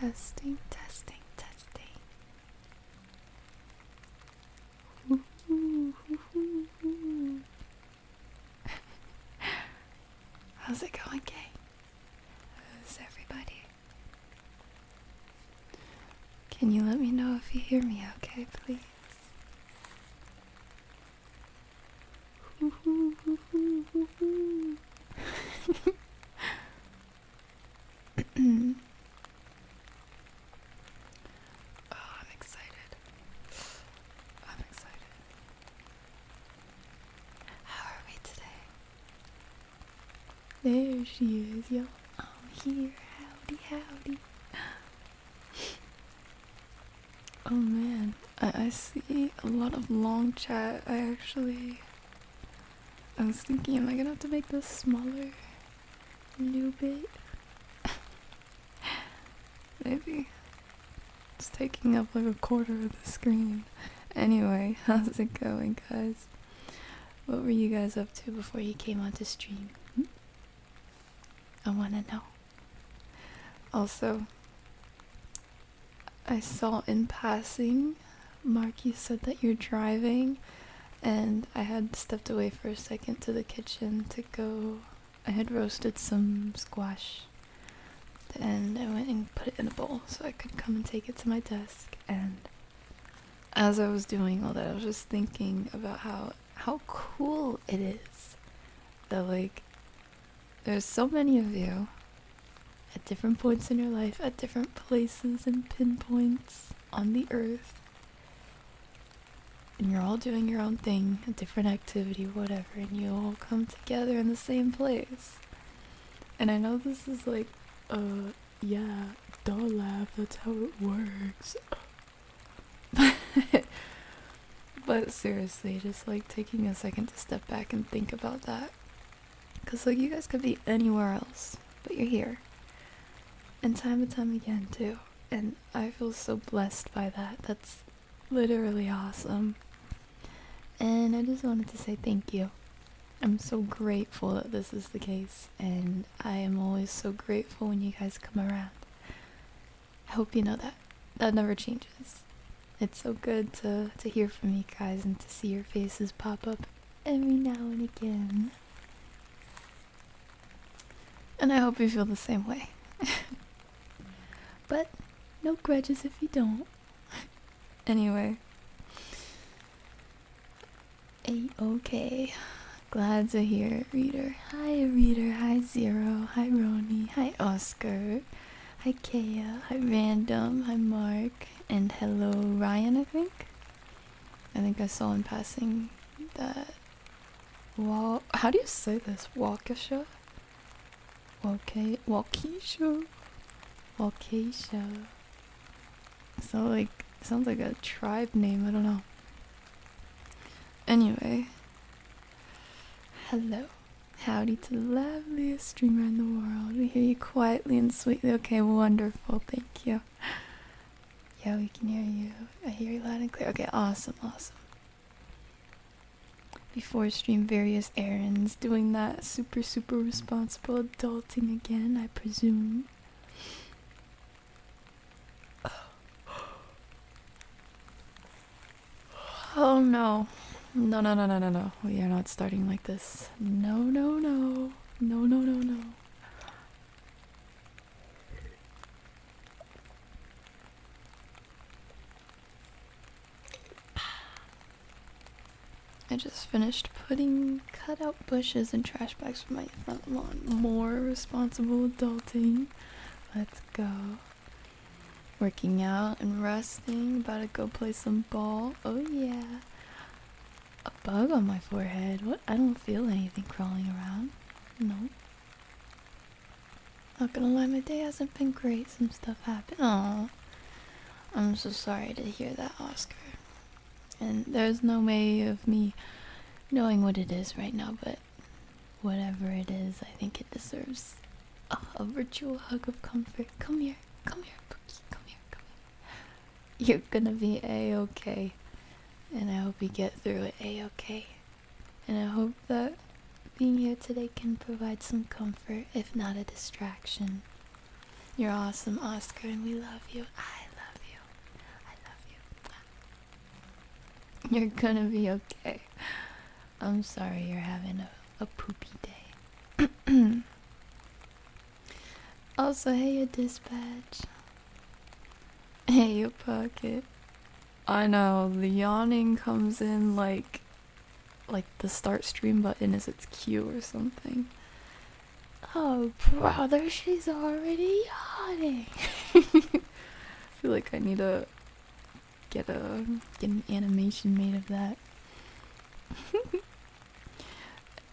testing, testing, testing. Woo-hoo-hoo-hoo-hoo. How's it going, Kay? How's everybody? Can you let me know if you hear me okay, please? Hoo-hoo-hoo-hoo-hoo-hoo. Oh, I'm excited. I'm excited. How are we today? There she is, yo. I'm here. Howdy, howdy. Oh man, I see a lot of long chat. I was thinking, am I gonna have to make this smaller? A little bit? Maybe. It's taking up like a quarter of the screen. Anyway, how's it going, guys? What were you guys up to before you came onto stream? I wanna know. Also, I saw in passing, Mark, you said that you're driving, and I had stepped away for a second to the kitchen to go. I had roasted some squash, and I went and put it in a bowl so I could come and take it to my desk. And as I was doing all that, I was just thinking about how cool it is that, like, there's so many of you at different points in your life, at different places and pinpoints on the earth, and you're all doing your own thing, a different activity, whatever, and you all come together in the same place. And I know this is like, yeah, duh, laugh, that's how it works. But seriously, just like taking a second to step back and think about that. Cause like you guys could be anywhere else, but you're here. And time and time again too. And I feel so blessed by that. That's literally awesome. And I just wanted to say thank you. I'm so grateful that this is the case, and I am always so grateful when you guys come around. I hope you know that. That never changes. It's so good to hear from you guys and to see your faces pop up every now and again. And I hope you feel the same way. But no grudges if you don't. Anyway. A-okay. Glad to hear it, Reader. Hi, Reader. Hi, Zero. Hi, Roni. Hi, Oscar. Hi, Kea. Hi, Random. Hi, Mark. And hello, Ryan, I think. I think I saw in passing that... How do you say this? Waukesha? Waukesha? Waukesha. So, like, sounds like a tribe name. I don't know. Anyway. Hello. Howdy to the loveliest streamer in the world. We hear you quietly and sweetly. Okay, wonderful. Thank you. Yeah, we can hear you. I hear you loud and clear. Okay, awesome, awesome. Before stream, various errands. Doing that super responsible adulting again, I presume. Oh no. No. We are not starting like this. No. No. I just finished putting cutout bushes and trash bags for my front lawn. More responsible adulting. Let's go. Working out and resting. About to go play some ball. Oh yeah. A bug on my forehead. What? I don't feel anything crawling around. No. Not gonna lie, my day hasn't been great. Some stuff happened. Aw. I'm so sorry to hear that, Oscar. And there's no way of me knowing what it is right now, but whatever it is, I think it deserves a virtual hug of comfort. Come here, Pookie. Come here. You're gonna be A-okay. And I hope you get through it A-okay. And I hope that being here today can provide some comfort, if not a distraction. You're awesome, Oscar, and we love you. I love you. I love you. You're gonna be okay. I'm sorry you're having a poopy day. Also, hey, your dispatch. Hey, your pocket. I know, the yawning comes in like the start stream button is its cue or something. Oh, brother, she's already yawning. I feel like I need to get an animation made of that.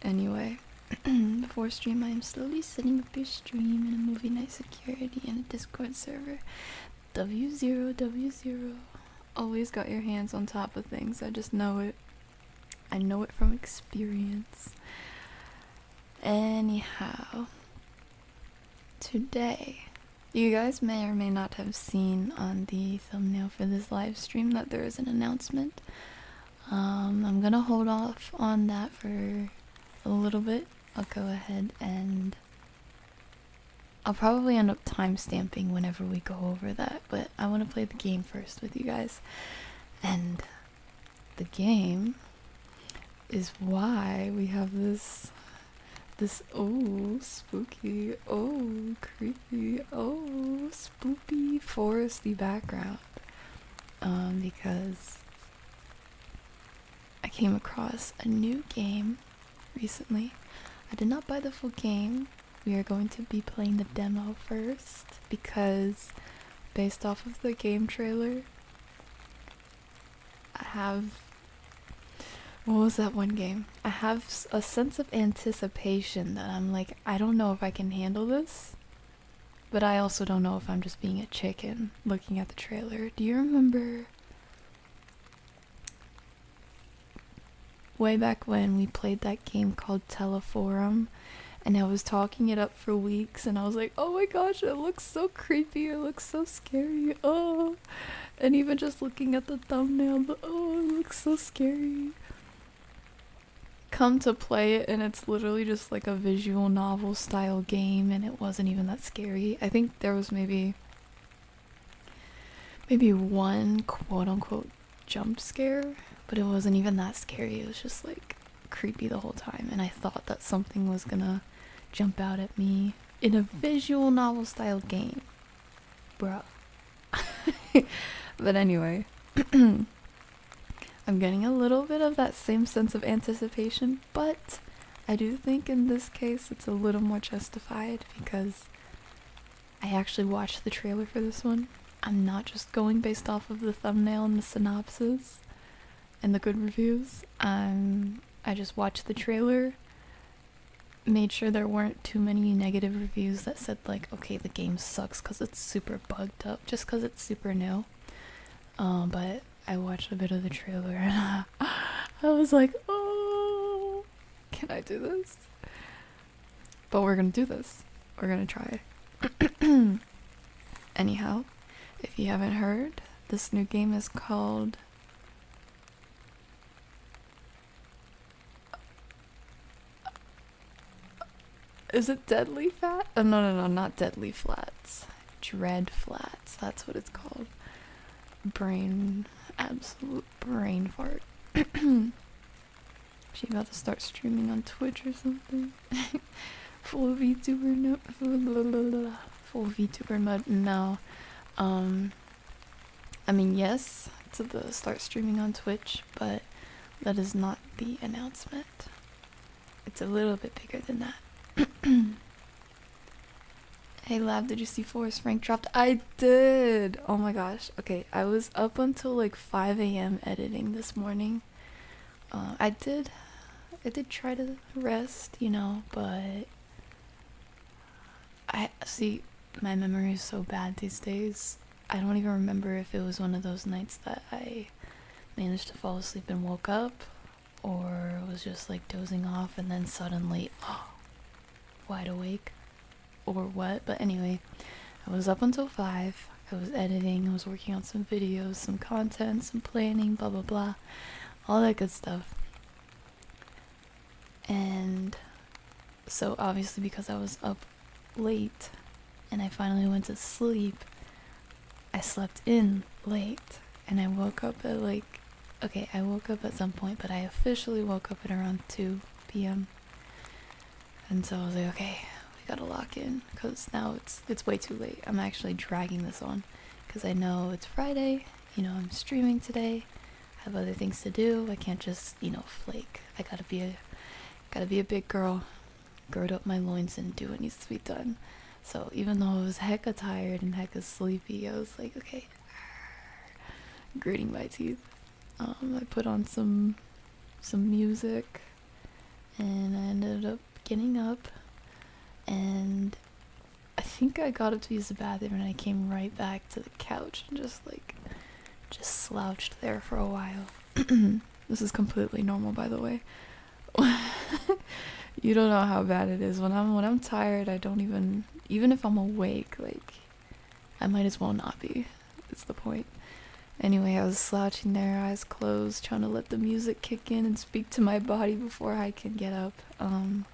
Anyway, before stream, I am slowly setting up your stream in a movie night security and a Discord server. W0W0. Always got your hands on top of things. I just know it. I know it from experience. Anyhow, today, you guys may or may not have seen on the thumbnail for this live stream that there is an announcement. I'm gonna hold off on that for a little bit. I'll go ahead and I'll probably end up timestamping whenever we go over that, but I want to play the game first with you guys. And the game is why we have this oh spooky, oh creepy, oh spoopy foresty background, because I came across a new game recently. I did not buy the full game. We are going to be playing the demo first because based off of the game trailer, I have, what was that one game? I have a sense of anticipation that I'm like, I don't know if I can handle this, but I also don't know if I'm just being a chicken looking at the trailer. Do you remember way back when we played that game called Teleforum? And I was talking it up for weeks, and I was like, oh my gosh, it looks so creepy, it looks so scary, oh. And even just looking at the thumbnail, oh, it looks so scary. Come to play it, and it's literally just like a visual novel style game, and it wasn't even that scary. I think there was maybe one quote unquote jump scare, but it wasn't even that scary. It was just like creepy the whole time, and I thought that something was gonna jump out at me in a visual novel style game, bruh. But anyway, I'm getting a little bit of that same sense of anticipation, but I do think in this case it's a little more justified because I actually watched the trailer for this one. I'm not just going based off of the thumbnail and the synopsis and the good reviews. I just watched the trailer, made sure there weren't too many negative reviews that said like, okay, the game sucks because it's super bugged up, just because it's super new. But I watched a bit of the trailer and I was like, oh, can I do this? But we're gonna do this. We're gonna try. Anyhow, if you haven't heard, this new game is called Is it Deadly Fat? Oh, no, not Deadly Flats. Dread Flats. That's what it's called. Absolute brain fart. She about to start streaming on Twitch or something. Full VTuber no. Full VTuber mode. No. I mean, yes, to the start streaming on Twitch, but that is not the announcement. It's a little bit bigger than that. Hey Lav, did you see Forrest Frank dropped? I did! Oh my gosh. Okay, I was up until like 5 a.m. editing this morning. I did try to rest, you know, but my memory is so bad these days. I don't even remember if it was one of those nights that I managed to fall asleep and woke up, or was just like dozing off and then suddenly wide awake, or what. But anyway, I was up until 5. I was editing, I was working on some videos, some content, some planning, blah blah blah, all that good stuff. And so obviously because I was up late, and I finally went to sleep, I slept in late, and I woke up at like, okay, I woke up at some point, but I officially woke up at around 2 p.m. And so I was like, okay, we gotta lock in, because now it's way too late. I'm actually dragging this on, because I know it's Friday, you know, I'm streaming today, I have other things to do, I can't just, you know, flake. I gotta be a big girl, gird up my loins and do what needs to be done. So even though I was hecka tired and hecka sleepy, I was like, okay, gritting my teeth. I put on some music, and I ended up getting up, and I think I got up to use the bathroom, and I came right back to the couch and just slouched there for a while. This is completely normal, by the way. You don't know how bad it is when I'm tired. I don't even if I'm awake, like, I might as well not be. It's the point. Anyway, I was slouching there, eyes closed, trying to let the music kick in and speak to my body before I can get up. And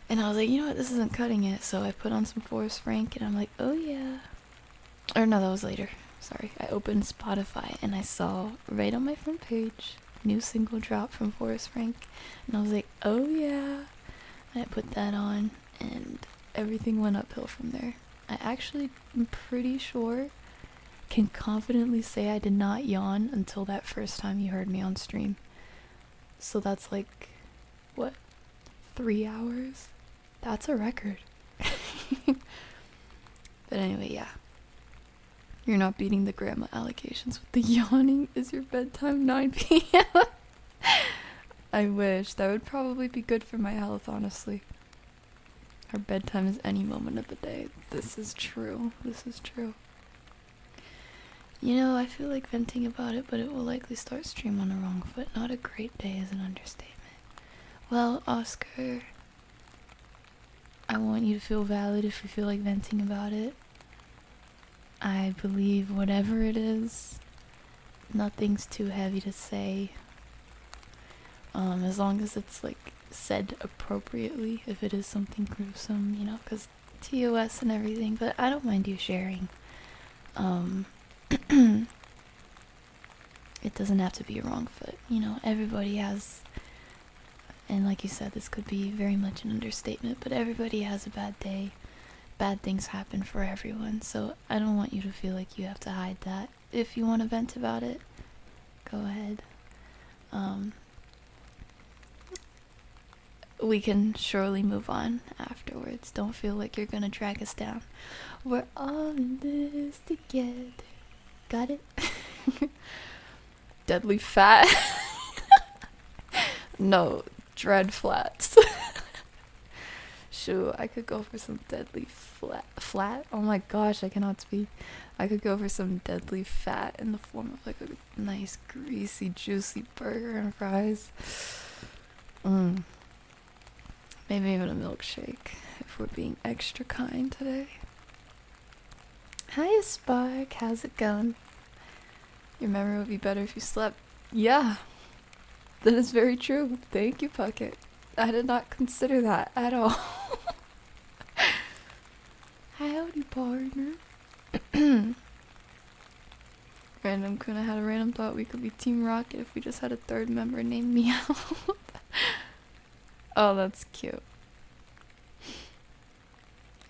I was like, you know what, this isn't cutting it. So I put on some Forrest Frank, and I'm like, oh yeah. Or no, that was later. Sorry. I opened Spotify, and I saw right on my front page, new single drop from Forrest Frank, and I was like, oh yeah. And I put that on, and everything went uphill from there. I actually am pretty sure, can confidently say I did not yawn until that first time you heard me on stream. So that's like, what, 3 hours? That's a record. But anyway, yeah. You're not beating the grandma allocations with the yawning. Is your bedtime 9 p.m.? I wish. That would probably be good for my health, honestly. Our bedtime is any moment of the day. This is true. This is true. You know, I feel like venting about it, but it will likely start stream on the wrong foot. Not a great day is an understatement. Well, Oscar, I want you to feel valid if you feel like venting about it. I believe whatever it is, nothing's too heavy to say. As long as it's like said appropriately, if it is something gruesome, you know, because TOS and everything, but I don't mind you sharing. It doesn't have to be a wrong foot, you know, everybody has, and like you said, this could be very much an understatement, but everybody has a bad day. Bad things happen for everyone, so I don't want you to feel like you have to hide that. If you want to vent about it, go ahead. We can surely move on afterwards. Don't feel like you're gonna drag us down. We're all in this together. Got it? Deadly fat. No, dread flats. Shoot, I could go for some deadly flat. Oh my gosh, I cannot speak. I could go for some deadly fat in the form of like a nice, greasy, juicy burger and fries. Maybe even a milkshake, if we're being extra kind today. Hiya, Spark. How's it going? Your memory would be better if you slept. Yeah, that is very true. Thank you, Puckett. I did not consider that at all. Howdy, partner. Random Kuna had a random thought we could be Team Rocket if we just had a third member named Meow. Oh, that's cute.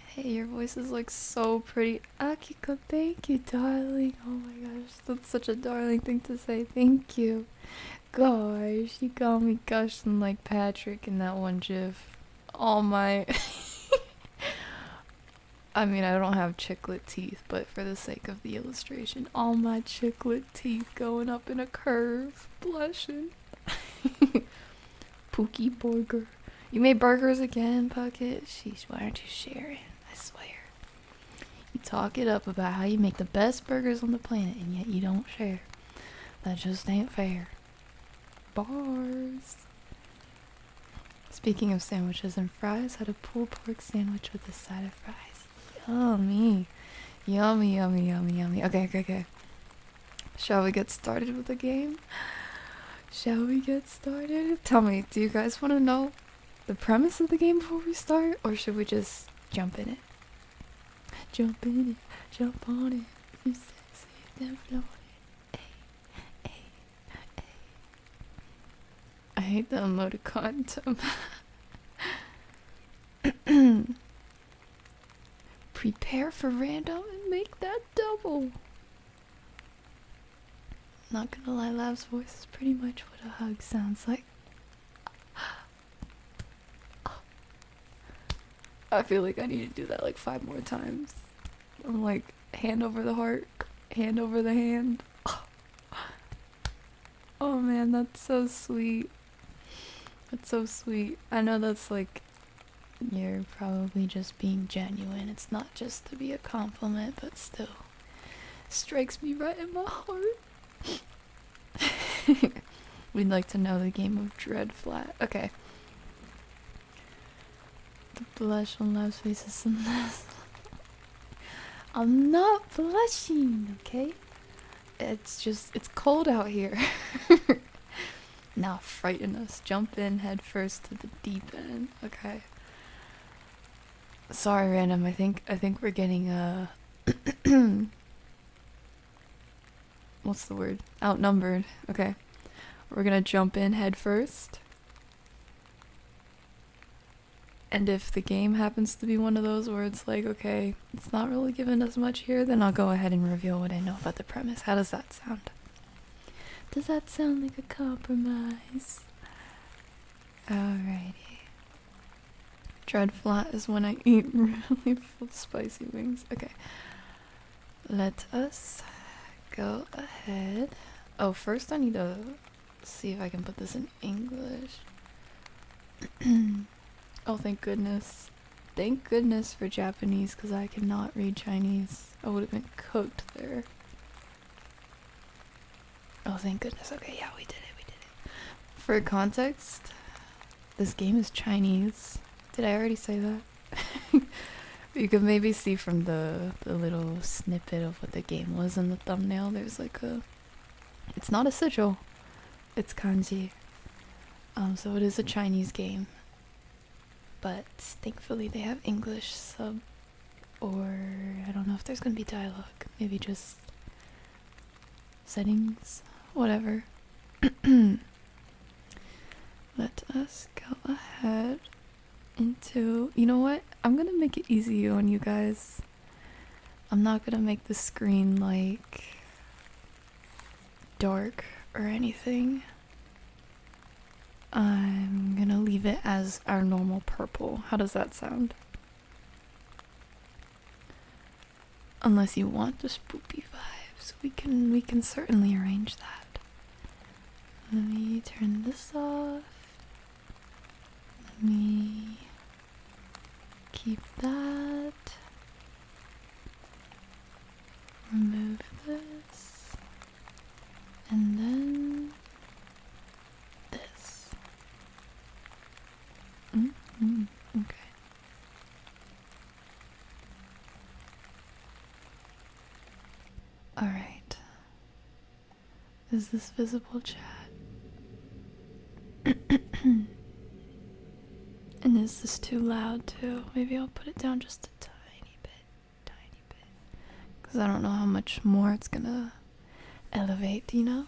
Hey, your voice is like so pretty. Akiko, thank you, darling. Oh my gosh, that's such a darling thing to say. Thank you. Gosh, you got me gushing like Patrick in that one gif. All my... I mean, I don't have chiclet teeth, but for the sake of the illustration, all my chiclet teeth going up in a curve, blushing. Pookie burger. You made burgers again, Puckett? Sheesh, why aren't you sharing? I swear. You talk it up about how you make the best burgers on the planet, and yet you don't share. That just ain't fair. Bars. Speaking of sandwiches and fries, had a pulled pork sandwich with a side of fries. Yummy. Yummy, yummy, yummy, yummy. Okay. Shall we get started with the game? Shall we get started? Tell me, do you guys want to know the premise of the game before we start? Or should we just Jump in it. Jump in it. Jump on it. If you sexy, then float it. Ay, ay, ay. I hate the emoticon, Tom. Prepare for random and make that double. Not gonna lie, Lav's voice is pretty much what a hug sounds like. I feel like I need to do that like 5 more times. I'm like, hand over the heart, hand over the hand. Oh man, that's so sweet. That's so sweet. I know that's like, you're probably just being genuine. It's not just to be a compliment, but still strikes me right in my heart. We'd like to know the game of Dread Flat. Okay. The blush on Lav's face is some mess. I'm not blushing, okay? It's just, it's cold out here. Now frighten us. Jump in head first to the deep end. Okay. Sorry, random. I think we're getting what's the word? Outnumbered. Okay. We're gonna jump in head first. And if the game happens to be one of those where it's like, okay, it's not really giving us much here, then I'll go ahead and reveal what I know about the premise. How does that sound? Does that sound like a compromise? Alrighty. Dread Flat is when I eat really full spicy wings. Okay. Let us go ahead. Oh, first I need to see if I can put this in English. Oh, thank goodness. Thank goodness for Japanese, because I cannot read Chinese. I would have been cooked there. Oh, thank goodness. Okay, yeah, we did it. For context, this game is Chinese. Did I already say that? You can maybe see from the little snippet of what the game was in the thumbnail. There's like a... It's not a sigil. It's kanji. So it is a Chinese game. But thankfully they have English sub, or I don't know if there's gonna be dialogue. Maybe just settings, whatever. Let us go ahead into, you know what? I'm gonna make it easy on you guys. I'm not gonna make the screen like dark or anything. I'm gonna leave it as our normal purple. How does that sound? Unless you want the spoopy vibes, we can certainly arrange that. Let me turn this off. Let me keep that. Remove this. And then this. Okay. Alright. Is this visible, chat? And is this too loud too? Maybe I'll put it down just a tiny bit. Because I don't know how much more it's gonna elevate, you know?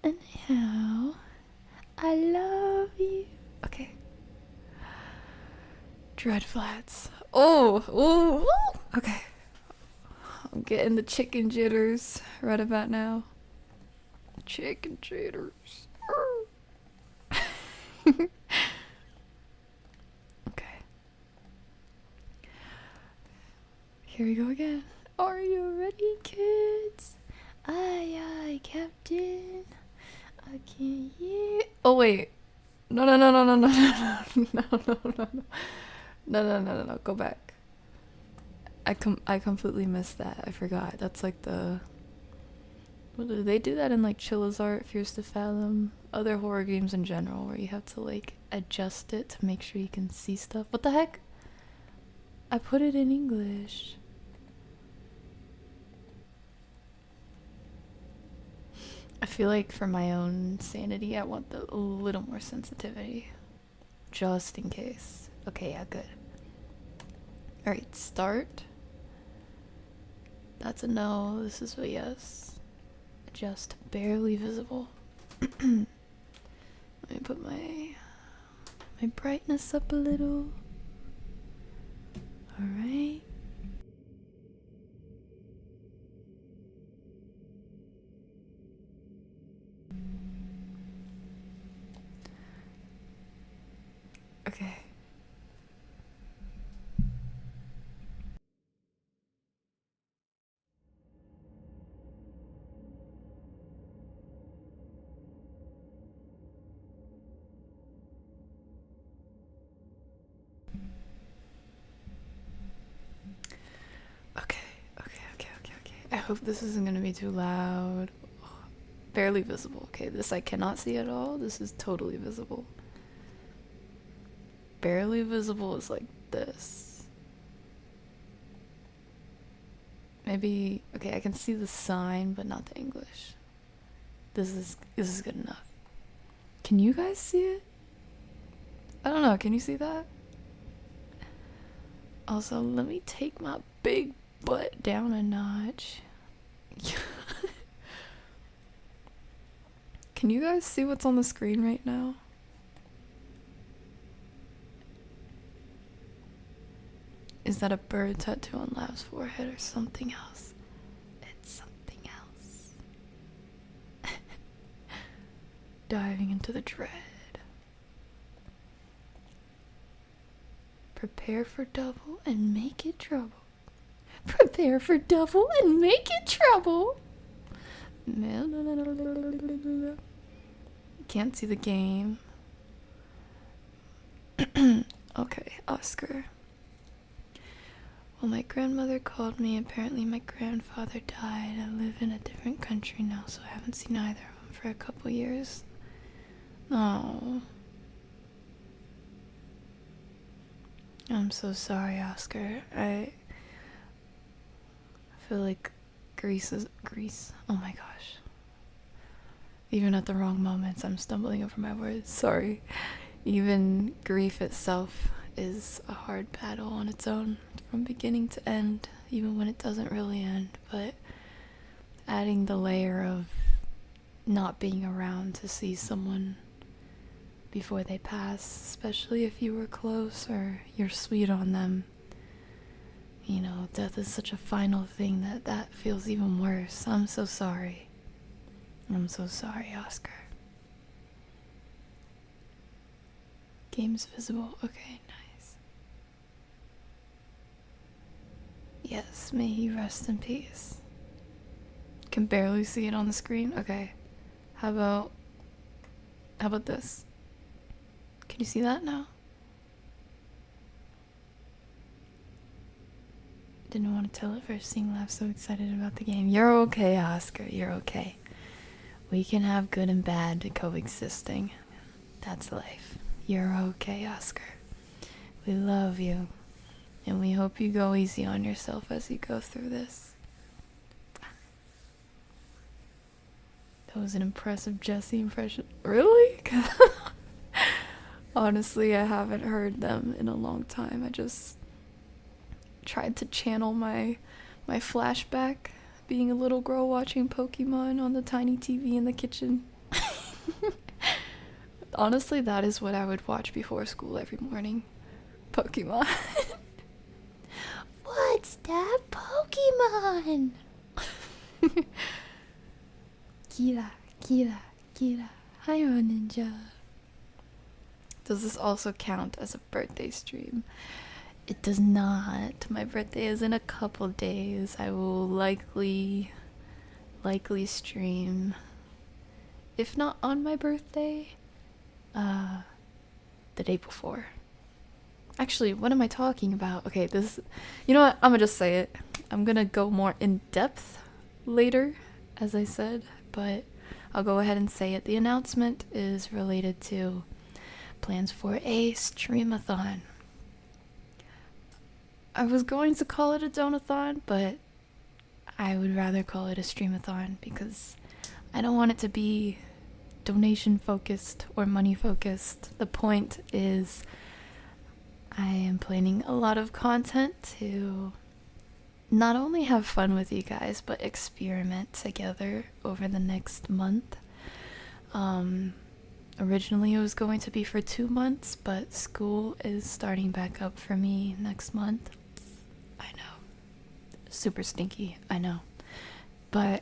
Anyhow, I love you. Okay. Dread Flats. Oh, okay. I'm getting the chicken jitters right about now. Chicken jitters. Okay. Here we go again. Are you ready, kids? Aye, Captain. I can hear. Oh wait. No. No. Go back. I completely missed that. I forgot. That's like the... What do they do that in like Chilla's Art, Fears to Fathom, other horror games in general, where you have to like adjust it to make sure you can see stuff? What the heck? I put it in English. I feel like for my own sanity, I want a little more sensitivity. Just in case. Okay, yeah, good. Alright, start. That's a no. This is a yes. Just barely visible. Let me put my brightness up a little. Alright. Okay. Okay. I hope this isn't gonna be too loud. Barely visible. Okay, this I cannot see at all. This is totally visible. Barely visible is like this. Maybe, okay, I can see the sign, but not the English. This is good enough. Can you guys see it? I don't know, can you see that? Also, let me take my big butt down a notch. Can you guys see what's on the screen right now? Is that a bird tattoo on Lav's forehead or something else? It's something else. Diving into the dread. Prepare for double and make it trouble. Prepare for double and make it trouble. Can't see the game. Okay, Oscar. Well, my grandmother called me. Apparently my grandfather died. I live in a different country now, so I haven't seen either of them for a couple years. Oh. I'm so sorry, Oscar. I feel like Greece. Oh my gosh. Even at the wrong moments, I'm stumbling over my words. Sorry. Even grief itself is a hard battle on its own, from beginning to end, even when it doesn't really end. But adding the layer of not being around to see someone before they pass, especially if you were close or you're sweet on them, you know, death is such a final thing that feels even worse. I'm so sorry. I'm so sorry, Oscar. Game's visible. Okay, nice. Yes, may he rest in peace. Can barely see it on the screen. Okay. How about this? Can you see that now? Didn't want to tell it first, seeing Lav so excited about the game. You're okay, Oscar. You're okay. We can have good and bad coexisting. That's life. You're okay, Oscar. We love you. And we hope you go easy on yourself as you go through this. That was an impressive Jesse impression. Really? Honestly, I haven't heard them in a long time. I just tried to channel my flashback, being a little girl watching Pokemon on the tiny TV in the kitchen. Honestly, that is what I would watch before school every morning. Pokemon. What's that Pokemon? Kira. Hi, Ninja. Does this also count as a birthday stream? It does not. My birthday is in a couple days. I will likely stream, if not on my birthday, the day before. Actually, what am I talking about? Okay, you know what? I'm gonna just say it. I'm gonna go more in depth later, as I said, but I'll go ahead and say it. The announcement is related to plans for a streamathon. I was going to call it a donathon, but I would rather call it a streamathon because I don't want it to be donation focused or money focused. The point is I am planning a lot of content to not only have fun with you guys, but experiment together over the next month. Originally it was going to be for 2 months, but school is starting back up for me next month. I know. Super stinky, I know. But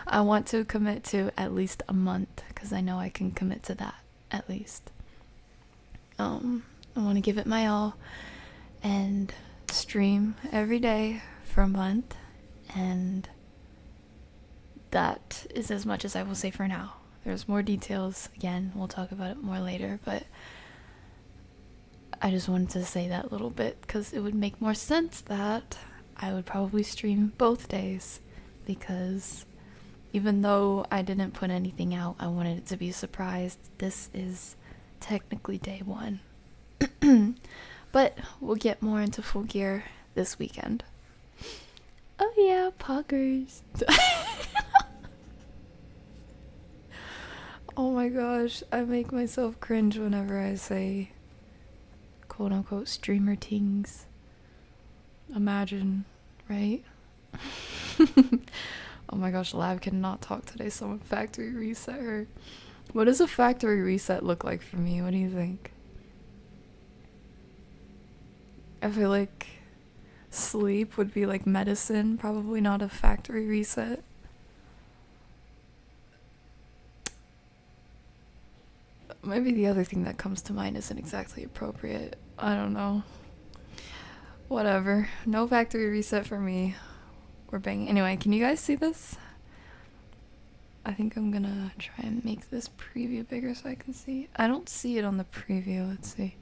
I want to commit to at least a month, because I know I can commit to that, at least. I want to give it my all and stream every day for a month, and that is as much as I will say for now. There's more details, again, we'll talk about it more later, but I just wanted to say that little bit because it would make more sense that I would probably stream both days, because even though I didn't put anything out, I wanted it to be a surprise. This is technically day 1. But we'll get more into full gear this weekend. Oh yeah, poggers. Oh my gosh, I make myself cringe whenever I say quote unquote streamer tings. Imagine, right? Oh my gosh, Lav cannot talk today. Someone factory reset her. What does a factory reset look like for me? What do you think? I feel like sleep would be like medicine, probably not a factory reset. Maybe the other thing that comes to mind isn't exactly appropriate. I don't know. Whatever. No factory reset for me. We're banging. Anyway, can you guys see this? I think I'm gonna try and make this preview bigger so I can see. I don't see it on the preview. Let's see.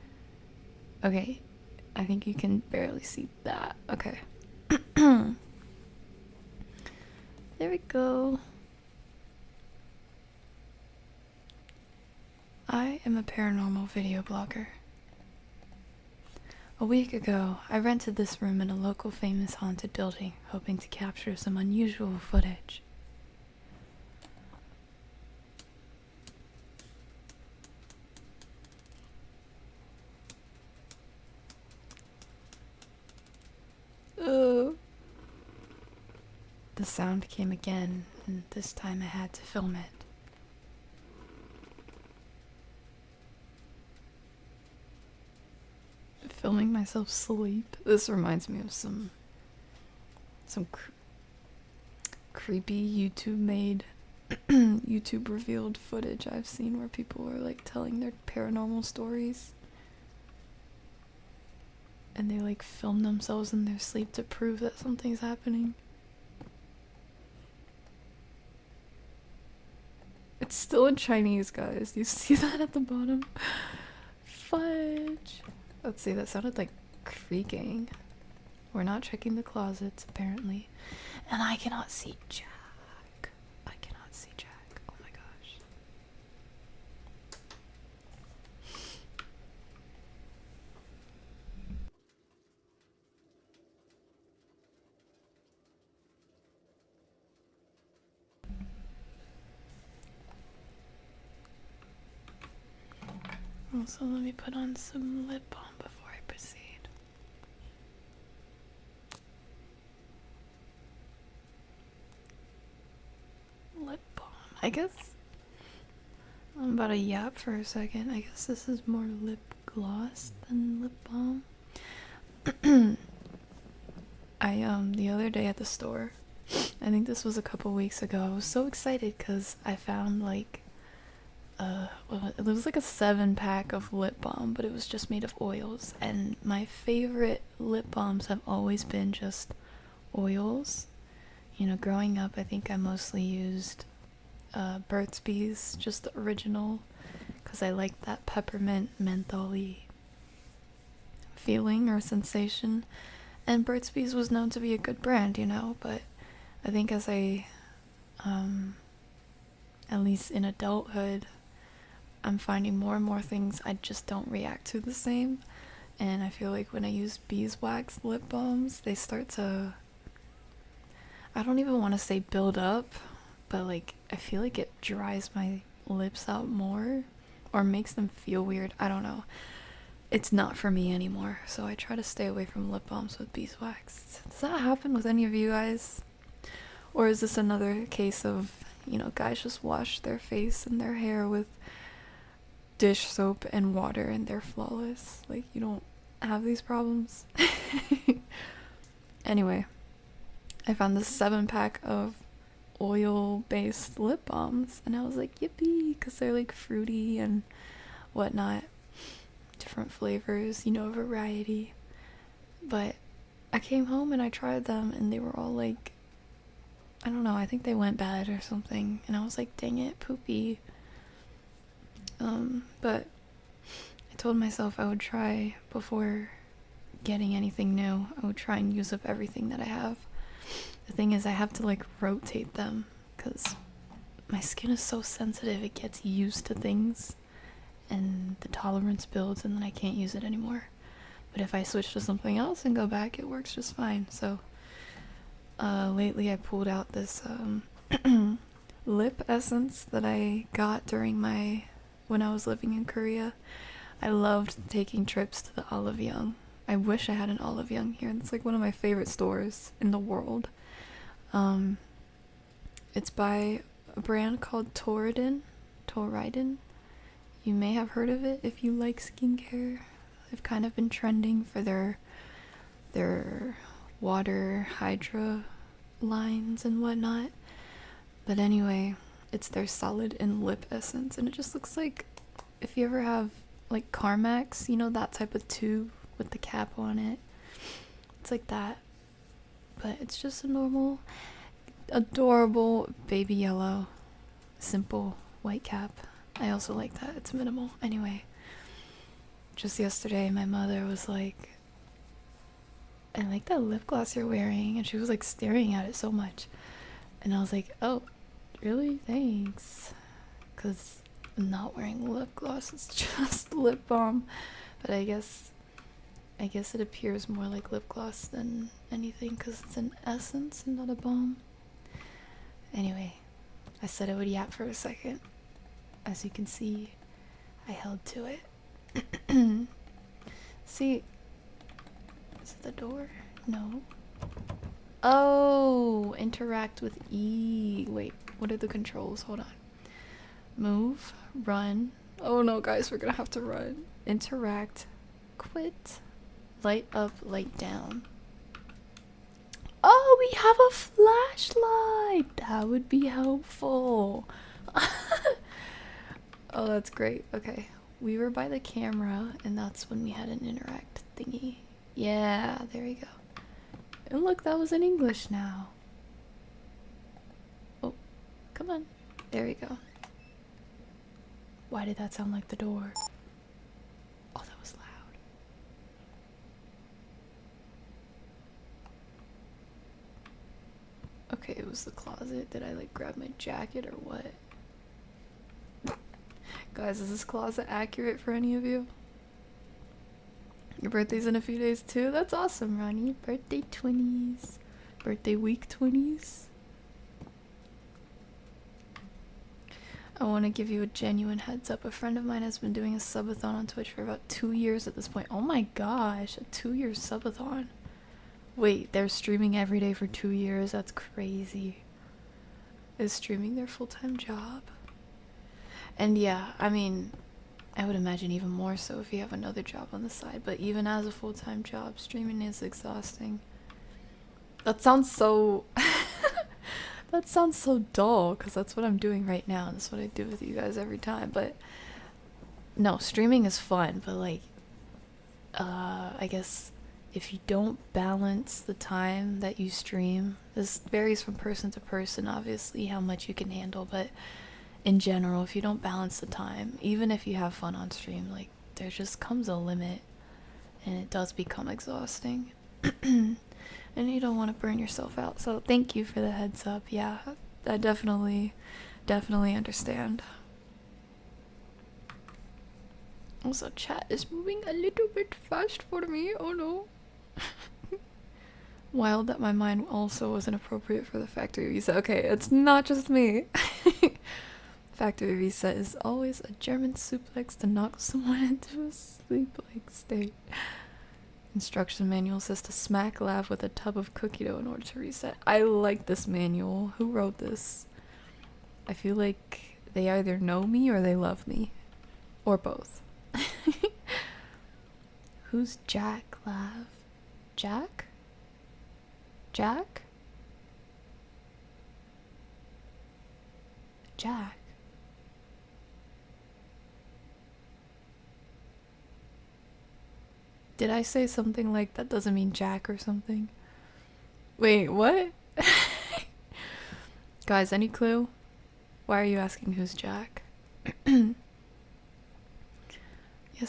Okay. I think you can barely see that. Okay. There we go. I am a paranormal video blogger. A week ago, I rented this room in a local famous haunted building, hoping to capture some unusual footage. The sound came again, and this time I had to film it. Filming myself sleep. This reminds me of some creepy YouTube made YouTube revealed footage I've seen where people are like telling their paranormal stories, and they like film themselves in their sleep to prove that something's happening. It's still in Chinese, guys. You see that at the bottom? Fudge. Let's see, that sounded like creaking. We're not checking the closets, apparently. And I cannot see Jack. I cannot see Jack. Oh my gosh. Also, let me put on some lip balm before I proceed. Lip balm. I guess I'm about to yap for a second. I guess this is more lip gloss than lip balm. The other day at the store, I think this was a couple weeks ago, I was so excited because I found like it was like a 7-pack of lip balm, but it was just made of oils, and my favorite lip balms have always been just oils. You know, growing up, I think I mostly used Burt's Bees, just the original, because I liked that peppermint mentholy feeling or sensation, and Burt's Bees was known to be a good brand, you know, but I think as I at least in adulthood, I'm finding more and more things I just don't react to the same. And I feel like when I use beeswax lip balms, they start to, I don't even want to say build up, but like I feel like it dries my lips out more or makes them feel weird. I don't know. it's not for me anymore, so I try to stay away from lip balms with beeswax. Does that happen with any of you guys? Or is this another case of, you know, guys just wash their face and their hair with dish soap and water and they're flawless? Like, you don't have these problems? Anyway, I found this 7-pack of oil-based lip balms, and I was like, yippee, because they're like fruity and whatnot. Different flavors, you know, variety. But I came home and I tried them, and they were all like, I don't know, I think they went bad or something, and I was like, dang it, poopy. But I told myself I would try, before getting anything new, I would try and use up everything that I have. The thing is, I have to like rotate them, because my skin is so sensitive, it gets used to things, and the tolerance builds, and then I can't use it anymore. But if I switch to something else and go back, it works just fine. So lately I pulled out this lip essence that I got when I was living in Korea. I loved taking trips to the LAV. I wish I had an LAV here. It's like one of my favorite stores in the world. It's by a brand called Toriden. You may have heard of it if you like skincare. They've kind of been trending for their water hydra lines and whatnot. But anyway, it's their solid and lip essence, and it just looks like, if you ever have like Climax, you know, that type of tube with the cap on it. It's like that, but it's just a normal, adorable baby yellow, simple white cap. I also like that. It's minimal. Anyway, just yesterday my mother was like, I like that lip gloss you're wearing, and she was like staring at it so much, and I was like, oh, really? Thanks. Because I'm not wearing lip gloss, it's just lip balm. But I guess it appears more like lip gloss than anything, because it's an essence and not a balm. Anyway, I said I would yap for a second. As you can see, I held to it. See, is it the door? No. Oh, interact with E. Wait, what are the controls? Hold on. Move, run. Oh no, guys, we're gonna have to run. Interact, quit, light up, light down. Oh, we have a flashlight. That would be helpful. Oh, that's great. Okay, we were by the camera, and that's when we had an interact thingy. Yeah, there we go. And look, that was in English now. Oh, come on. There we go. Why did that sound like the door? Oh, that was loud. Okay, it was the closet. Did I like grab my jacket or what? Guys, is this closet accurate for any of you? Your birthday's in a few days too? That's awesome, Ronnie. Birthday 20s. Birthday week 20s. I want to give you a genuine heads up. A friend of mine has been doing a subathon on Twitch for about 2 years at this point. Oh my gosh, a 2-year subathon. Wait, they're streaming every day for 2 years? That's crazy. Is streaming their full-time job? And yeah, I mean, I would imagine even more so if you have another job on the side, but even as a full-time job, streaming is exhausting. That sounds so that sounds so dull, because that's what I'm doing right now, and that's what I do with you guys every time. But no, streaming is fun, but like I guess if you don't balance the time that you stream, this varies from person to person, obviously, how much you can handle, but in general, if you don't balance the time, even if you have fun on stream, like, there just comes a limit, and it does become exhausting. And you don't want to burn yourself out. So thank you for the heads up. Yeah, I definitely understand. Also, chat is moving a little bit fast for me. Oh no. Wild that my mind also wasn't appropriate for the factory visa. Okay, it's not just me. Factory reset is always a German suplex to knock someone into a sleep-like state. Instruction manual says to smack LAV with a tub of cookie dough in order to reset. I like this manual. Who wrote this? I feel like they either know me or they love me. Or both. Who's Jack, LAV? Jack? Jack? Jack. Did I say something like that doesn't mean Jack or something? Wait, what? Guys, any clue? Why are you asking who's Jack? Yes,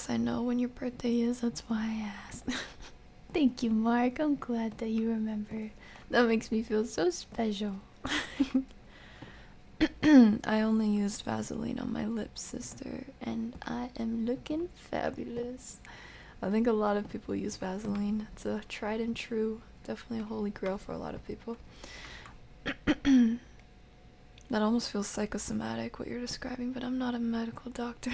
I know when your birthday is, that's why I asked. Thank you, Mark. I'm glad that you remember. That makes me feel so special. I only used Vaseline on my lips, sister, and I am looking fabulous. I think a lot of people use Vaseline. It's a tried and true, definitely a holy grail for a lot of people. That almost feels psychosomatic, what you're describing, but I'm not a medical doctor.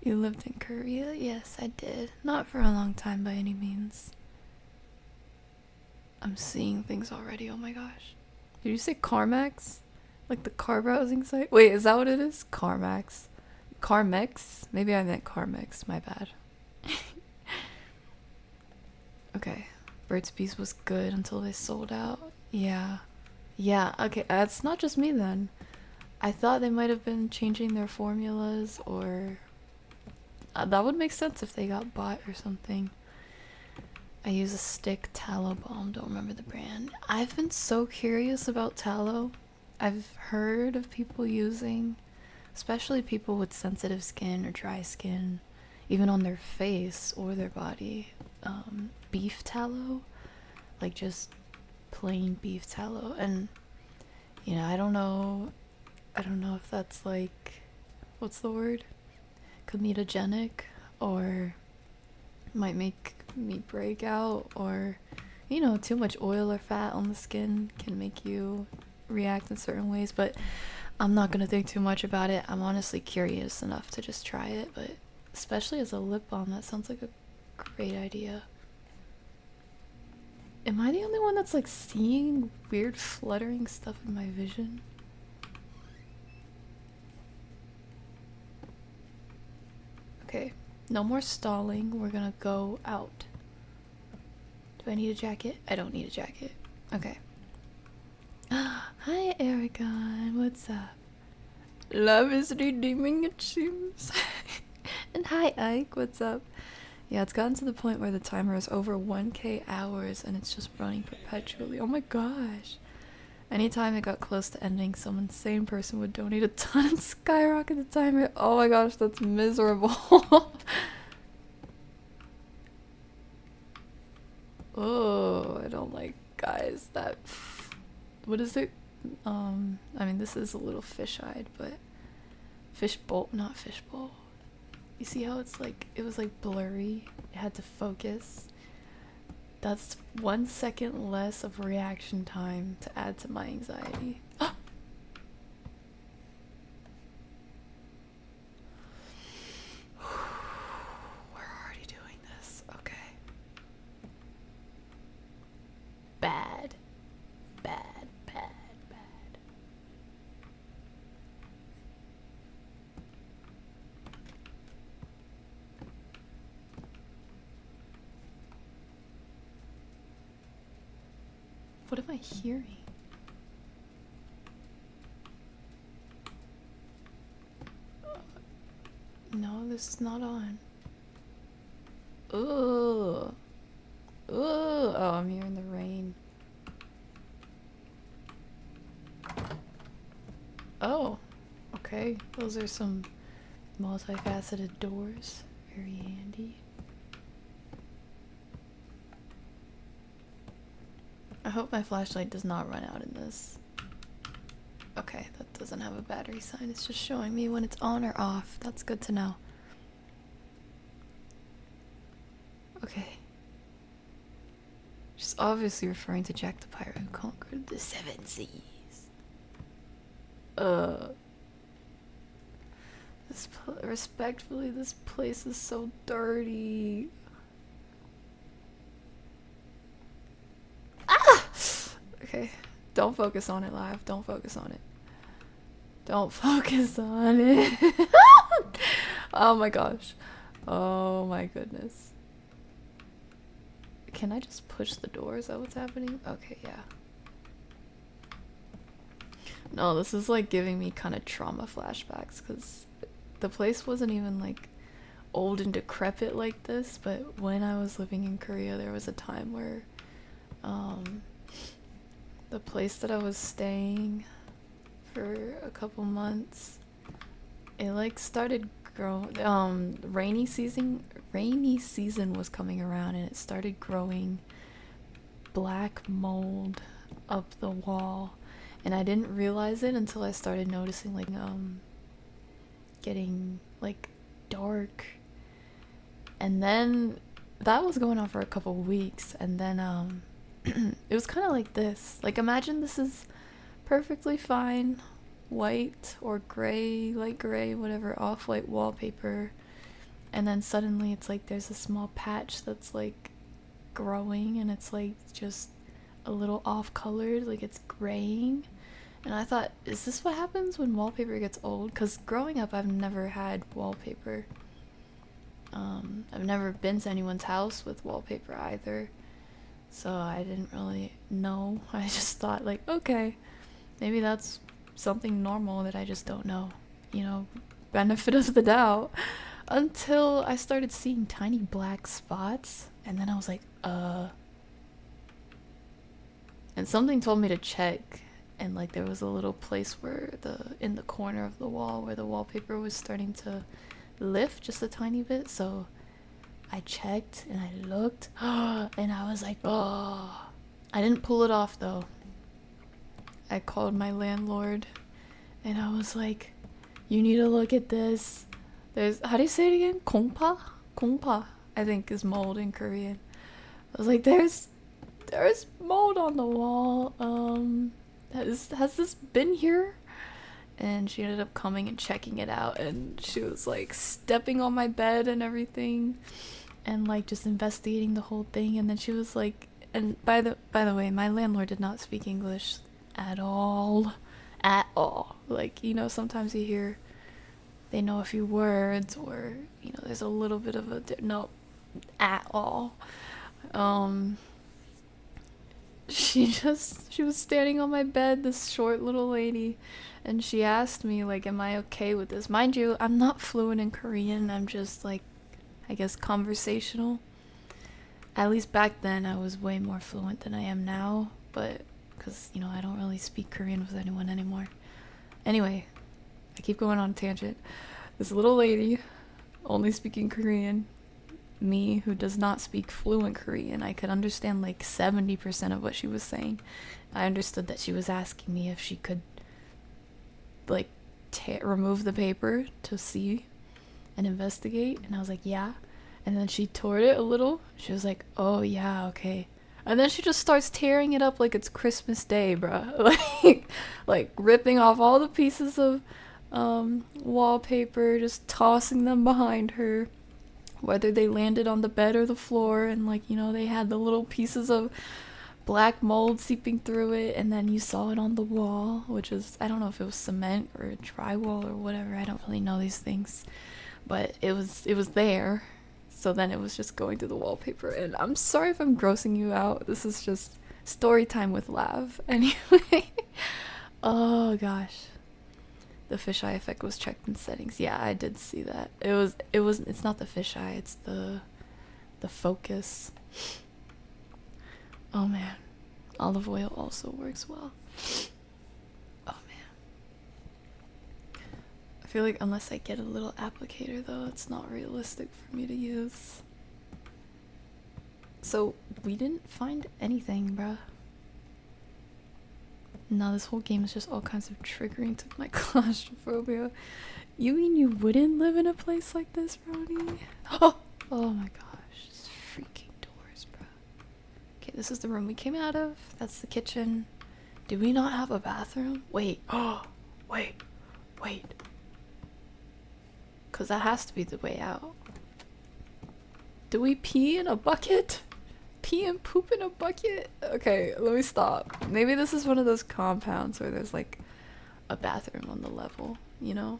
You lived in Korea? Yes, I did. Not for a long time by any means. I'm seeing things already, oh my gosh. Did you say Climax? Like the car browsing site? Wait, is that what it is? Climax. Carmex? Maybe I meant Carmex, my bad. Okay, Burt's Bees was good until they sold out. Yeah. Yeah, okay, that's not just me then. I thought they might have been changing their formulas, or that would make sense if they got bought or something. I use a stick tallow balm, don't remember the brand. I've been so curious about tallow. I've heard of people using, especially people with sensitive skin or dry skin, even on their face or their body, beef tallow, like just plain beef tallow. And you know, I don't know if that's like, what's the word, comedogenic, or might make me break out, or you know, too much oil or fat on the skin can make you react in certain ways. But I'm not gonna think too much about it. I'm honestly curious enough to just try it, but especially as a lip balm, that sounds like a great idea. Am I the only one that's like seeing weird fluttering stuff in my vision? Okay, no more stalling. We're gonna go out. Do I need a jacket? I don't need a jacket. Okay. Hi, Aragon. What's up? Love is redeeming, it seems. And hi, Ike. What's up? Yeah, it's gotten to the point where the timer is over 1k hours and it's just running perpetually. Oh my gosh. Anytime it got close to ending, some insane person would donate a ton and skyrocket the timer. Oh my gosh, that's miserable. Oh, I don't like, guys, that... What is it? I mean, this is a little fish-eyed, but... Fishbowl, not fishbowl. You see how it's like, it was like blurry? It had to focus. That's 1 second less of reaction time to add to my anxiety. We're already doing this. Okay. Bad. Bad, bad, bad. What am I hearing? No, this is not on. Ooh. Ooh. Oh, I'm hearing the rain. Oh, okay. Those are some multifaceted doors. Very handy. I hope my flashlight does not run out in this. Okay, that doesn't have a battery sign. It's just showing me when it's on or off. That's good to know. Okay. She's obviously referring to Jack the Pirate who conquered the 7 seas. Respectfully, this place is so dirty. Ah! Okay, don't focus on it, Live. Don't focus on it. Don't focus on it. Oh my gosh. Oh my goodness. Can I just push the door? Is that what's happening? Okay, yeah. No, this is like giving me kind of trauma flashbacks because the place wasn't even like old and decrepit like this, but when I was living in Korea, there was a time where the place that I was staying for a couple months, it like started growing. Rainy season was coming around, and it started growing black mold up the wall, and I didn't realize it until I started noticing like getting like dark, and then that was going on for a couple weeks, and then it was kind of like this. Like, imagine this is perfectly fine white or gray, light gray, whatever, off-white wallpaper, and then suddenly it's like there's a small patch that's like growing, and it's like just a little off-colored, like it's graying. And I thought, is this what happens when wallpaper gets old? Because growing up, I've never had wallpaper. I've never been to anyone's house with wallpaper either, so I didn't really know. I just thought like, okay, maybe that's something normal that I just don't know, you know, benefit of the doubt, until I started seeing tiny black spots, and then I was like, and something told me to check, and like there was a little place where in the corner of the wall where the wallpaper was starting to lift just a tiny bit, so I checked and I looked, and I was like, oh. I didn't pull it off though. I called my landlord and I was like, you need to look at this. There's, how do you say it again? Kongpa? Kongpa, I think, is mold in Korean. I was like, there's mold on the wall. Has this been here? And she ended up coming and checking it out, and she was like stepping on my bed and everything, and like just investigating the whole thing. And then she was like, and by the way, my landlord did not speak English at all. Like, you know, sometimes you hear they know a few words, or you know, there's a little bit of a no, at all. She was standing on my bed, this short little lady, and she asked me like, am I okay with this? Mind you, I'm not fluent in Korean. I'm just like, I guess, conversational. At least back then I was way more fluent than I am now, but because, you know, I don't really speak Korean with anyone anymore. Anyway, I keep going on a tangent. This little lady, only speaking Korean, me who does not speak fluent Korean, I could understand like 70% of what she was saying. I understood that she was asking me if she could like remove the paper to see and investigate, and I was like, yeah. And then she tore it a little. She was like, oh yeah, okay. And then she just starts tearing it up like it's Christmas Day, bruh. like ripping off all the pieces of wallpaper, just tossing them behind her, whether they landed on the bed or the floor, and like, you know, they had the little pieces of black mold seeping through it, and then you saw it on the wall, which is, I don't know if it was cement or drywall or whatever, I don't really know these things, but it was there. So then it was just going through the wallpaper, and I'm sorry if I'm grossing you out, this is just story time with Lav. Anyway, oh gosh. The fisheye effect was checked in settings. Yeah, I did see that. It's not the fisheye, it's the focus. Oh man. Olive oil also works well. Oh man. I feel like unless I get a little applicator though, it's not realistic for me to use. So we didn't find anything, bruh. No, this whole game is just all kinds of triggering to my claustrophobia. You mean you wouldn't live in a place like this, Ronnie? Oh my gosh, these freaking doors, bro. Okay, this is the room we came out of. That's the kitchen. Do we not have a bathroom? Wait. Oh, wait. Because that has to be the way out. Do we pee in a bucket? Pee and poop in a bucket? Okay, let me stop. Maybe this is one of those compounds where there's like a bathroom on the level, you know?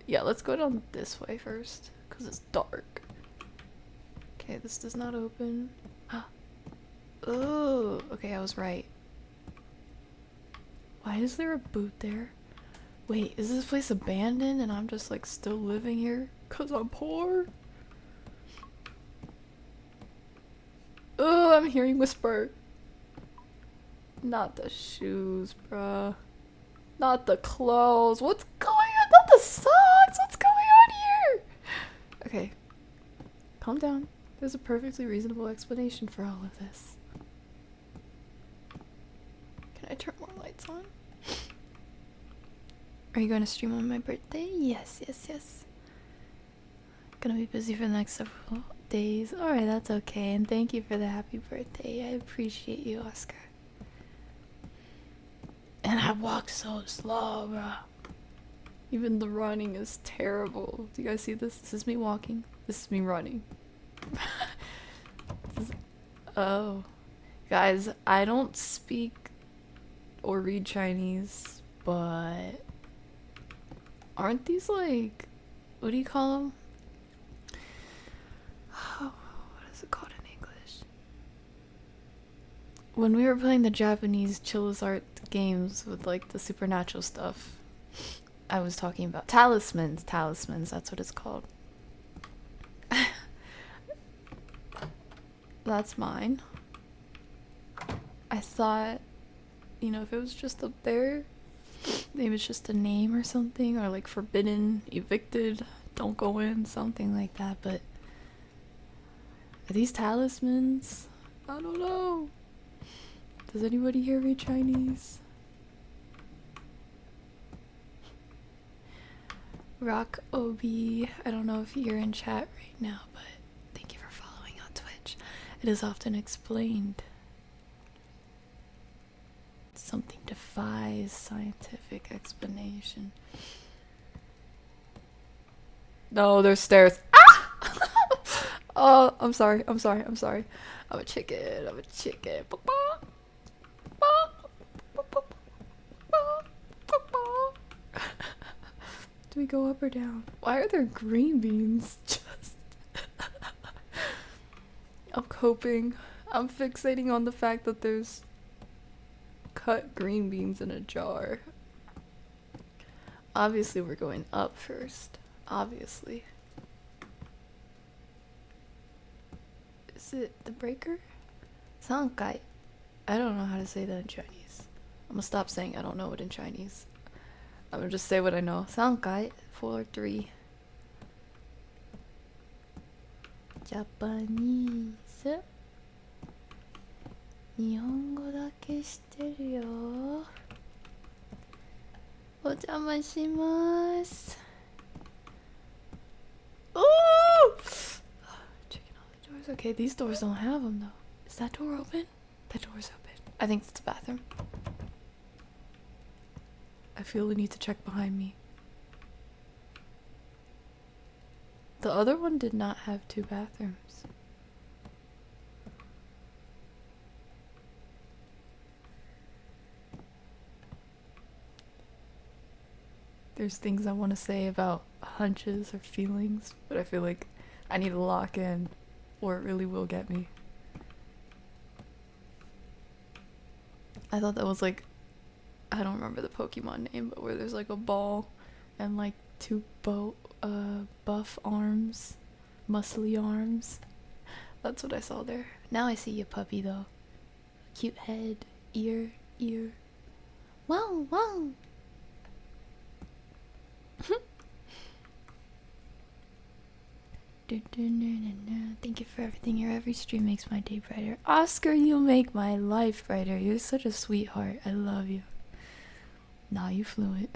Yeah, let's go down this way first, because it's dark. Okay, this does not open. Oh, okay, I was right. Why is there a boot there? Wait, is this place abandoned and I'm just like still living here? Cause I'm poor? Oh, I'm hearing whisper. Not the shoes, bruh. Not the clothes. What's going on? Not the socks. What's going on here? Okay. Calm down. There's a perfectly reasonable explanation for all of this. Can I turn more lights on? Are you going to stream on my birthday? Yes, yes, yes. Gonna be busy for the next several days. Alright, that's okay. And thank you for the happy birthday. I appreciate you, Oscar. And I walk so slow, bruh. Even the running is terrible. Do you guys see this? This is me walking. This is me running. Oh. Guys, I don't speak or read Chinese, but aren't these like, what do you call them? Oh, what is it called in English? When we were playing the Japanese 𝗖𝗢𝗧𝗔𝗖𝗧 games with like the supernatural stuff, I was talking about talismans. Talismans, that's what it's called. That's mine. I thought, you know, if it was just up there, maybe it's just a name or something, or like forbidden, evicted, don't go in, something like that, but are these talismans? I don't know. Does anybody here read Chinese? Rock Obi, I don't know if you're in chat right now, but thank you for following on Twitch. It is often explained. Something defies scientific explanation. No, there's stairs. Ah! Oh, I'm sorry. I'm sorry. I'm sorry. I'm a chicken. I'm a chicken. Do we go up or down? Why are there green beans? Just I'm coping. I'm fixating on the fact that there's cut green beans in a jar. Obviously we're going up first. Obviously. Is it the breaker? 3階. I don't know how to say that in Chinese. I'm gonna stop saying I don't know it in Chinese. I'm gonna just say what I know. 3階. 4, 3. Japanese. 日本語だけ知ってるよ。お邪魔します。Oh! Checking all the doors. Okay, these doors don't have them though. Is that door open? That door's open. I think it's the bathroom. I feel the need to check behind me. The other one did not have 2 bathrooms. There's things I want to say about hunches or feelings, but I feel like I need to lock in or it really will get me. I thought that was like, I don't remember the Pokemon name, but where there's like a ball and like 2 buff arms, muscly arms. That's what I saw there. Now I see you, puppy, though. Cute head, ear. Wow, wow. Thank you for everything. Your every stream makes my day brighter. Oscar, you make my life brighter. You're such a sweetheart. I love you. Nah, you fluent.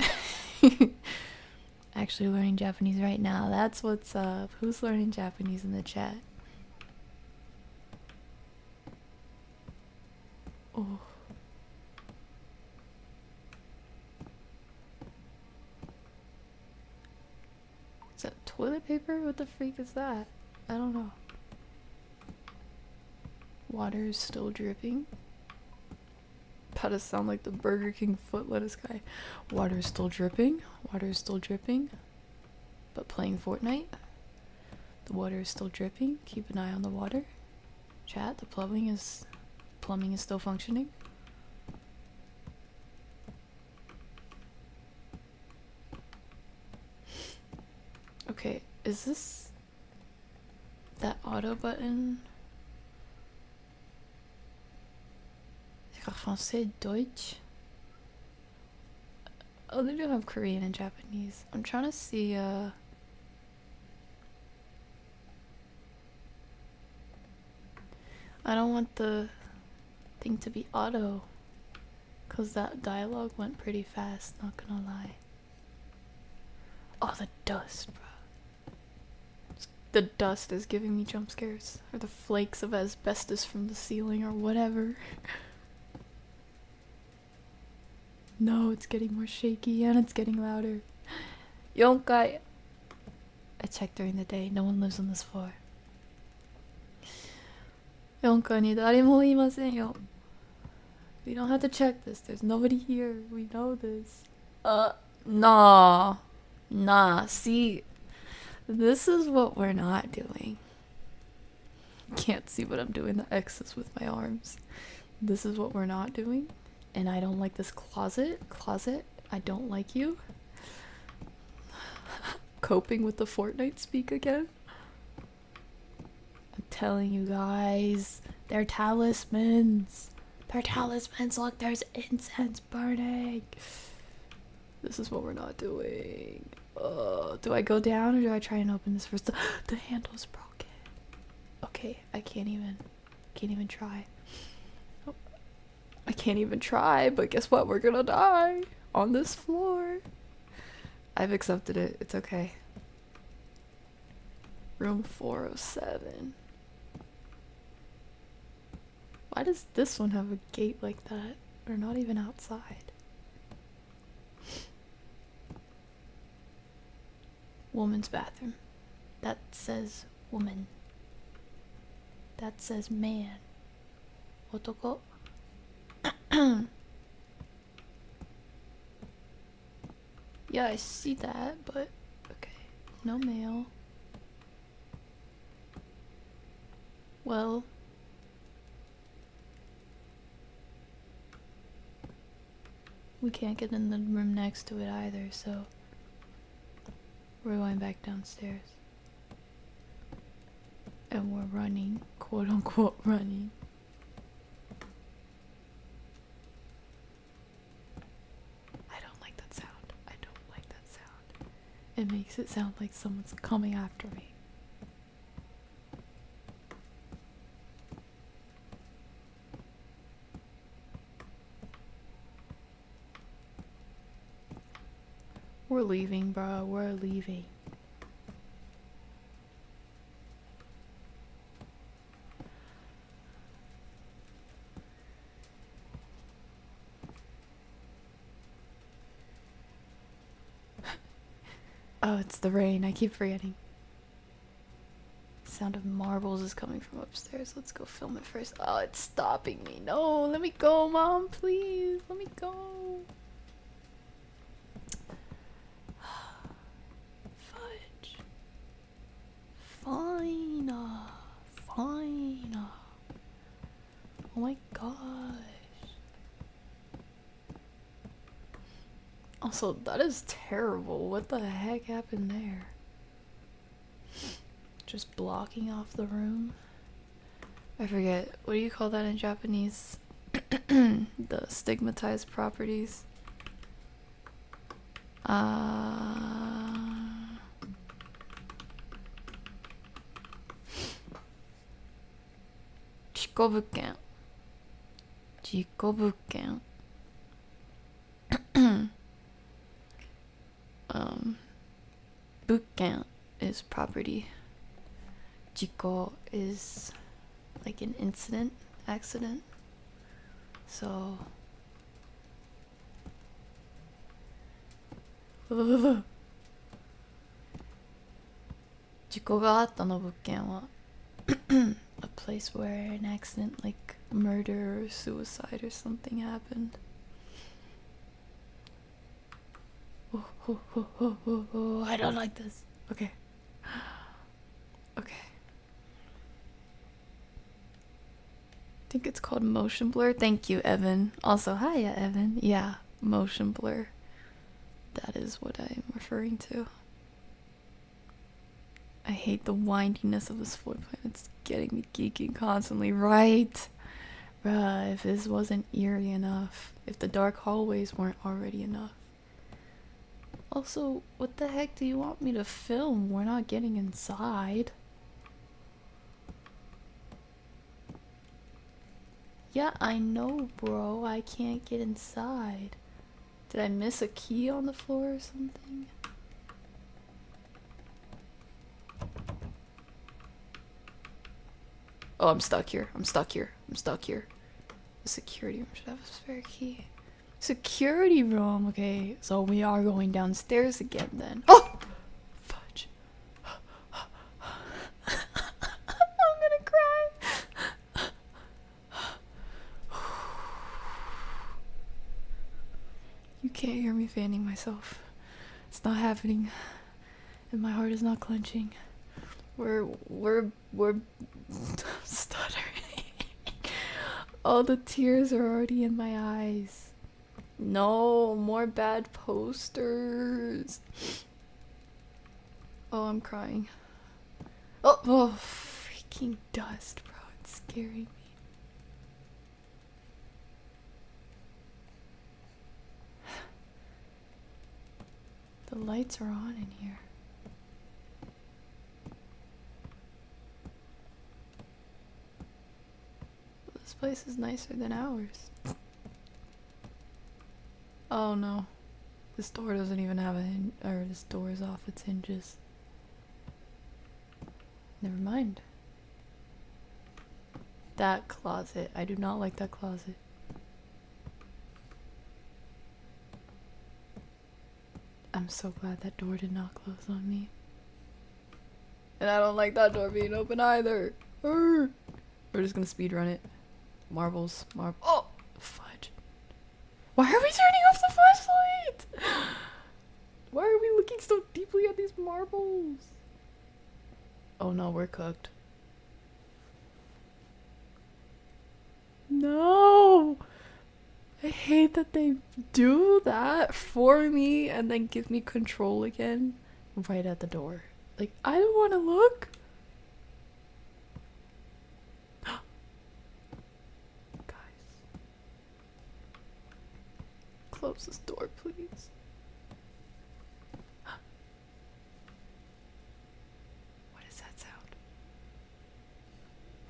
Actually learning Japanese right now. That's what's up. Who's learning Japanese in the chat? Oh. toilet paper? What the freak is that? I don't know. Water is still dripping. About to sound like the Burger King foot lettuce guy. Water is still dripping. Water is still dripping. But playing Fortnite. The water is still dripping. Keep an eye on the water. Chat, the plumbing is still functioning. Okay, is this that auto button? Français, Deutsch. Oh, they do have Korean and Japanese. I'm trying to see, I don't want the thing to be auto, cause that dialogue went pretty fast, not gonna lie. Oh, the dust, bro. The dust is giving me jump scares. Or the flakes of asbestos from the ceiling or whatever. No, it's getting more shaky and it's getting louder. Yonkai. I checked during the day. No one lives on this floor. Yonkai ni darimo imasen yo. We don't have to check this. There's nobody here. We know this. Nah. Nah, see. This is what we're not doing. Can't see what I'm doing. The X's with my arms. This is what we're not doing. And I don't like this closet. Closet, I don't like you. Coping with the Fortnite speak again. I'm telling you guys, they're talismans. They're talismans. Look, there's incense burning. This is what we're not doing. Do I go down or do I try and open this first? The handle's broken. Okay, I can't even try. I can't even try, but guess what? We're gonna die on this floor. I've accepted it. It's okay. Room 407. Why does this one have a gate like that? We're not even outside. Woman's bathroom. That says woman. That says man. Otoko. Yeah, I see that, but okay. No mail. Well, we can't get in the room next to it either, so we're going back downstairs. And we're running, quote unquote running. It makes it sound like someone's coming after me. We're leaving, bro. We're leaving. Oh, it's the rain. I keep forgetting. Sound of marbles is coming from upstairs. Let's go film it first. Oh, it's stopping me. No, let me go, Mom. Please, let me go. Fudge. Fine. Fine. Oh my gosh. Also, that is terrible. What the heck happened there? Just blocking off the room? I forget. What do you call that in Japanese? The stigmatized properties. Chikobuken. Chikobuken. Bukken is property. Jiko is like an incident, accident. So 事故があったの物件は a place where an accident like murder or suicide or something happened. Oh, I don't like this. Okay. Okay. I think it's called motion blur. Thank you, Evan. Also, hiya, Evan. Yeah, motion blur. That is what I'm referring to. I hate the windiness of this floor plan. It's getting me geeking constantly, right? Bruh, if this wasn't eerie enough, if the dark hallways weren't already enough. Also, what the heck do you want me to film? We're not getting inside. Yeah, I know, bro. I can't get inside. Did I miss a key on the floor or something? Oh, I'm stuck here. I'm stuck here. I'm stuck here. The security room should have a spare key. Security room. Okay, so we are going downstairs again then. Oh! Fudge. I'm gonna cry. You can't hear me fanning myself. It's not happening. And my heart is not clenching. We're stuttering. All the tears are already in my eyes. No, more bad posters. Oh, I'm crying. Oh, freaking dust, bro. It's scaring me. The lights are on in here. This place is nicer than ours. Oh no. This door doesn't even have this door is off its hinges. Never mind. That closet. I do not like that closet. I'm so glad that door did not close on me. And I don't like that door being open either. We're just gonna speedrun it. Marbles. Oh! Fudge. Why are we turning off the flashlight? Why are we looking so deeply at these marbles? Oh no, we're cooked. No! I hate that they do that for me and then give me control again right at the door. Like, I don't want to look. Guys. Close this door, please. What is that sound?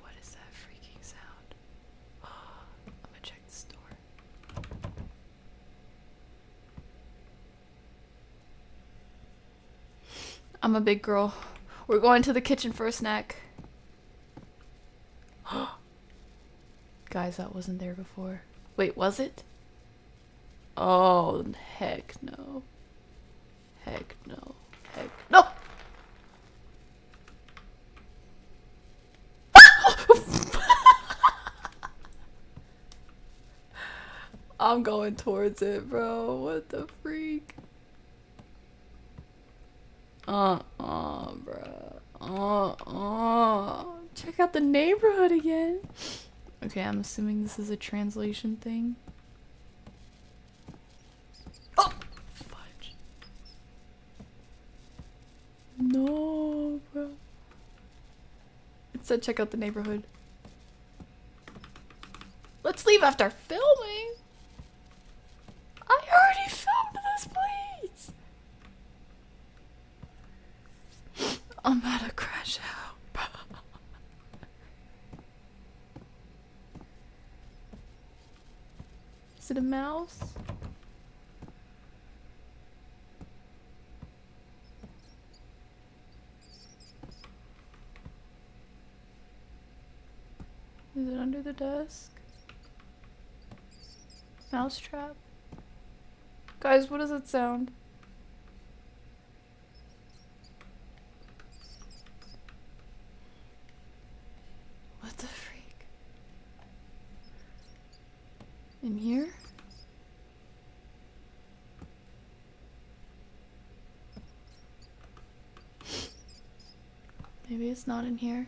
What is that freaking sound? I'm gonna check this door. I'm a big girl. We're going to the kitchen for a snack. Guys, that wasn't there before. Wait, was it? Oh, heck no. Heck no. Heck no! I'm going towards it, bro. What the freak? Bro. Check out the neighborhood again. Okay, I'm assuming this is a translation thing. Oh! Fudge. No, bro. It said check out the neighborhood. Let's leave after filming. I already filmed this place. I'm about to crash out, bro. Is it a mouse? Is it under the desk? Mousetrap? Guys, what does it sound? Maybe it's not in here.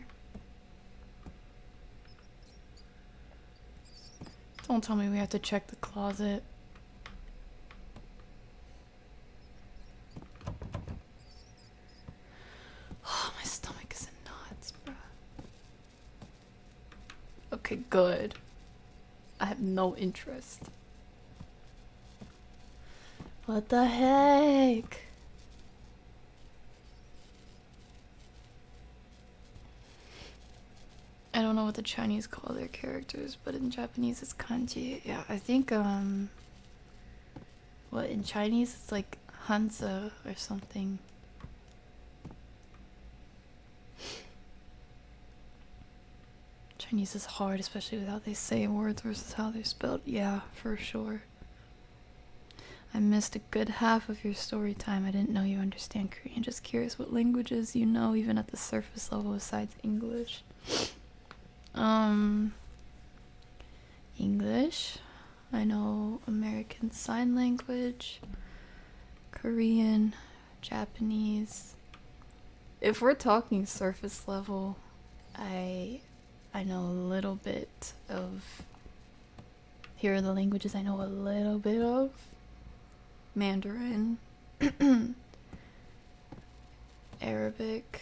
Don't tell me we have to check the closet. Oh, my stomach is in knots, bro. Okay, good. I have no interest. What the heck? I don't know what the Chinese call their characters, but in Japanese it's kanji. Yeah, I think, what, in Chinese it's like Hanzi or something. Chinese is hard, especially with how they say words versus how they're spelled. Yeah, for sure. I missed a good half of your story time. I didn't know you understand Korean. Just curious what languages you know, even at the surface level, besides English. English. I know American Sign Language, Korean, Japanese. If we're talking surface level, I know a little bit of. Here are the languages I know a little bit of. Mandarin, Arabic,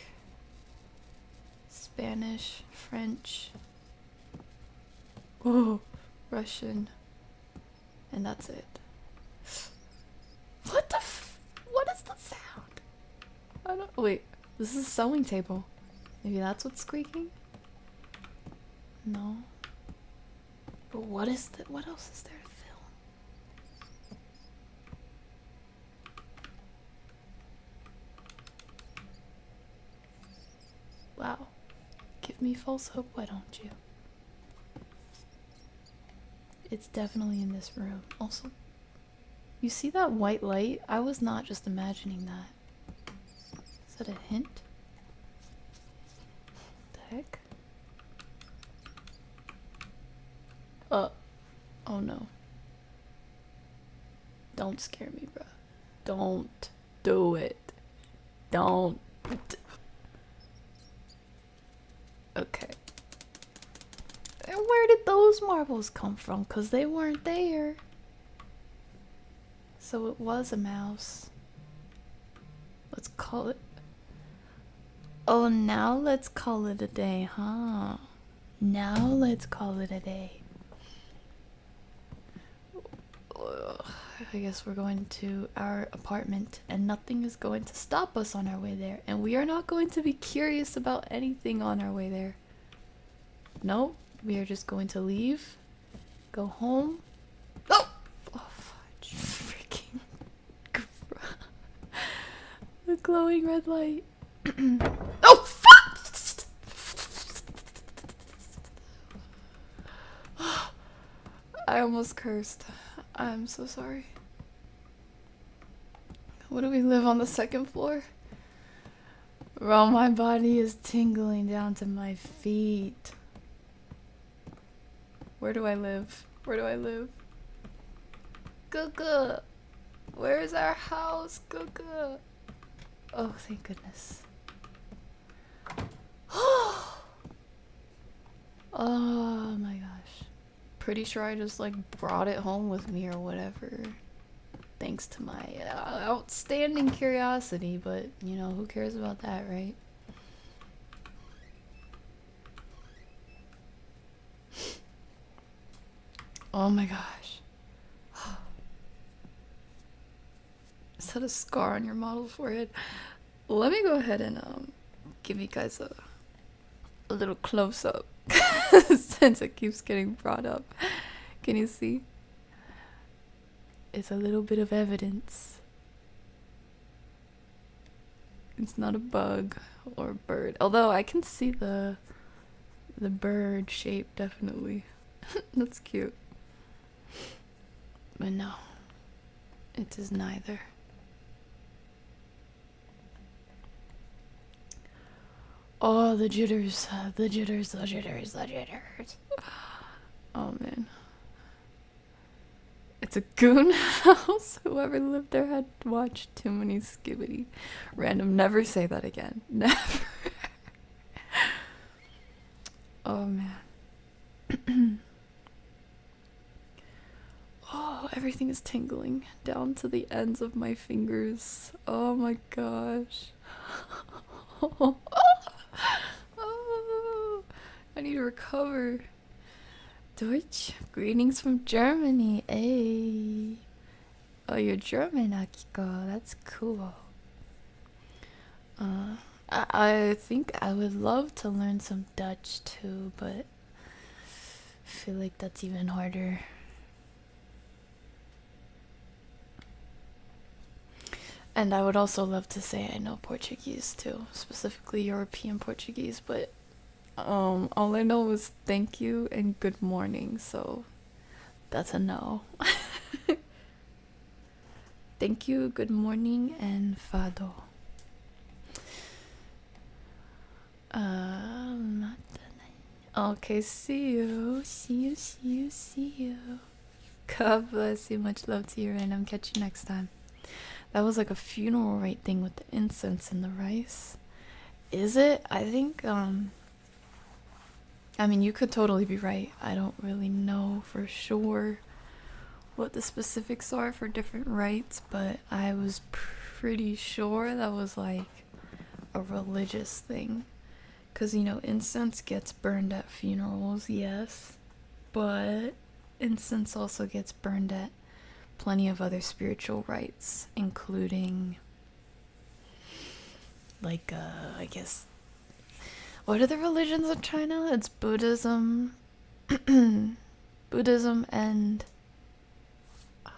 Spanish, French, Russian, and that's it. What the what is the sound? I don't. Wait, this is a sewing table. Maybe that's what's squeaking? No. But what is that? What else is there to film? Wow. Give me false hope, why don't you? It's definitely in this room. Also, you see that white light? I was not just imagining that. Is that a hint? What the heck? Oh no. Don't scare me, bro. Don't do it. Don't. Okay. And where did those marbles come from? 'Cause they weren't there. So it was a mouse. Let's call it. Oh, now let's call it a day, huh? Now let's call it a day. I guess we're going to our apartment and nothing is going to stop us on our way there. And we are not going to be curious about anything on our way there. Nope. We are just going to leave. Go home. Oh! Oh, fudge. Freaking. The glowing red light. Oh, fuck! I almost cursed. I'm so sorry. What do we live on the second floor? Bro, my body is tingling down to my feet. Where do I live? Where do I live? Gugu! Where's our house? Gugu! Oh, thank goodness. Oh my gosh. Pretty sure I just like brought it home with me or whatever. Thanks to my outstanding curiosity, but you know, who cares about that, right? Oh my gosh. Is that a scar on your model's forehead? Let me go ahead and give you guys a little close-up since it keeps getting brought up. Can you see? It's a little bit of evidence. It's not a bug or a bird, although I can see the bird shape definitely. That's cute. But no, it is neither. Oh, the jitters, the jitters, the jitters, the jitters. Oh man. It's a goon house. Whoever lived there had watched too many Skibbity. Random, never say that again. Never. Oh man. Oh, everything is tingling down to the ends of my fingers. Oh my gosh. Oh, I need to recover. Deutsch. Greetings from Germany. Hey. Oh, you're German, Akiko. That's cool. I think I would love to learn some Dutch too, but I feel like that's even harder. And I would also love to say I know Portuguese too, specifically European Portuguese, but all I know is thank you and good morning, so that's a no. Thank you, good morning, and fado. Okay, see you. God bless you. Much love to you, and catch you next time. That was like a funeral rite thing with the incense and the rice. Is it? I think, I mean, you could totally be right. I don't really know for sure what the specifics are for different rites, but I was pretty sure that was like a religious thing. Because, you know, incense gets burned at funerals, yes, but incense also gets burned at plenty of other spiritual rites, including, like, I guess, what are the religions of China? It's Buddhism, Buddhism, and I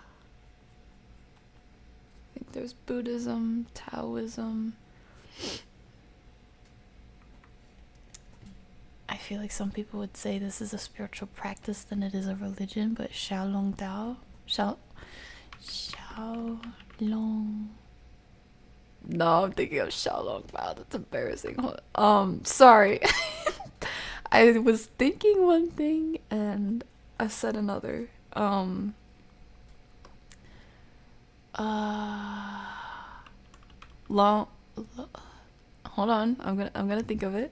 think there's Buddhism, Taoism. I feel like some people would say this is a spiritual practice than it is a religion, but Xiaolong Dao, Xiaolong. No, I'm thinking of Xiaolong Bao. That's embarrassing. Sorry. I was thinking one thing and I said another. Long. Hold on. I'm gonna think of it.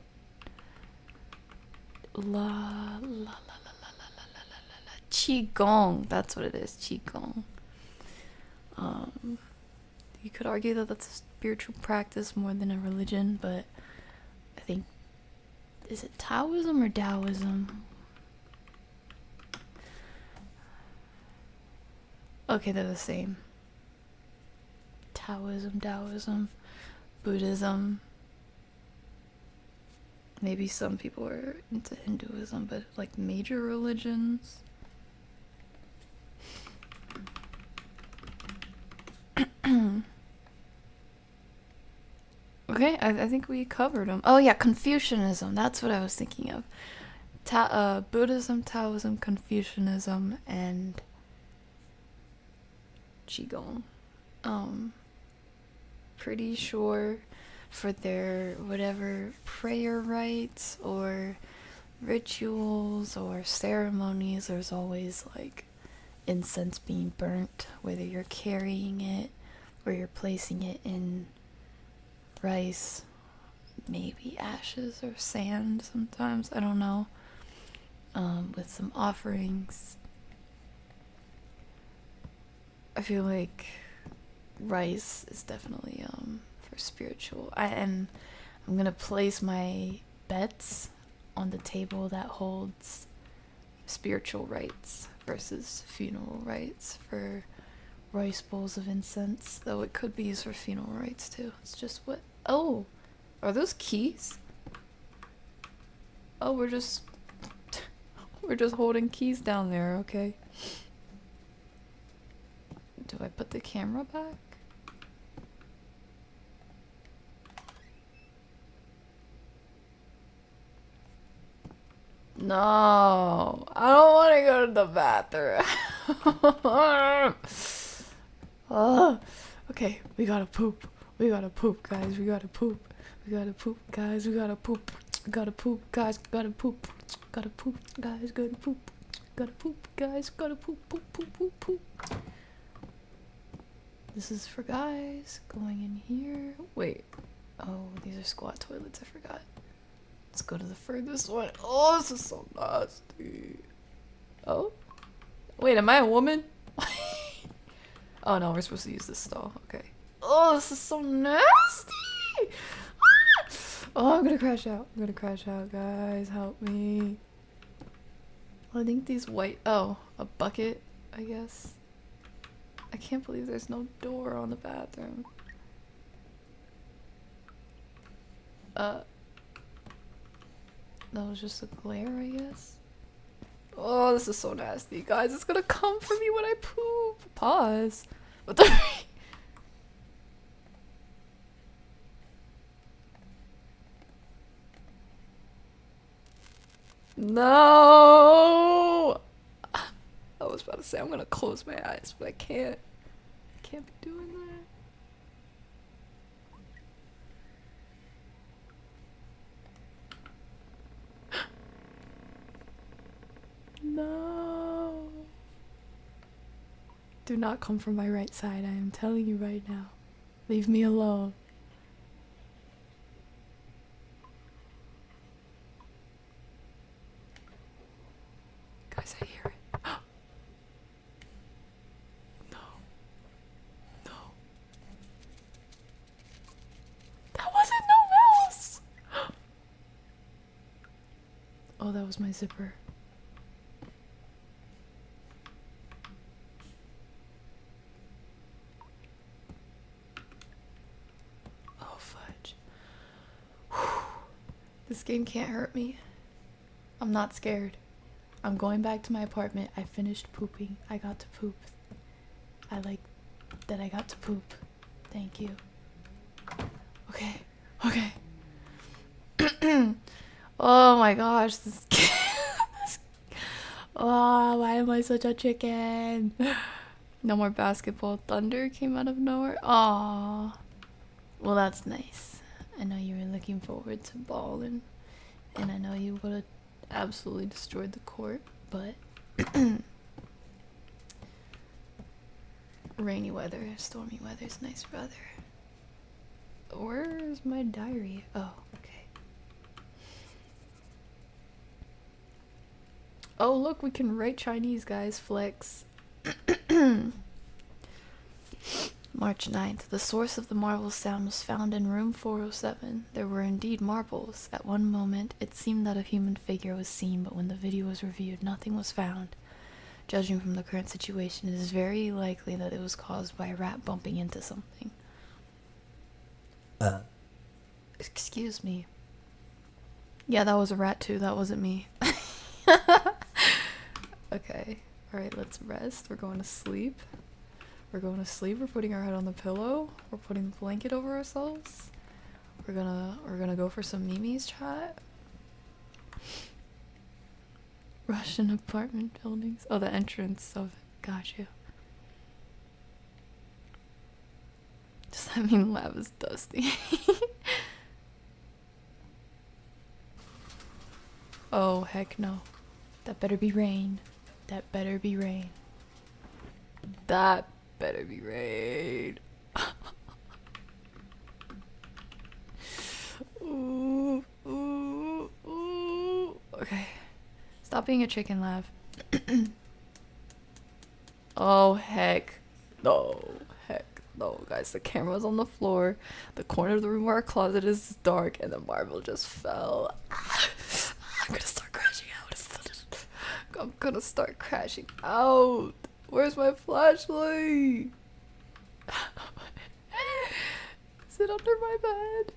Qigong. That's what it is. Qigong. You could argue that that's a spiritual practice more than a religion, but I think, is it Taoism or Taoism? Okay, they're the same. Taoism, Taoism, Buddhism. Maybe some people are into Hinduism, but like major religions. Okay, I think we covered them. Oh yeah, Confucianism. That's what I was thinking of. Buddhism, Taoism, Confucianism, and Qigong. Pretty sure for their whatever prayer rites or rituals or ceremonies, there's always like incense being burnt, whether you're carrying it or you're placing it in rice, maybe ashes or sand sometimes, I don't know, with some offerings. I feel like rice is definitely for spiritual. I'm gonna place my bets on the table that holds spiritual rites versus funeral rites for rice bowls of incense, though it could be used for funeral rites too. It's just what. Oh, are those keys? Oh, we're just holding keys down there. Okay. Do I put the camera back? No, I don't want to go to the bathroom. Okay, we gotta poop. We gotta poop, guys. We gotta poop. We gotta poop, guys. We gotta poop. Gotta poop, guys. Gotta poop. Gotta poop, guys. Gotta poop. Gotta poop, guys. Gotta poop. Poop, poop, poop, poop. This is for guys. Going in here. Wait. Oh, these are squat toilets. I forgot. Let's go to the furthest one. Oh, this is so nasty. Oh? Wait, am I a woman? Oh no, we're supposed to use this stall. Okay. Oh, this is so nasty! Oh, I'm gonna crash out. I'm gonna crash out, guys. Help me. I think these white... Oh, a bucket, I guess. I can't believe there's no door on the bathroom. That was just a glare, I guess. Oh, this is so nasty, guys. It's gonna come for me when I poop. Pause. What the... No! I was about to say I'm gonna close my eyes, but I can't. I can't be doing that. No. Do not come from my right side. I am telling you right now. Leave me alone. Guys, I hear it. No. No. That wasn't no mouse! Oh, that was my zipper. Oh, fudge. Whew. This game can't hurt me. I'm not scared. I'm going back to my apartment. I finished pooping. I got to poop. I like that I got to poop. Thank you. Okay. Okay. Oh my gosh. This oh, why am I such a chicken? No more basketball. Thunder came out of nowhere. Aw. Well, that's nice. I know you were looking forward to balling. And I know you would have absolutely destroyed the court, but rainy weather, stormy weather's nice weather. Where's my diary? Oh, okay. Oh, look, we can write Chinese, guys. Flex. March 9th. The source of the marble sound was found in room 407. There were indeed marbles. At one moment, it seemed that a human figure was seen, but when the video was reviewed, nothing was found. Judging from the current situation, it is very likely that it was caused by a rat bumping into something. Excuse me. Yeah, that was a rat too. That wasn't me. Okay. Alright, let's rest. We're going to sleep. We're going to sleep. We're putting our head on the pillow. We're putting the blanket over ourselves. We're gonna go for some Mimi's chat. Russian apartment buildings. Oh, the entrance of it. Got you. Does that mean lab is dusty? Oh, heck no. That better be rain. That better be rain. That better be rain. Ooh, ooh, ooh. Okay. Stop being a chicken, Lav. Oh, heck. No. Heck. No, guys. The camera's on the floor. The corner of the room where our closet is dark, and the marble just fell. I'm gonna start crashing out. I'm gonna start crashing out. Where's my flashlight? Is it under my bed?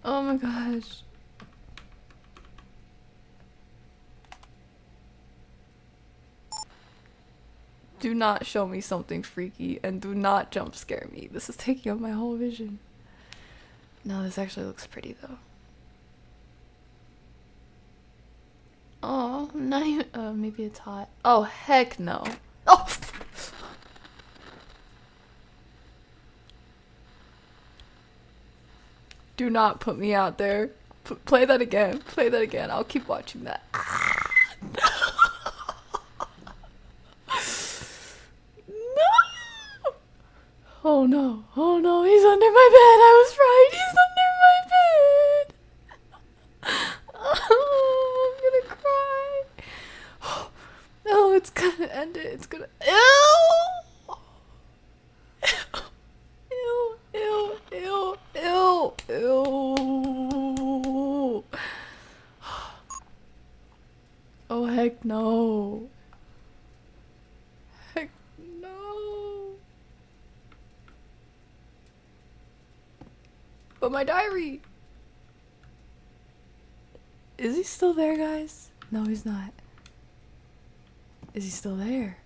Oh my gosh. Do not show me something freaky and do not jump scare me. This is taking up my whole vision. No, this actually looks pretty though. Oh, not even, maybe it's hot. Oh, heck no. Oh! Do not put me out there. Play that again. Play that again. I'll keep watching that. No! No! Oh no. Oh no, he's under my bed. I was right. He's under my bed. it's gonna end it. It's gonna. Ew! Ew! Ew! Ew! Ew! Ew! Oh heck no! Heck no! But my diary! Is he still there, guys? No, he's not. Is he still there?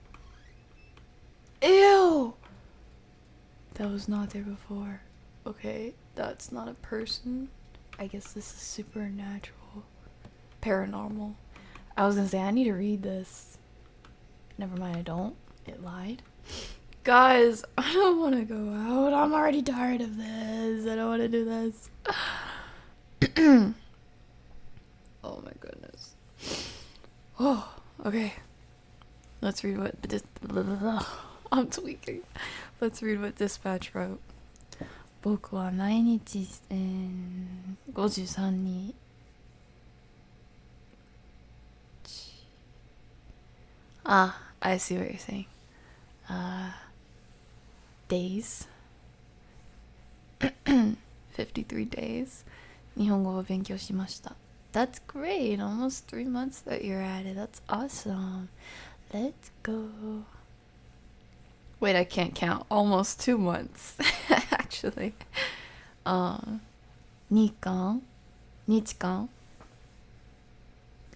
Ew! That was not there before. Okay, that's not a person. I guess this is supernatural. Paranormal. I was gonna say, I need to read this. Never mind, I don't. It lied. Guys, I don't want to go out. I'm already tired of this. I don't want to do this. Oh my goodness. Oh, okay. Let's read what I'm tweaking. Let's read what Dispatch wrote. 僕は毎日、53に I see what you're saying. Days. 53 days. 日本語を勉強しました. That's great. Almost 3 months that you're at it. That's awesome. Let's go. Wait, I can't count. Almost 2 months. Actually. 日間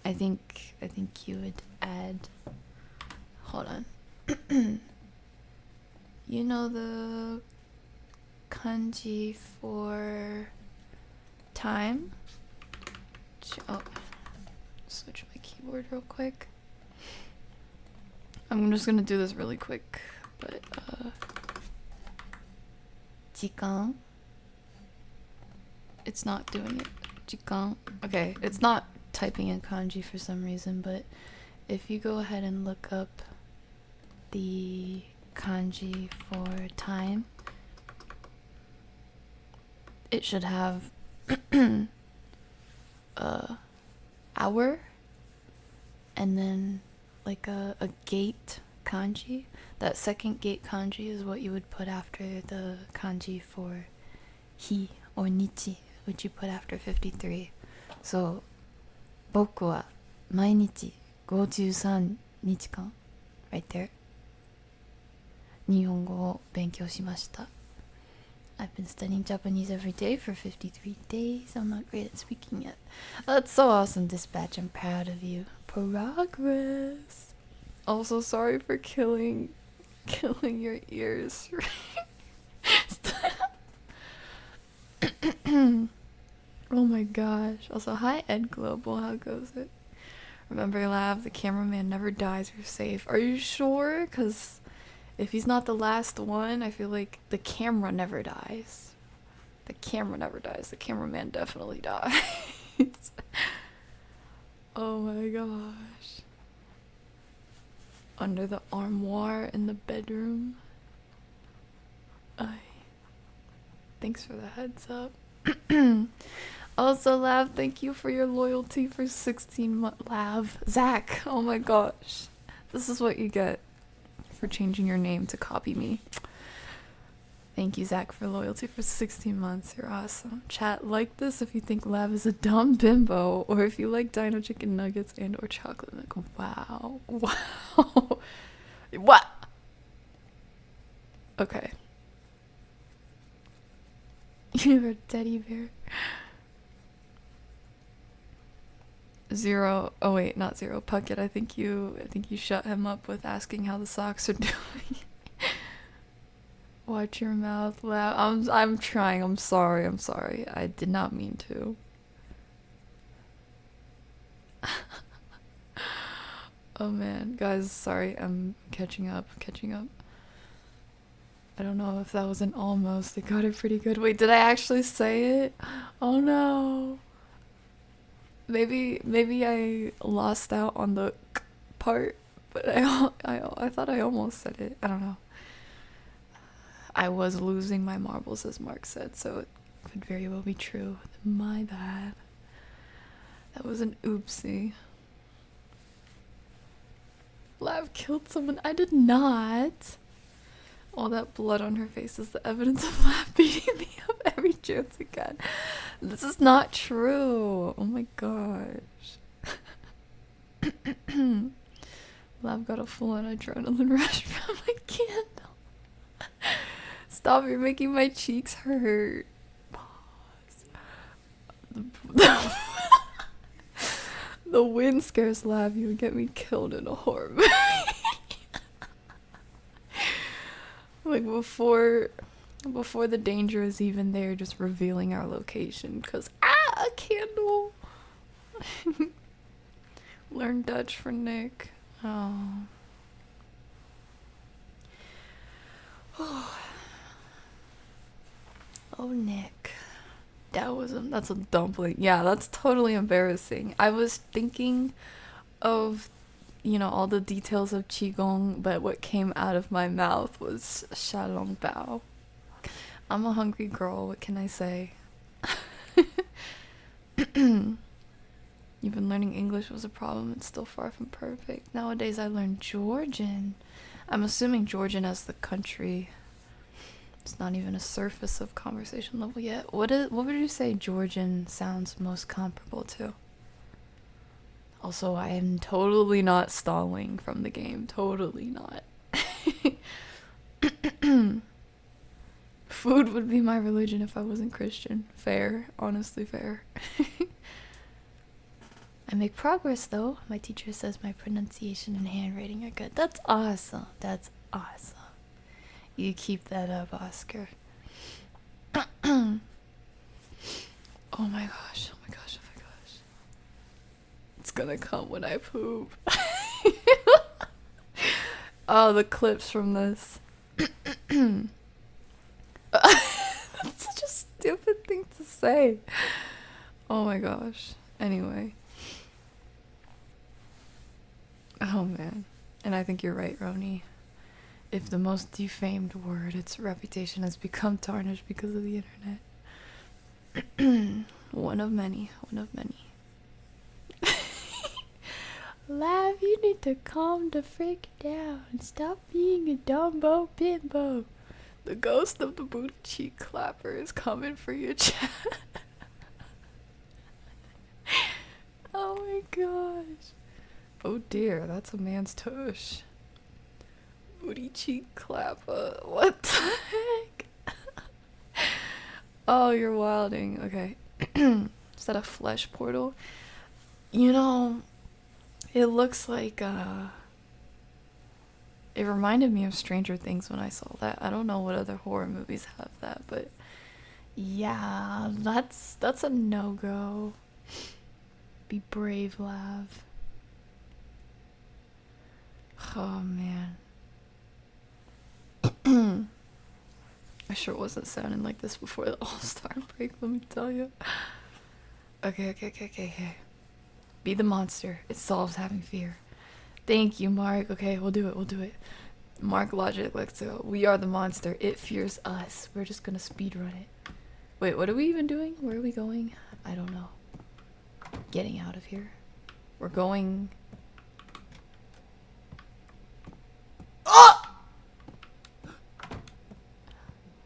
I think you would add. Hold on. You know the kanji for time? Oh, switch my keyboard real quick. I'm just gonna do this really quick, but 時間 it's not doing it. 時間 okay, it's not typing in kanji for some reason, but if you go ahead and look up the kanji for time, it should have hour and then like a gate kanji. That second gate kanji is what you would put after the kanji for hi or nichi, which you put after 53. So 僕は毎日53日間 right there 日本語を勉強しました. I've been studying Japanese every day for 53 days. I'm not great at speaking yet. That's so awesome, Dispatch. I'm proud of you. Progress. Also, sorry for killing your ears. Oh my gosh. Also, hi Ed Global. How goes it? Remember, Lav, the cameraman never dies. You're safe. Are you sure? Because if he's not the last one, I feel like the camera never dies. The camera never dies. The cameraman definitely dies. Oh my gosh. Under the armoire in the bedroom. Thanks for the heads up. Also, Lav, thank you for your loyalty for 16 months. Lav. Zach. Oh my gosh. This is what you get for changing your name to copy me. Thank you, Zach, for loyalty for 16 months. You're awesome. Chat, like this if you think Lav is a dumb bimbo, or if you like dino chicken nuggets and or chocolate milk. Wow. Wow. What? Okay. You're a teddy bear. Zero. Oh wait, not Zero. Puckett, I think you shut him up with asking how the socks are doing. Watch your mouth, Lav. I'm trying. I'm sorry. I did not mean to. Oh man, guys, sorry. I'm catching up. I don't know if that was an almost. It got it pretty good. Wait, did I actually say it? Oh no. Maybe I lost out on the part, but I thought I almost said it. I don't know. I was losing my marbles, as Mark said, so it could very well be true. My bad. That was an oopsie. Lav killed someone. I did not. All that blood on her face is the evidence of Lav beating me up every chance again. This is not true. Oh my gosh. Lav got a full-on adrenaline rush from my candle. Stop, you're making my cheeks hurt. Pause. The wind scares Lav. You would get me killed in a horror movie. Like before the danger is even there, just revealing our location. Cause a candle. Learn Dutch for Nick. Oh. Oh, Nick. That's a dumpling. Yeah, that's totally embarrassing. I was thinking of, all the details of Qigong, but what came out of my mouth was 𝗖𝗢𝗡𝗧𝗔𝗖𝗧. I'm a hungry girl, what can I say? Even learning English was a problem. It's still far from perfect. Nowadays I learn Georgian. I'm assuming Georgian as the country. It's not even a surface of conversation level yet. What would you say Georgian sounds most comparable to? Also, I am totally not stalling from the game. Totally not. Food would be my religion if I wasn't Christian. Fair. Honestly fair. I make progress though. My teacher says my pronunciation and handwriting are good. That's awesome. That's awesome. You keep that up, Oscar. Oh my gosh. Oh my gosh. Oh my gosh. It's gonna come when I poop. Oh, the clips from this. That's such a stupid thing to say. Oh my gosh. Anyway. Oh man. And I think you're right, Roni. If the most defamed word, its reputation has become tarnished because of the internet. One of many. One of many. Lav, you need to calm the frick down. Stop being a dumbo bimbo. The ghost of the booty cheek clapper is coming for your chat. Oh my gosh. Oh dear, that's a man's tush. Booty cheek clapper. What the heck? Oh, you're wilding. Okay. Is that a flesh portal? It looks like, it reminded me of Stranger Things when I saw that. I don't know what other horror movies have that, but yeah, that's a no-go. Be brave, Lav. Oh, man. I sure wasn't sounding like this before the All-Star break, let me tell you. Okay. Be the monster. It solves having fear. Thank you, Mark. Okay, we'll do it. Mark Logic, let's go. We are the monster. It fears us. We're just gonna speedrun it. Wait, what are we even doing? Where are we going? I don't know. Getting out of here. We're going... Oh!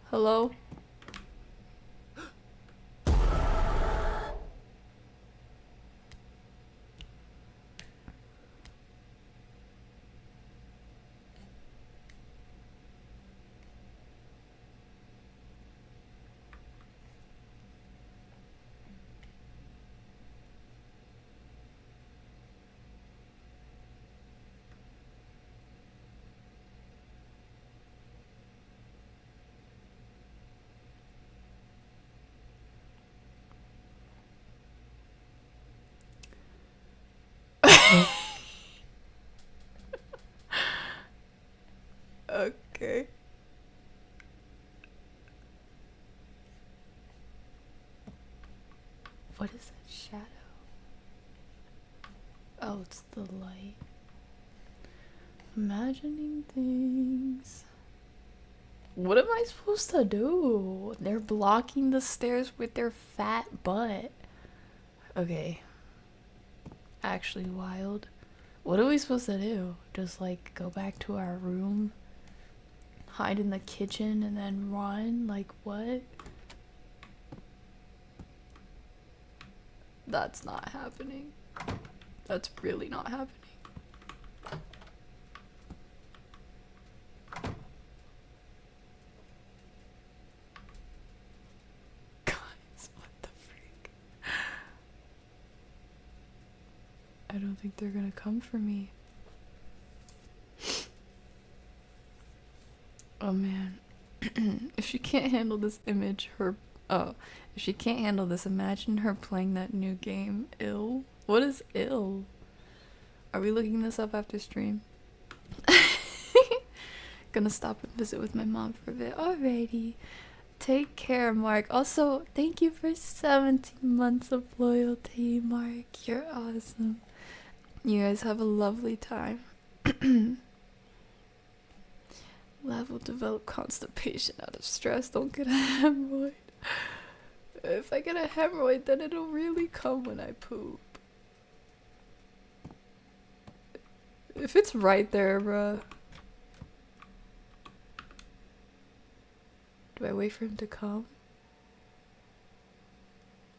Hello? Okay. What is that shadow? Oh, it's the light. Imagining things. What am I supposed to do? They're blocking the stairs with their fat butt. Okay. Actually wild. What are we supposed to do? Just like go back to our room, hide in the kitchen, and then run? Like what? That's not happening. That's really not happening. Guys, what the freak? I don't think they're gonna come for me. Oh man. If she can't handle this image, if she can't handle this, imagine her playing that new game, Ill. What is Ill? Are we looking this up after stream? Gonna stop and visit with my mom for a bit. Alrighty. Take care, Mark. Also, thank you for 17 months of loyalty, Mark. You're awesome. You guys have a lovely time. Lav will develop constipation out of stress. Don't get a hemorrhoid. If I get a hemorrhoid, then it'll really come when I poop. If it's right there, bruh. Do I wait for him to come?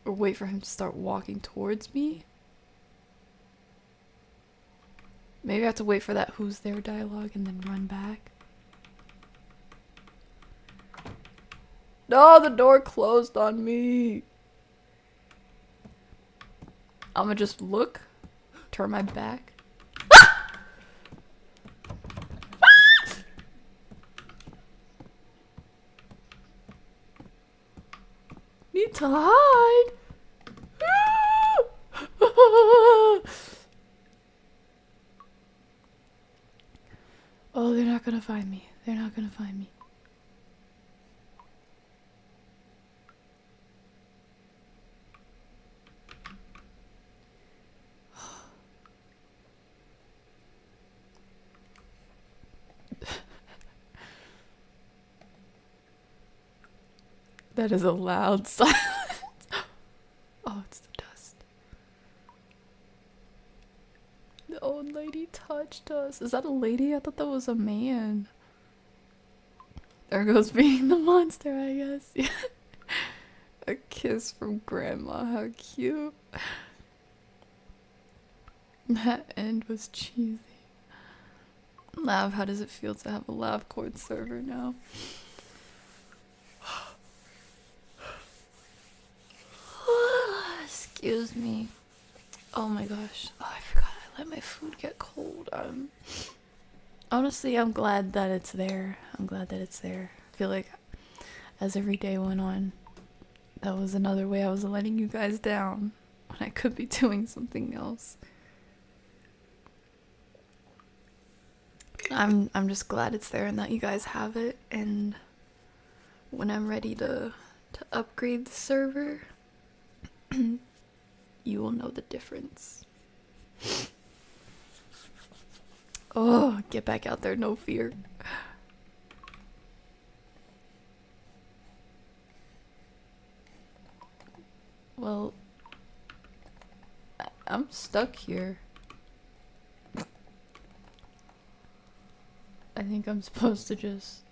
Or wait for him to start walking towards me? Maybe I have to wait for that who's there dialogue and then run back. No, the door closed on me. I'ma just look, turn my back. Need to hide. Oh, they're not gonna find me. They're not gonna find me. That is a loud silence. Oh, it's the dust. The old lady touched us. Is that a lady? I thought that was a man. There goes being the monster, I guess. Yeah. A kiss from grandma. How cute. That end was cheesy. Lav, how does it feel to have a Lav Cord server now? Excuse me. Oh my gosh. Oh, I forgot I let my food get cold. Honestly, I'm glad that it's there. I'm glad that it's there. I feel like as every day went on, that was another way I was letting you guys down when I could be doing something else. I'm just glad it's there and that you guys have it, and when I'm ready to upgrade the server, you will know the difference. Oh, get back out there, no fear. Well, I'm stuck here. I think I'm supposed to just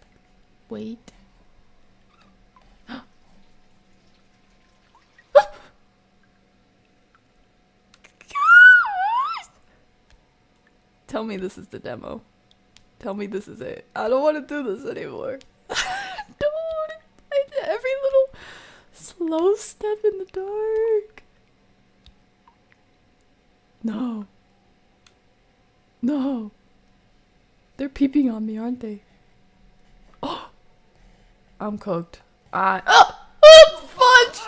wait. Tell me this is the demo. Tell me this is it. I don't want to do this anymore. Don't. Every little slow step in the dark. No. No. They're peeping on me, aren't they? Oh. I'm cooked. Oh, fudge!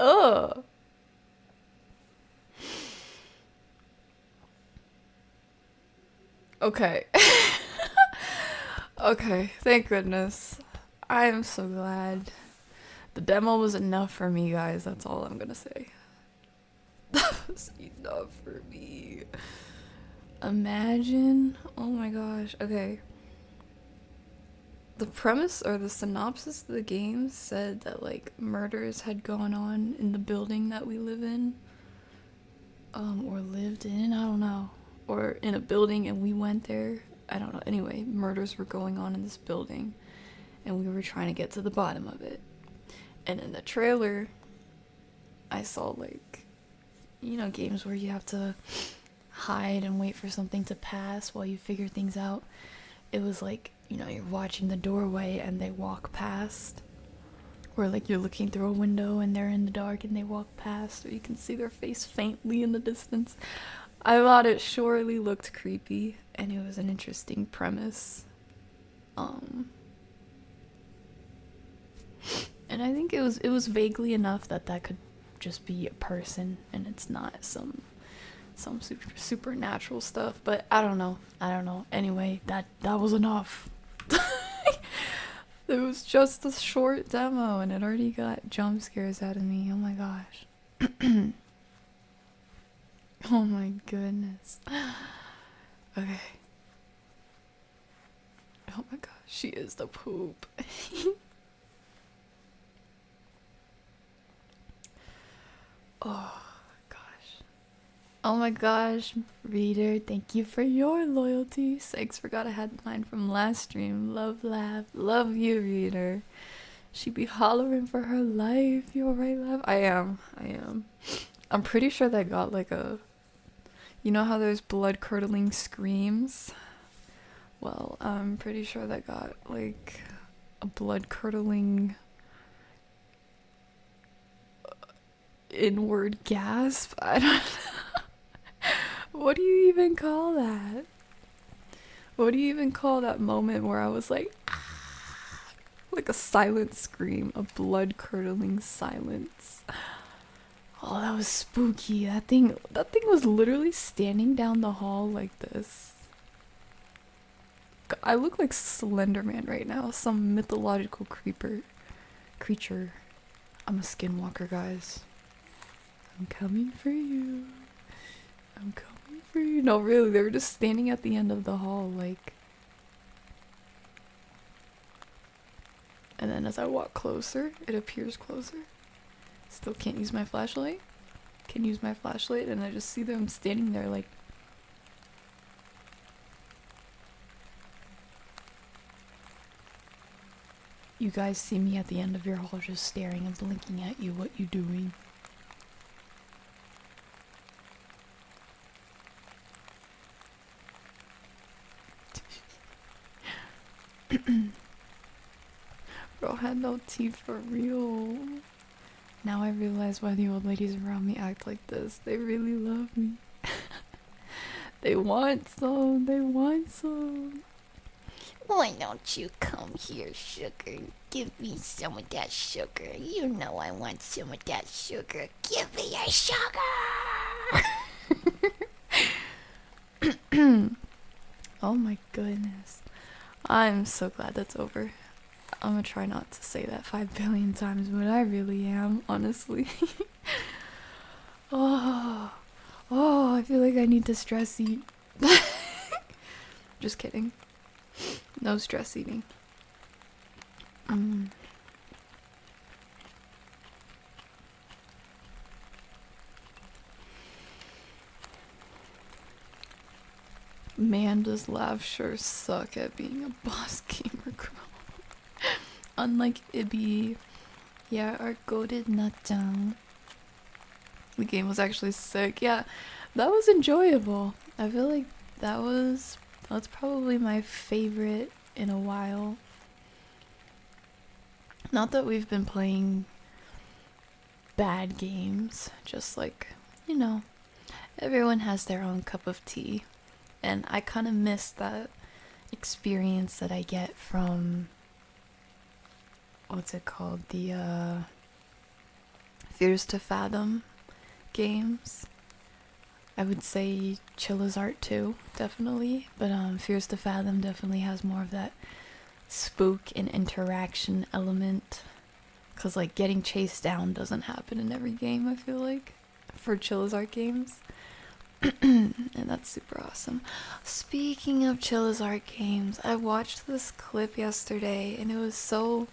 Ugh. Okay. Okay, thank goodness. I am so glad. The demo was enough for me, guys. That's all I'm gonna say. That was enough for me. Imagine, oh my gosh, okay. The premise or the synopsis of the game said that like murders had gone on in the building that we live in. Or lived in, I don't know. Or in a building and we went there. I don't know. Anyway, murders were going on in this building and we were trying to get to the bottom of it. And in the trailer, I saw like, you know, games where you have to hide and wait for something to pass while you figure things out. It was like, you know, you're watching the doorway and they walk past. Or like you're looking through a window and they're in the dark and they walk past, or you can see their face faintly in the distance. I thought it surely looked creepy and it was an interesting premise. And I think it was vaguely enough that could just be a person and it's not some supernatural stuff, but I don't know. Anyway, that was enough. It was just a short demo and it already got jump scares out of me. Oh my gosh. Oh my goodness. Okay. Oh my gosh, she is the poop. Oh my gosh, reader, thank you for your loyalty. Sakes, forgot I had mine from last stream. Love, laugh, love you, reader. She be hollering for her life. You alright, love? I am. I'm pretty sure that got like a... You know how there's blood-curdling screams? Well, I'm pretty sure that got like a blood-curdling... inward gasp? I don't know. What do you even call that? What do you even call that moment where I was like, ah, like a silent scream, a blood-curdling silence? Oh, that was spooky. That thing was literally standing down the hall like this. I look like Slender Man right now, some mythological creature. I'm a skinwalker, guys. I'm coming for you. I'm coming for you. No, really, they were just standing at the end of the hall, like. And then as I walk closer, it appears closer. Still can't use my flashlight. Can use my flashlight, and I just see them standing there, like. You guys see me at the end of your hall just staring and blinking at you. What you doing? Bro had no teeth for real. Now I realize why the old ladies around me act like this. They really love me. They want some. They want some. Why don't you come here, sugar? Give me some of that sugar. You know I want some of that sugar. Give me your sugar! Oh my goodness. I'm so glad that's over. I'm gonna try not to say that 5 billion times, but I really am, honestly. Oh, I feel like I need to stress eat. Just kidding. No stress eating. Man, does Lav sure suck at being a boss gamer girl. Unlike Ibby. Yeah, our goated nutdown. The game was actually sick. Yeah, that was enjoyable. I feel like that's probably my favorite in a while. Not that we've been playing bad games, just like, you know, everyone has their own cup of tea. And I kind of miss that experience that I get from, what's it called? The Fears to Fathom games. I would say 𝗖𝗢𝗡 too, definitely. But Fears to Fathom definitely has more of that spook and interaction element. Because like getting chased down doesn't happen in every game, I feel like, for 𝗖𝗢𝗡 games. And that's super awesome. Speaking of 𝗖𝗧 games, I watched this clip yesterday and it was so...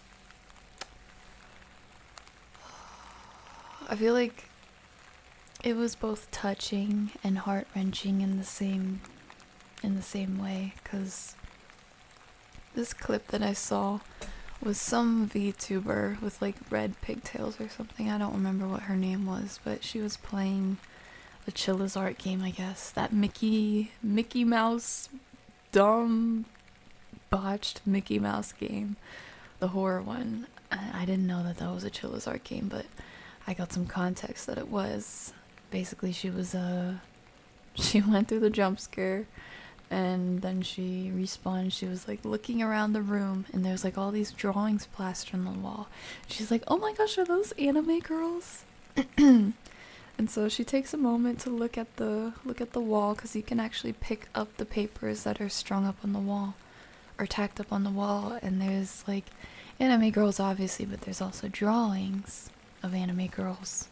I feel like it was both touching and heart-wrenching in the same way, because this clip that I saw was some VTuber with like red pigtails or something. I don't remember what her name was, but she was playing the 𝗖𝗧 game, I guess. That Mickey Mouse, dumb, botched Mickey Mouse game. The horror one. I didn't know that was a 𝗖𝗧 game, but I got some context that it was. Basically, she went through the jump scare, and then she respawned. She was like looking around the room, and there's like all these drawings plastered on the wall. She's like, oh my gosh, are those anime girls? And so she takes a moment to look at the wall, because you can actually pick up the papers that are strung up on the wall or tacked up on the wall, and there's like anime girls obviously, but there's also drawings of anime girls.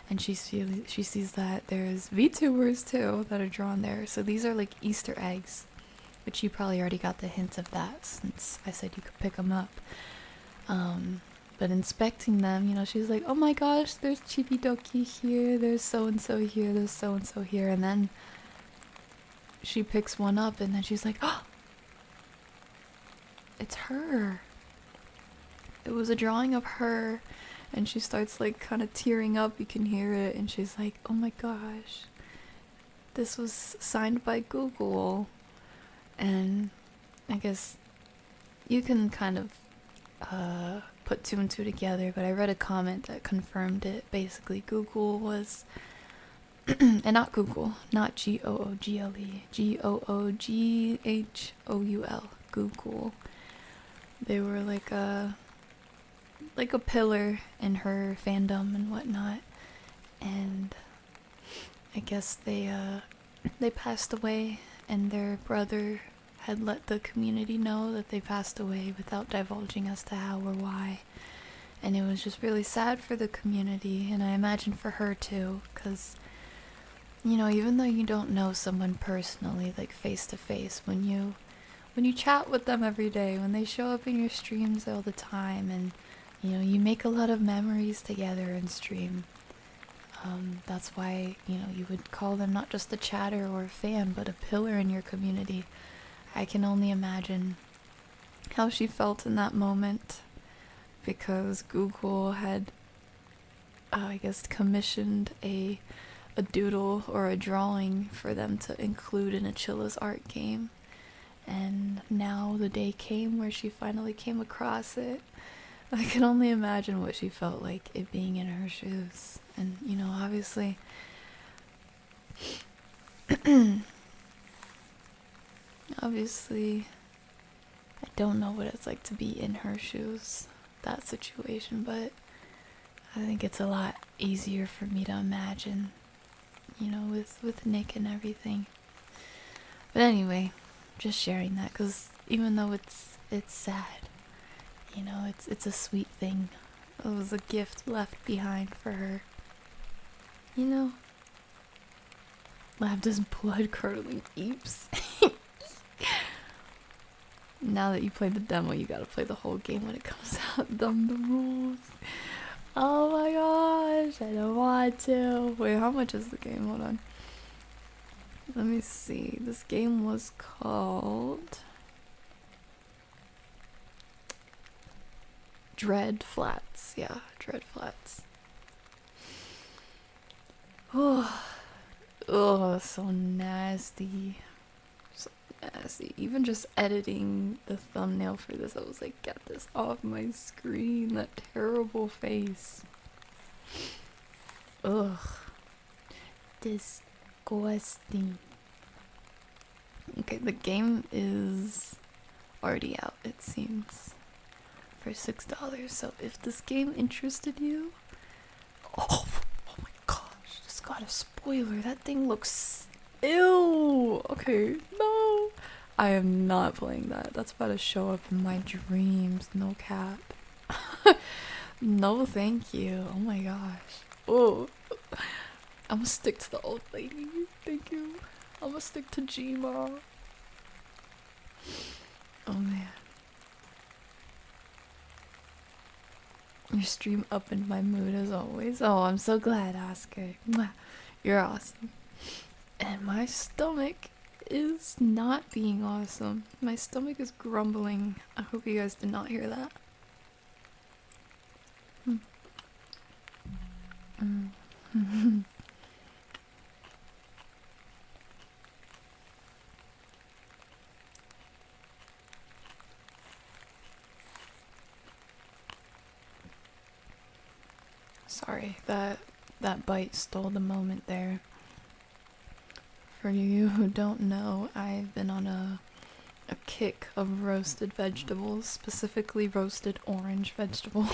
And she sees that there's VTubers too that are drawn there. So these are like Easter eggs, which you probably already got the hint of that since I said you could pick them up. But inspecting them, you know, she's like, oh my gosh, there's Chibidoki here, there's so-and-so here, there's so-and-so here. And then she picks one up, and then she's like, oh, it's her. It was a drawing of her. And she starts like kind of tearing up, you can hear it, and she's like, oh my gosh, this was signed by Google. And I guess you can kind of put two and two together, but I read a comment that confirmed it. Basically, Google was, and not Google, not Google, Google, Google. They were like a pillar in her fandom and whatnot, and I guess they passed away, and their brother had let the community know that they passed away without divulging as to how or why. And it was just really sad for the community, and I imagine for her too, because, you know, even though you don't know someone personally, like face to face, when you chat with them every day, when they show up in your streams all the time, and you know, you make a lot of memories together in stream. That's why, you know, you would call them not just a chatter or a fan, but a pillar in your community. I can only imagine how she felt in that moment, because Google had, I guess, commissioned a doodle or a drawing for them to include in a 𝗖𝗧 game. And now the day came where she finally came across it. I can only imagine what she felt like, it being in her shoes. And, you know, obviously, I don't know what it's like to be in her shoes, that situation, but I think it's a lot easier for me to imagine, you know, with Nick and everything. But anyway, just sharing that, because even though it's sad, you know, it's a sweet thing. It was a gift left behind for her. You know? Lavendher's blood-curdling eeps. Now that you played the demo, you gotta play the whole game when it comes out. Dumb the rules. Oh my gosh, I don't want to. Wait, how much is the game? Hold on. Let me see. This game was called FLATS. Yeah, FLATS. Oh, so nasty. So nasty. Even just editing the thumbnail for this, I was like, get this off my screen. That terrible face. Ugh. Disgusting. Okay, the game is already out, it seems, for $6. So if this game interested you, oh my gosh, just got a spoiler. That thing looks ew. Okay, no, I am not playing that. That's about to show up in my dreams. No cap. No, thank you. Oh my gosh. Oh, I'm gonna stick to the old lady. Thank you. I'm gonna stick to Gma. Oh man. Your stream up in my mood as always. Oh, I'm so glad, Oscar. Mwah. You're awesome. And my stomach is not being awesome. My stomach is grumbling. I hope you guys did not hear that. Sorry, that bite stole the moment there. For you who don't know, I've been on a kick of roasted vegetables, specifically roasted orange vegetables.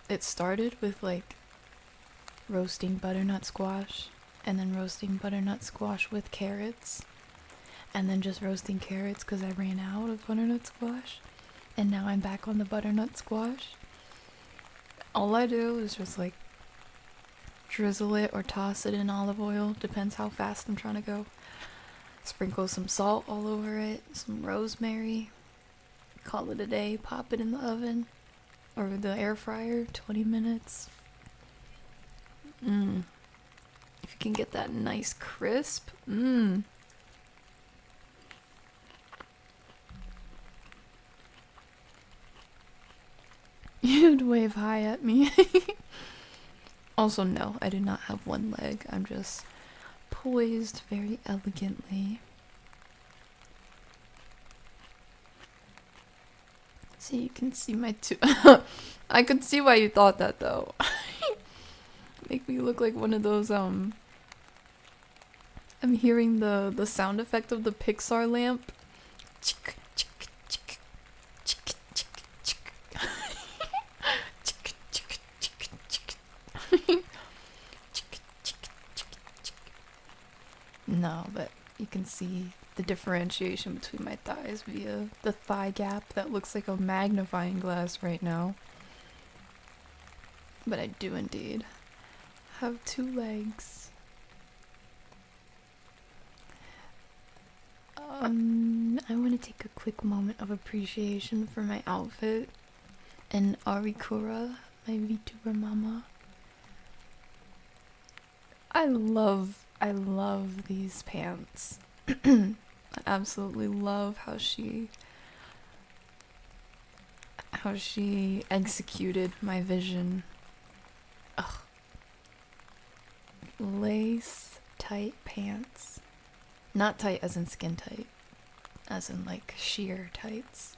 It started with like roasting butternut squash, and then roasting butternut squash with carrots, and then just roasting carrots because I ran out of butternut squash, and now I'm back on the butternut squash. All I do is just like drizzle it or toss it in olive oil, depends how fast I'm trying to go. Sprinkle some salt all over it, some rosemary, call it a day, pop it in the oven or the air fryer, 20 minutes. If you can get that nice crisp, You'd wave hi at me. Also, no, I do not have one leg. I'm just poised very elegantly. So you can see my two. I could see why you thought that though. Make me look like one of those, I'm hearing the sound effect of the Pixar lamp. No, but you can see the differentiation between my thighs via the thigh gap that looks like a magnifying glass right now. But I do indeed have two legs. I want to take a quick moment of appreciation for my outfit and Arikura, my VTuber mama. I love these pants. I absolutely love how she executed my vision. Ugh. Lace tight pants. Not tight as in skin tight, as in like sheer tights.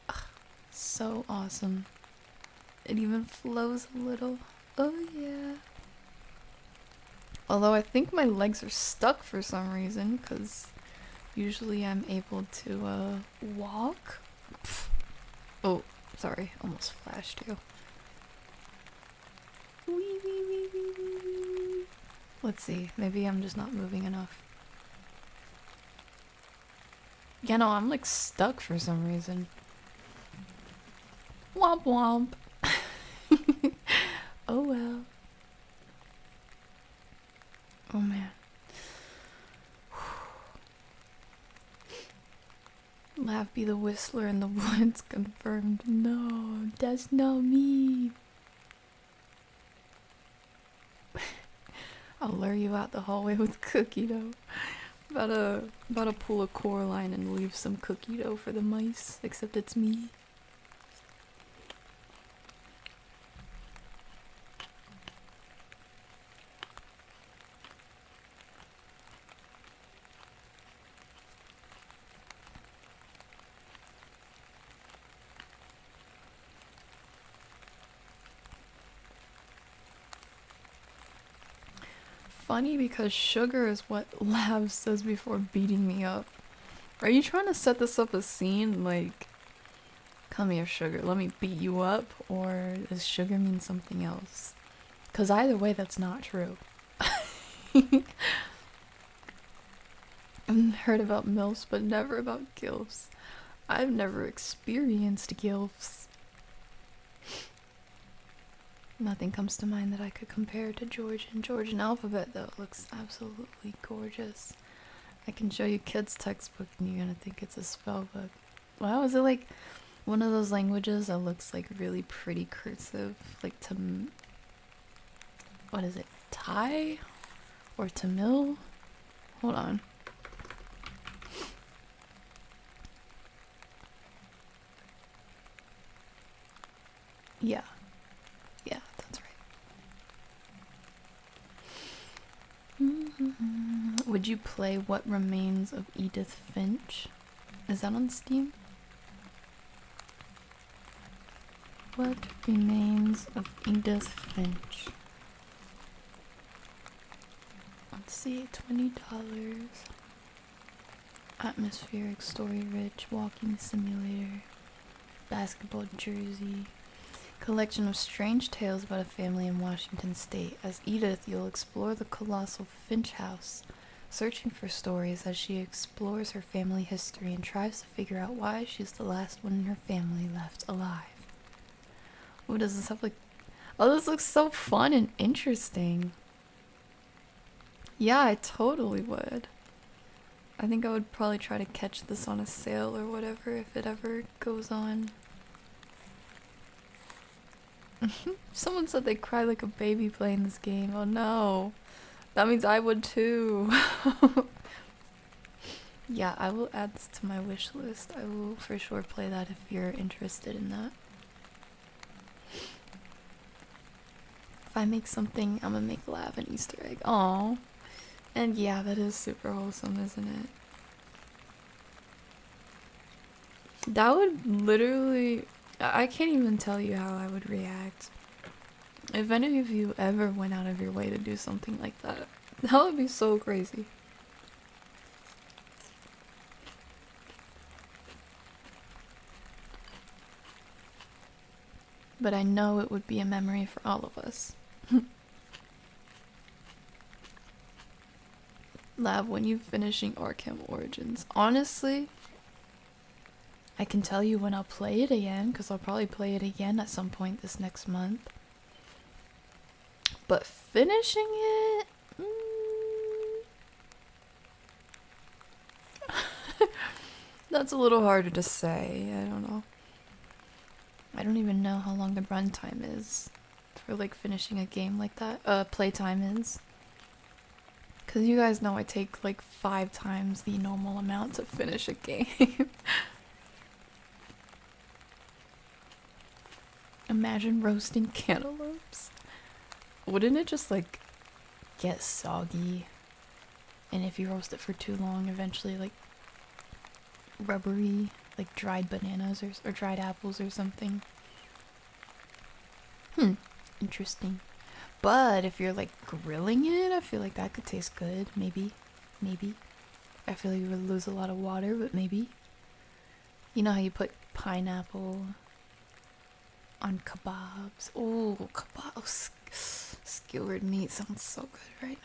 Ugh, so awesome. It even flows a little. Oh yeah. Although I think my legs are stuck for some reason, because usually I'm able to walk. Pfft. Oh, sorry, almost flashed you. Wee, wee, wee, wee, wee, wee. Let's see, maybe I'm just not moving enough. Yeah, no, I'm like stuck for some reason. Womp womp. Oh well. Oh man. LAV be the whistler in the woods confirmed. No, that's not me. I'll lure you out the hallway with cookie dough. About to pull a Coraline and leave some cookie dough for the mice, except it's me. Funny because sugar is what LAV says before beating me up. Are you trying to set this up a scene like, come here sugar, let me beat you up, or does sugar mean something else? Because either way that's not true. I've heard about MILFs but never about GILFs. I've never experienced GILFs. Nothing comes to mind that I could compare to Georgian. Georgian alphabet, though, looks absolutely gorgeous. I can show you kids' textbook and you're gonna think it's a spell book. Wow, is it like one of those languages that looks like really pretty cursive? Like what is it? Thai? Or Tamil? Hold on. Yeah. Yeah, that's right. Would you play What Remains of Edith Finch? Is that on Steam? What Remains of Edith Finch? Let's see, $20. Atmospheric, story-rich, walking simulator, basketball jersey. Collection of strange tales about a family in Washington state. As Edith, you'll explore the colossal Finch house, searching for stories as she explores her family history and tries to figure out why she's the last one in her family left alive. Ooh, does this have like... Oh, this looks so fun and interesting. Yeah, I totally would. I think I would probably try to catch this on a sale or whatever if it ever goes on. Someone said they cry like a baby playing this game. Oh no. That means I would too. Yeah, I will add this to my wish list. I will for sure play that if you're interested in that. If I make something, I'm gonna make Lav an Easter egg. Aww. And yeah, that is super wholesome, isn't it? That would literally... I can't even tell you how I would react. If any of you ever went out of your way to do something like that, that would be so crazy. But I know it would be a memory for all of us. Lav, when you finishing Arkham Origins? Honestly, I can tell you when I'll play it again, because I'll probably play it again at some point this next month. But finishing it... That's a little harder to say. I don't know. I don't even know how long the runtime is for like finishing a game like that. Playtime is. Because you guys know I take like 5 times the normal amount to finish a game. Imagine roasting cantaloupes. Wouldn't it just like get soggy? And if you roast it for too long, eventually like rubbery, like dried bananas or dried apples or something. Interesting. But if you're like grilling it, I feel like that could taste good. Maybe. I feel like you would lose a lot of water, but maybe. You know how you put pineapple on kebabs? Oh, kebabs. Skewered meat sounds so good right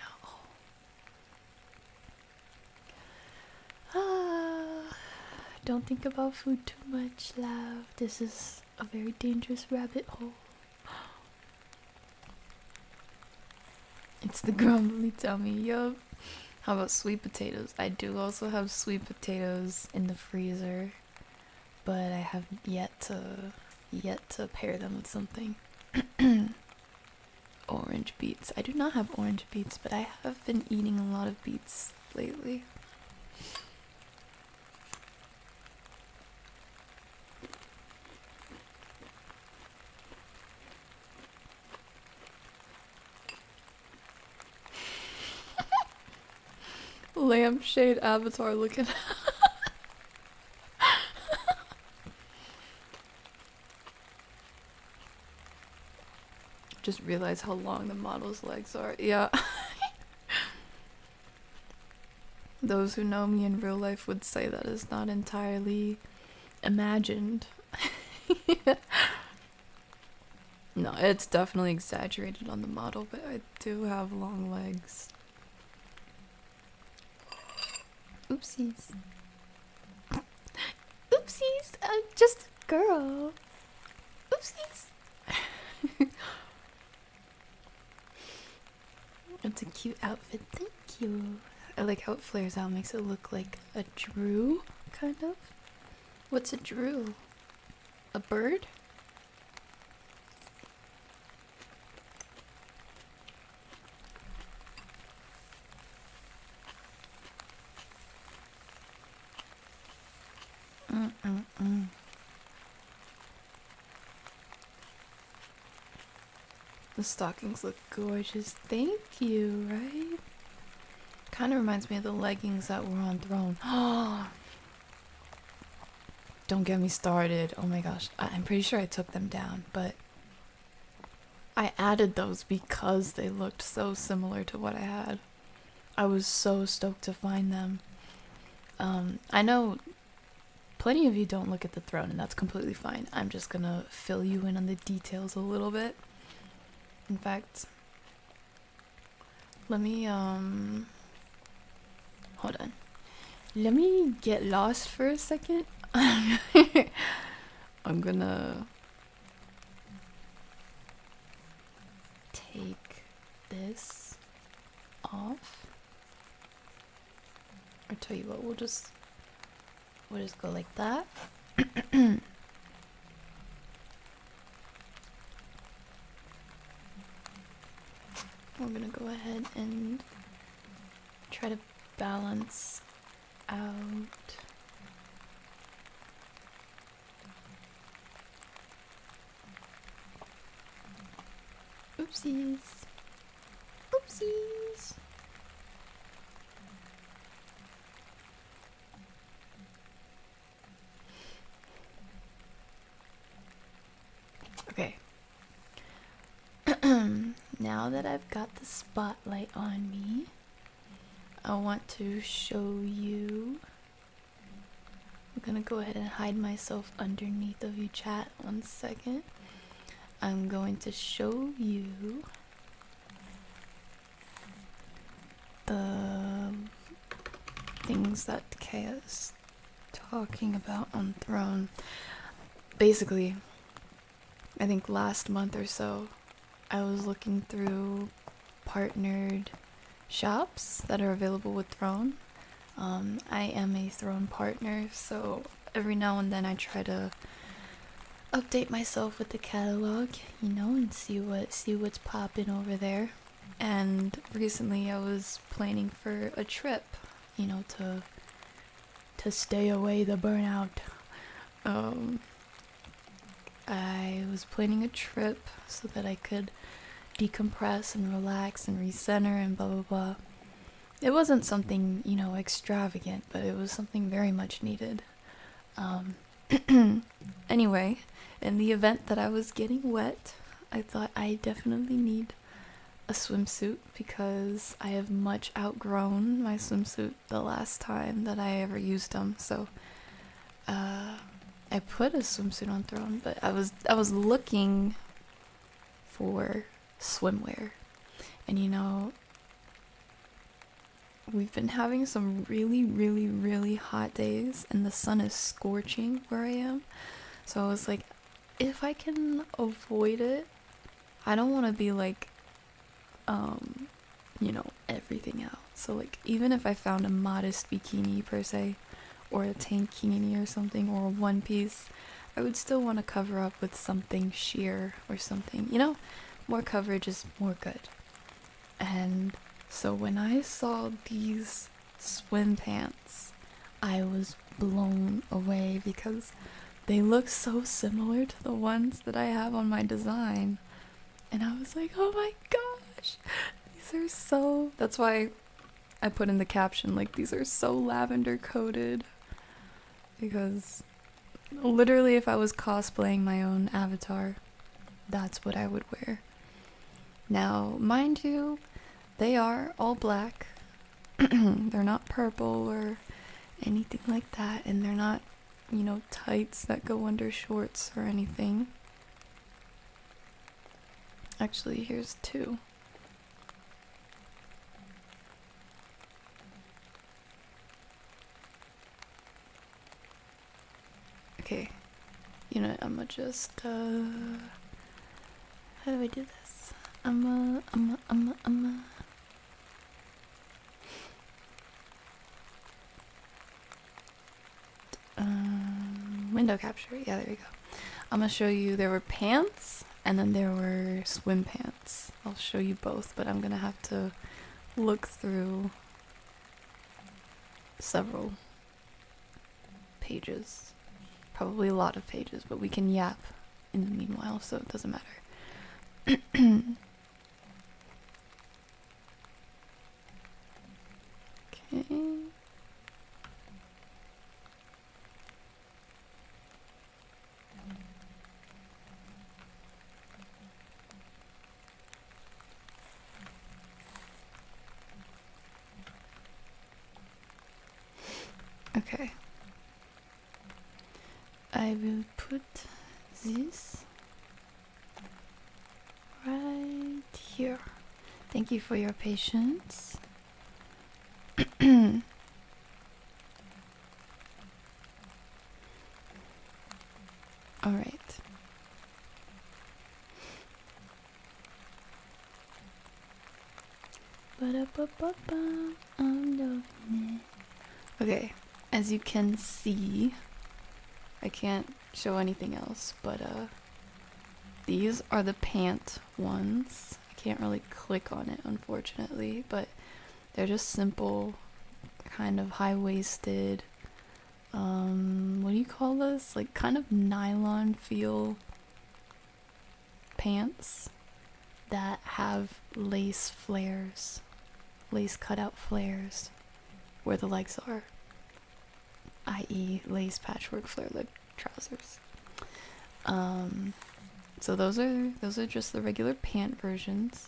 now. Don't think about food too much, love. This is a very dangerous rabbit hole. It's the grumbly tummy, yup. How about sweet potatoes? I do also have sweet potatoes in the freezer, but I have yet to pair them with something. Orange beets. I do not have orange beets, but I have been eating a lot of beets lately. Lampshade avatar looking. Just realize how long the model's legs are. Yeah. Those who know me in real life would say that is not entirely imagined. No, it's definitely exaggerated on the model, but I do have long legs. Oopsies. Oopsies, I'm just a girl. Oopsies. It's a cute outfit. Thank you. I like how it flares out, makes it look like a drew, kind of. What's a drew? A bird? The stockings look gorgeous. Thank you, right? Kind of reminds me of the leggings that were on Throne. Don't get me started. Oh my gosh. I'm pretty sure I took them down, but I added those because they looked so similar to what I had. I was so stoked to find them. I know plenty of you don't look at the Throne, and that's completely fine. I'm just gonna fill you in on the details a little bit. In fact, let me, hold on. Let me get lost for a second. I'm gonna take this off. Or tell you what, we'll just go like that. We're gonna go ahead and try to balance out oopsies. Oopsies. Okay. Now that I've got the spotlight on me, I want to show you. I'm gonna go ahead and hide myself underneath of you, chat. 1 second. I'm going to show you the things that Kaya is talking about on Throne. Basically, I think last month or so, I was looking through partnered shops that are available with Throne. I am a Throne partner, so every now and then I try to update myself with the catalog, you know, and see what's popping over there. And recently I was planning for a trip, you know, to stay away the burnout. I was planning a trip so that I could decompress and relax and recenter and blah blah blah. It wasn't something, you know, extravagant, but it was something very much needed. Anyway, in the event that I was getting wet, I thought I definitely need a swimsuit because I have much outgrown my swimsuit the last time that I ever used them. So I put a swimsuit on Throne, but I was looking for swimwear. And you know, we've been having some really hot days and the sun is scorching where I am. So I was like, if I can avoid it, I don't want to be like, you know, everything out. So like, even if I found a modest bikini per se, or a tankini or something, or a one piece, I would still want to cover up with something sheer or something, you know, more coverage is more good. And so when I saw these swim pants, I was blown away because they look so similar to the ones that I have on my design. And I was like, oh my gosh, these are so, that's why I put in the caption, like, these are so lavender coated. Because literally if I was cosplaying my own avatar, that's what I would wear. Now, mind you, they are all black. They're not purple or anything like that, and they're not, you know, tights that go under shorts or anything. Actually, here's two. Okay, you know, I'ma just, how do I do this? I'ma window capture. Yeah, there you go. I'm gonna show you, there were pants and then there were swim pants. I'll show you both, but I'm gonna have to look through several pages. Probably a lot of pages, but we can yap in the meanwhile, so it doesn't matter. Okay. Okay. I will put this right here. Thank you for your patience. All right. Ba-da-ba-ba-ba, I'm loving it. Okay, as you can see, I can't show anything else, but these are the pant ones. I can't really click on it, unfortunately, but they're just simple, kind of high-waisted, what do you call this? Like kind of nylon feel pants that have lace flares, lace cutout flares where the legs are, i.e. lace patchwork flare leg trousers. So those are just the regular pant versions.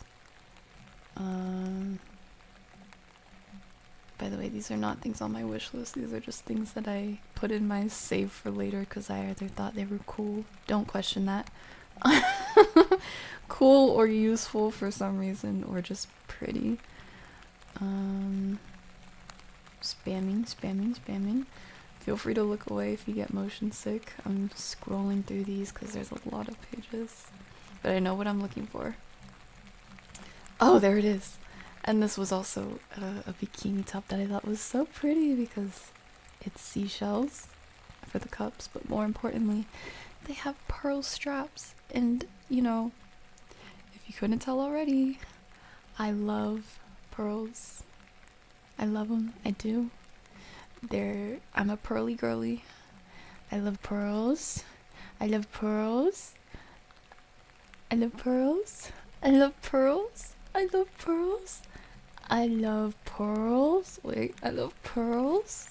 By the way, these are not things on my wish list. These are just things that I put in my save for later because I either thought they were cool. Don't question that. Cool or useful for some reason, or just pretty. Spamming. Feel free to look away if you get motion sick. I'm scrolling through these because there's a lot of pages. But I know what I'm looking for. Oh, there it is. And this was also a bikini top that I thought was so pretty because it's seashells for the cups, but more importantly, they have pearl straps. And, you know, if you couldn't tell already, I love pearls. I love them. I do. I'm a pearly girly. I love pearls. I love pearls. I love pearls. I love pearls. I love pearls. I love pearls. Wait, I love pearls.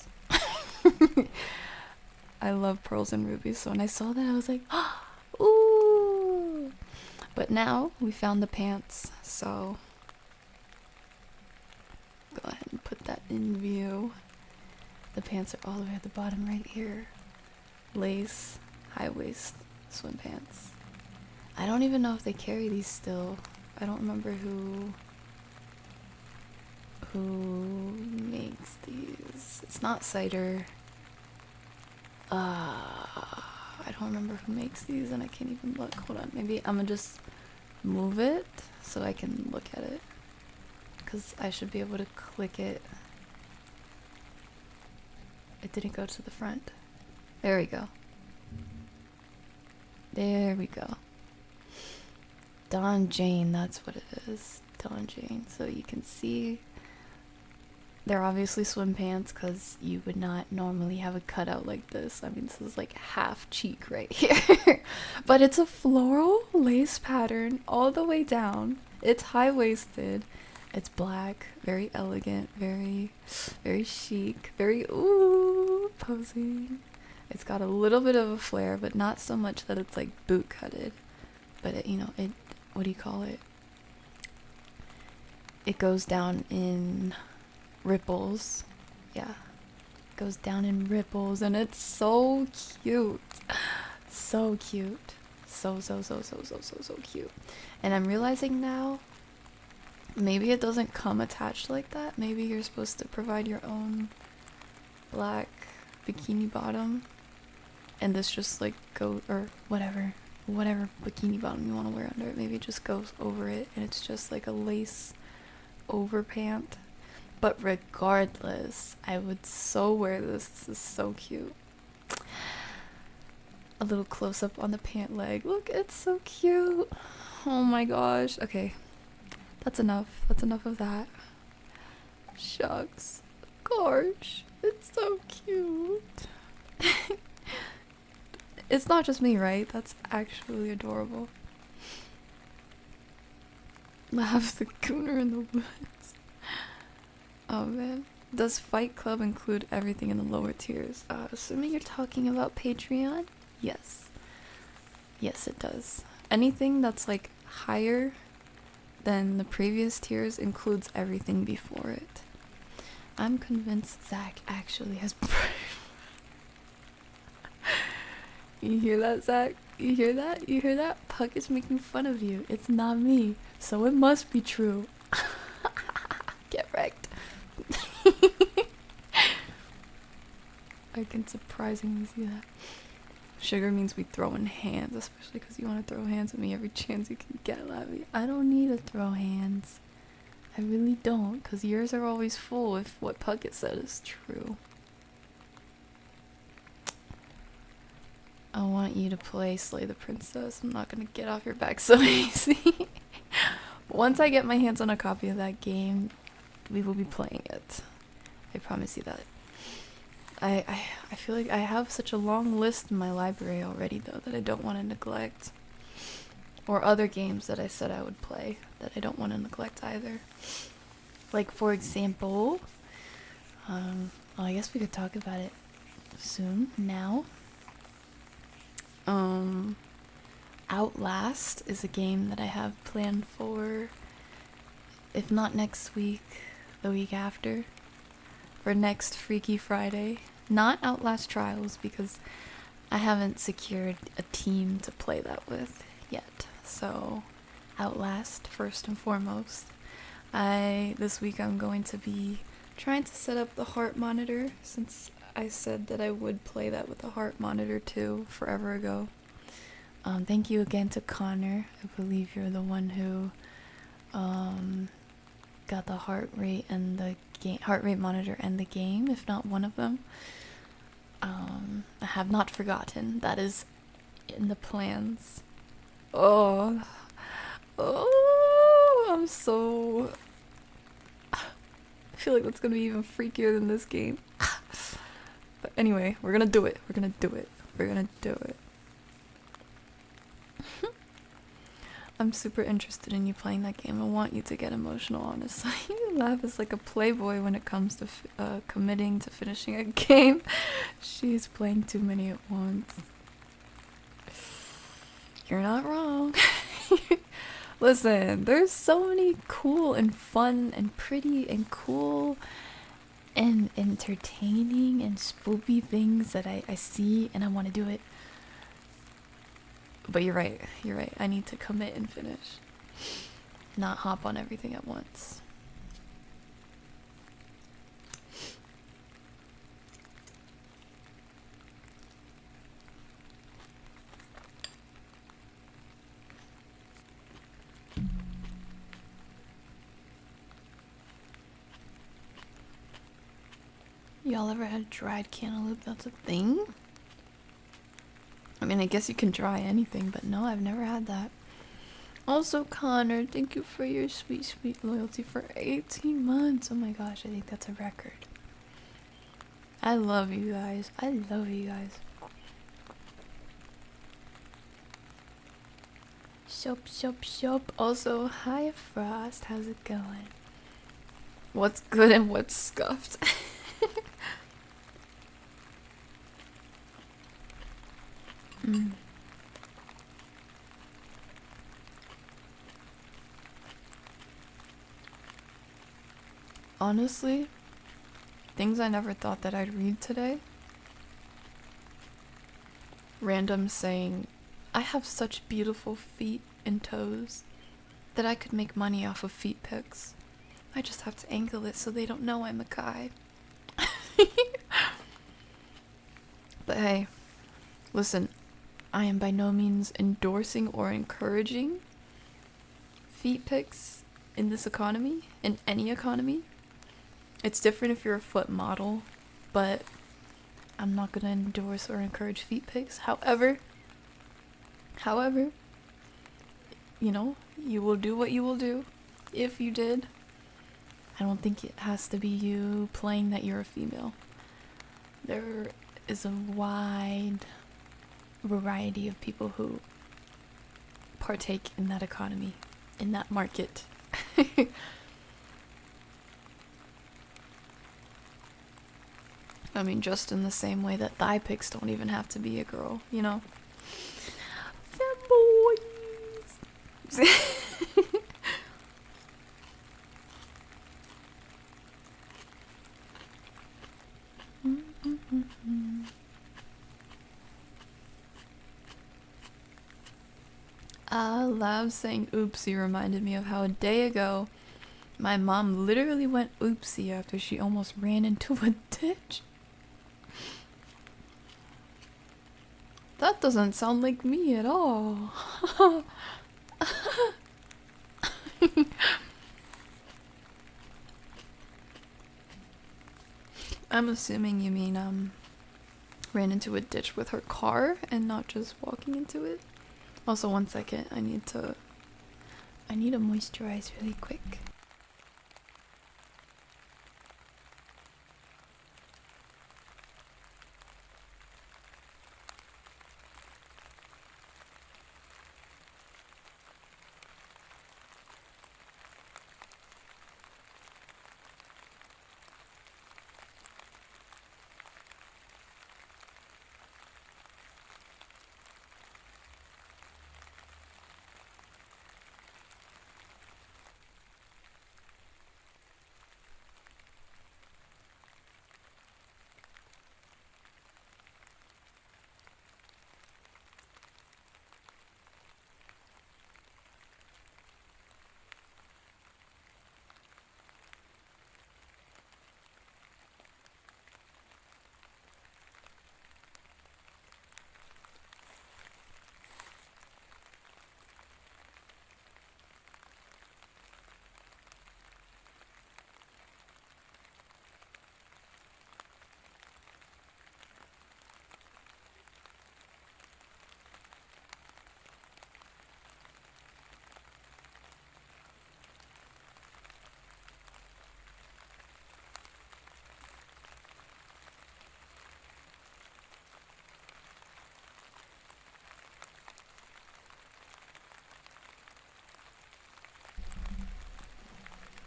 I love pearls and rubies, so when I saw that I was like, ooh. But now we found the pants, so go ahead and put that in view. The pants are all the way at the bottom right here. Lace, high waist, swim pants. I don't even know if they carry these still. I don't remember who makes these. It's not cider. I don't remember who makes these, and I can't even look. Hold on, maybe I'm gonna just move it so I can look at it, because I should be able to click it. It didn't go to the front. There we go. There we go. Dawn Jane, that's what it is. Dawn Jane. So you can see they're obviously swim pants because you would not normally have a cutout like this. I mean, this is like half cheek right here. But it's a floral lace pattern all the way down. It's high-waisted. It's black, very elegant, very, very chic, very ooh, posing. It's got a little bit of a flare, but not so much that it's like boot cutted. But it, you know, it, what do you call it? It goes down in ripples. Yeah, it goes down in ripples, and it's so cute. So cute. So cute. And I'm realizing now, maybe it doesn't come attached like that. Maybe you're supposed to provide your own black bikini bottom, and this just like go, or whatever bikini bottom you want to wear under it. Maybe it just goes over it, and it's just like a lace over pant. But regardless, I would so wear this. This is so cute. a little close up on the pant leg. Look, it's so cute. Oh my gosh. Okay, that's enough. That's enough of that. Shucks. Gosh, it's so cute. It's not just me, right? That's actually adorable. Laughs the cooner in the woods. Oh man. Does Fight Club include everything in the lower tiers? Assuming you're talking about Patreon? Yes. Yes, it does. Anything that's like higher than the previous tiers includes everything before it. I'm convinced Zach actually has. You hear that, Zach? You hear that? You hear that? Puck is making fun of you. It's not me, so it must be true. Get wrecked. I can surprisingly see that. Sugar means we throwing hands, especially because you want to throw hands at me every chance you can get, Lavi. I don't need to throw hands. I really don't, because yours are always full if what Puckett said is true. I want you to play Slay the Princess. I'm not going to get off your back so easy. Once I get my hands on a copy of that game, we will be playing it. I promise you that. I feel like I have such a long list in my library already, though, that I don't want to neglect. Or other games that I said I would play that I don't want to neglect either. Like, for example, well, I guess we could talk about it soon, now. Outlast is a game that I have planned for, if not next week, the week after, for next Freaky Friday. Not Outlast Trials, because I haven't secured a team to play that with yet. So, Outlast first and foremost. This week I'm going to be trying to set up the heart monitor, since I said that I would play that with a heart monitor too forever ago. Thank you again to Connor. I believe you're the one who got the heart rate and the heart rate monitor and the game, if not one of them. I have not forgotten. That is in the plans. Oh, I'm so. I feel like that's gonna be even freakier than this game. But anyway, we're gonna do it. We're gonna do it. We're gonna do it. I'm super interested in you playing that game. I want you to get emotional, honestly. Lav is like a playboy when it comes to committing to finishing a game. She's playing too many at once. You're not wrong. Listen, there's so many cool and fun and pretty and cool and entertaining and spoopy things that I see and I want to do it. But you're right, I need to commit and finish. Not hop on everything at once. Y'all ever had dried cantaloupe? That's a thing? I mean, I guess you can dry anything, but no, I've never had that. Also, Connor, thank you for your sweet, sweet loyalty for 18 months. Oh my gosh, I think that's a record. I love you guys. I love you guys. Shop, shop, shop. Also, hi Frost, how's it going? What's good and what's scuffed? Honestly, things I never thought that I'd read today. Random saying, I have such beautiful feet and toes that I could make money off of feet pics. I just have to angle it so they don't know I'm a guy. But hey, listen, I am by no means endorsing or encouraging feet pics in this economy, in any economy. It's different if you're a foot model, but I'm not gonna endorse or encourage feet pics. However, However, you know, you will do what you will do. If you did, I don't think it has to be you playing that you're a female. There is a wide variety of people who partake in that economy, in that market. I mean, just in the same way that thigh pics don't even have to be a girl, you know? Femboys! LAV saying oopsie reminded me of how a day ago my mom literally went oopsie after she almost ran into a ditch. That doesn't sound like me at all. I'm assuming you mean ran into a ditch with her car and not just walking into it. Also, one second, I need to moisturize really quick.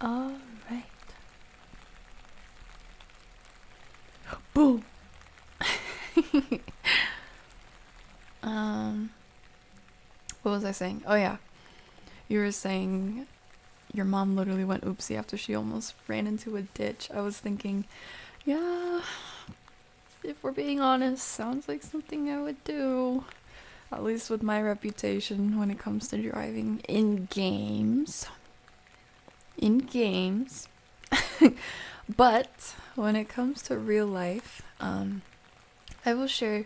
All right. Boom. What was I saying? Oh yeah, you were saying your mom literally went oopsie after she almost ran into a ditch. I was thinking, yeah, if we're being honest, sounds like something I would do. At least with my reputation when it comes to driving in games. But when it comes to real life, I will share.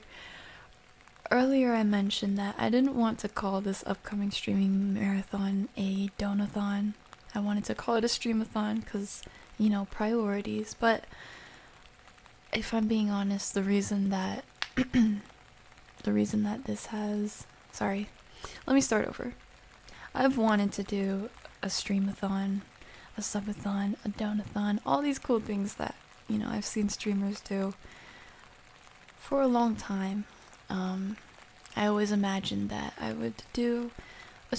Earlier I mentioned that I didn't want to call this upcoming streaming marathon a donathon. I wanted to call it a streamathon because, you know, priorities. But if I'm being honest, the reason that this has... Sorry, let me start over. I've wanted to do a streamathon, a subathon, a donathon, all these cool things that, you know, I've seen streamers do for a long time. I always imagined that I would do a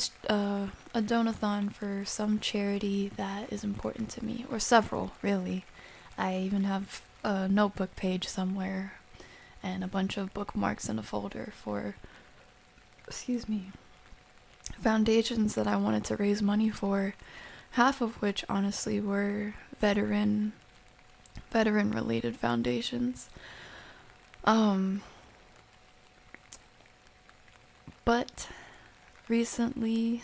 donathon for some charity that is important to me, or several, really. I even have a notebook page somewhere and a bunch of bookmarks in a folder for, foundations that I wanted to raise money for, half of which honestly were veteran related foundations. But recently,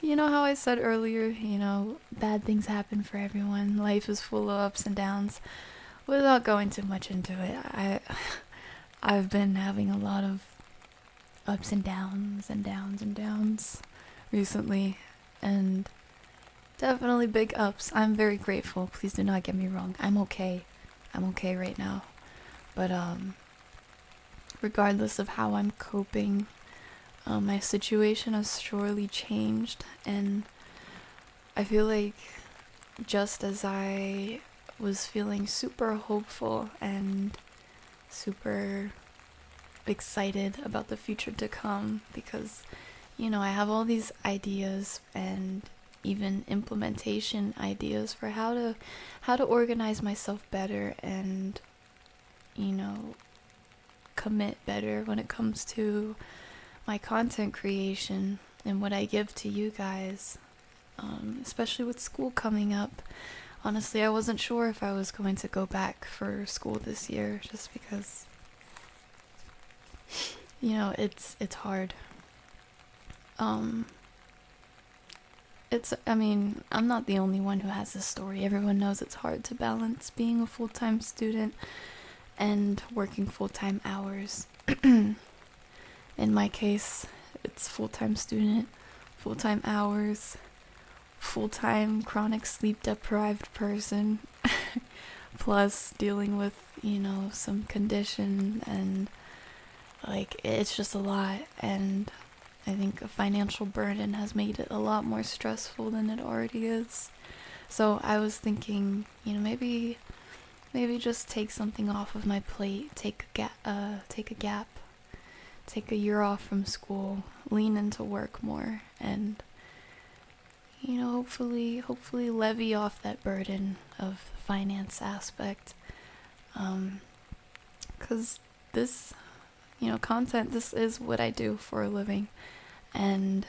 you know how I said earlier, you know, bad things happen for everyone. Life is full of ups and downs. Without going too much into it, I've been having a lot of ups and downs and downs and downs recently, and definitely big ups. I'm very grateful. Please do not get me wrong. I'm okay. I'm okay right now. But regardless of how I'm coping, my situation has surely changed, and I feel like just as I was feeling super hopeful and super excited about the future to come, because I have all these ideas and even implementation ideas for how to organize myself better and commit better when it comes to my content creation and what I give to you guys, especially with school coming up. Honestly, I wasn't sure if I was going to go back for school this year, just because it's hard. I'm not the only one who has this story. Everyone knows it's hard to balance being a full-time student and working full-time hours. In my case, it's full-time student, full-time hours, full-time chronic sleep-deprived person, plus dealing with, some condition, and it's just a lot, and I think a financial burden has made it a lot more stressful than it already is. So I was thinking, maybe just take something off of my plate, take a gap, take a year off from school, lean into work more, and hopefully levy off that burden of the finance aspect. 'Cause this, content, this is what I do for a living. And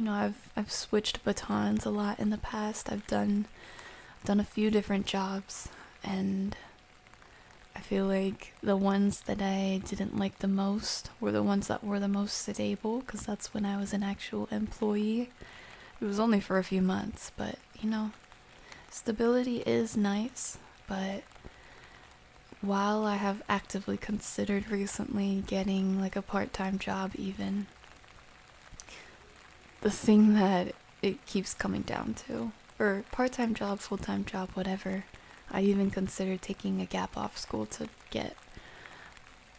I've switched batons a lot in the past. I've done a few different jobs, and I feel like the ones that I didn't like the most were the ones that were the most stable, because that's when I was an actual employee. It was only for a few months, but stability is nice. But while I have actively considered recently getting a part-time job, even, the thing that it keeps coming down to, or part-time job, full-time job, whatever, I even considered taking a gap off school to get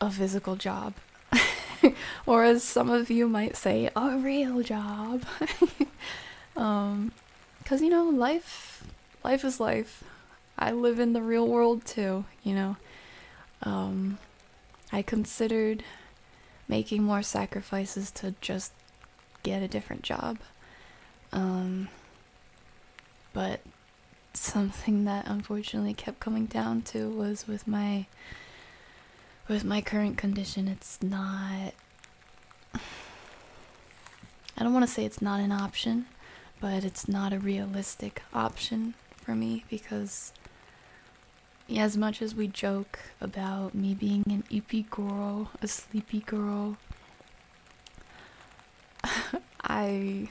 a physical job. Or as some of you might say, a real job. 'Cause life is life. I live in the real world too, I considered making more sacrifices to just get a different job. But something that unfortunately kept coming down to was with my current condition, it's not, I don't want to say it's not an option, but it's not a realistic option for me, because as much as we joke about me being an eepy girl, a sleepy girl, I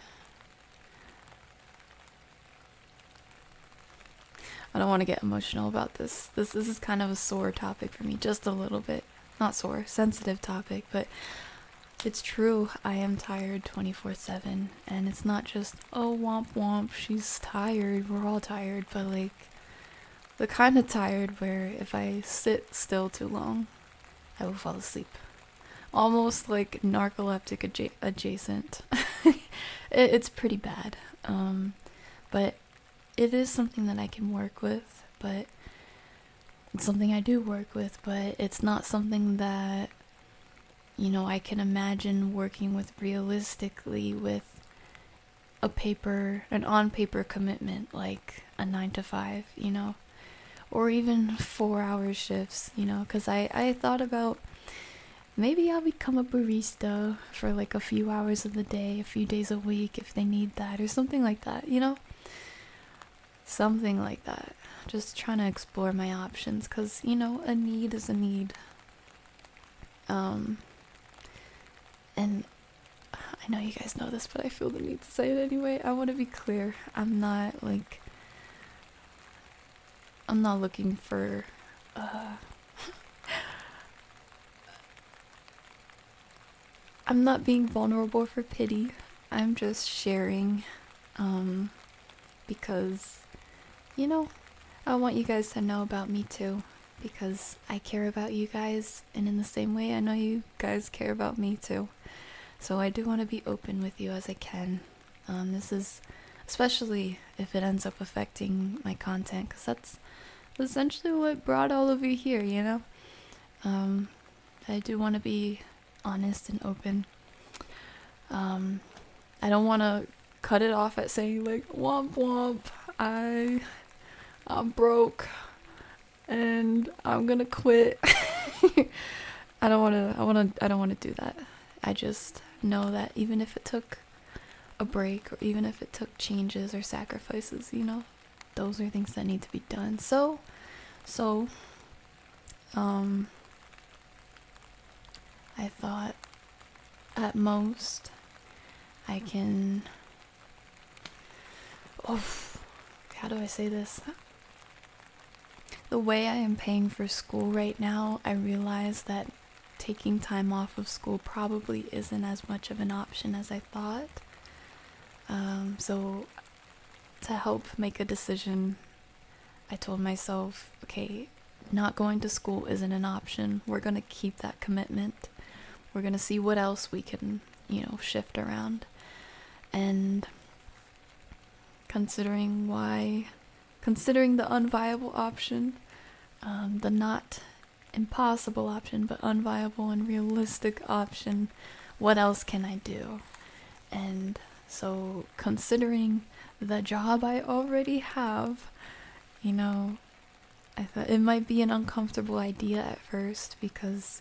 don't want to get emotional about this. This is kind of a sore topic for me, just a little bit. Not sore, sensitive topic, but it's true. I am tired 24/7, and it's not just, oh, womp womp, she's tired, we're all tired, but the kind of tired where if I sit still too long, I will fall asleep. Almost like narcoleptic adjacent. It's pretty bad. But it is something that I can work with, but it's something I do work with, but it's not something that, I can imagine working with realistically with an on-paper commitment, like a 9 to 5, or even 4-hour shifts, because I thought about maybe I'll become a barista for a few hours of the day, a few days a week if they need that, or something like that, something like that. Just trying to explore my options, because a need is a need. And I know you guys know this, but I feel the need to say it anyway. I want to be clear. I'm not looking for I'm not being vulnerable for pity. I'm just sharing, because I want you guys to know about me too, because I care about you guys, and in the same way I know you guys care about me too. So I do want to be open with you as I can. This is especially if it ends up affecting my content, because that's essentially what brought all of you here, you know? I do want to be honest and open. I don't want to cut it off at saying like, womp womp, I'm broke and I'm gonna quit. I don't want to do that. I just know that even if it took a break, or even if it took changes or sacrifices, you know, those are things that need to be done. So I thought at most I can, how do I say this? The way I am paying for school right now, I realize that taking time off of school probably isn't as much of an option as I thought. So to help make a decision, I told myself, okay, not going to school isn't an option. We're going to keep that commitment. We're going to see what else we can, you know, shift around. And considering the unviable option, the not impossible option, but unviable and realistic option, what else can I do? And so considering the job I already have, you know, I thought it might be an uncomfortable idea at first, because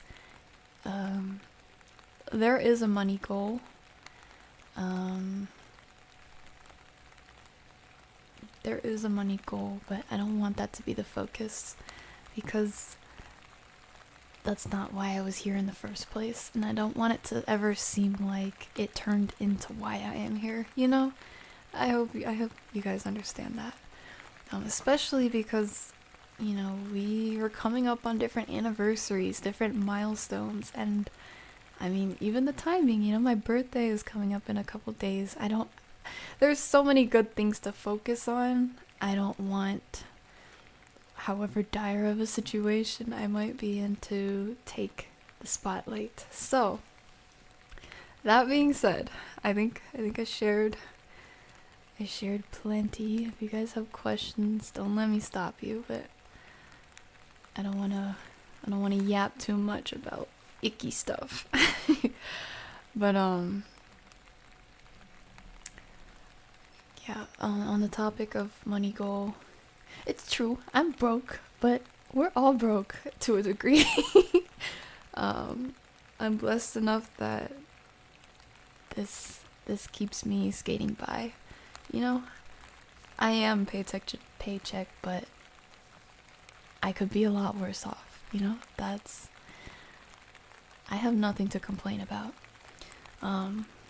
there is a money goal. There is a money goal, but I don't want that to be the focus, because that's not why I was here in the first place, and I don't want it to ever seem like it turned into why I am here, you know? I hope you guys understand that. Especially because, you know, we were coming up on different anniversaries, different milestones, and I mean, even the timing, you know, my birthday is coming up in a couple days. There's so many good things to focus on. I don't want, however dire of a situation I might be in, to take the spotlight. So, that being said, I think I shared plenty. If you guys have questions, don't let me stop you, but I don't wanna yap too much about icky stuff. But yeah, on the topic of money goal, it's true, I'm broke, but we're all broke to a degree. I'm blessed enough that this keeps me skating by. You know, I am paycheck to paycheck, but I could be a lot worse off, you know? I have nothing to complain about.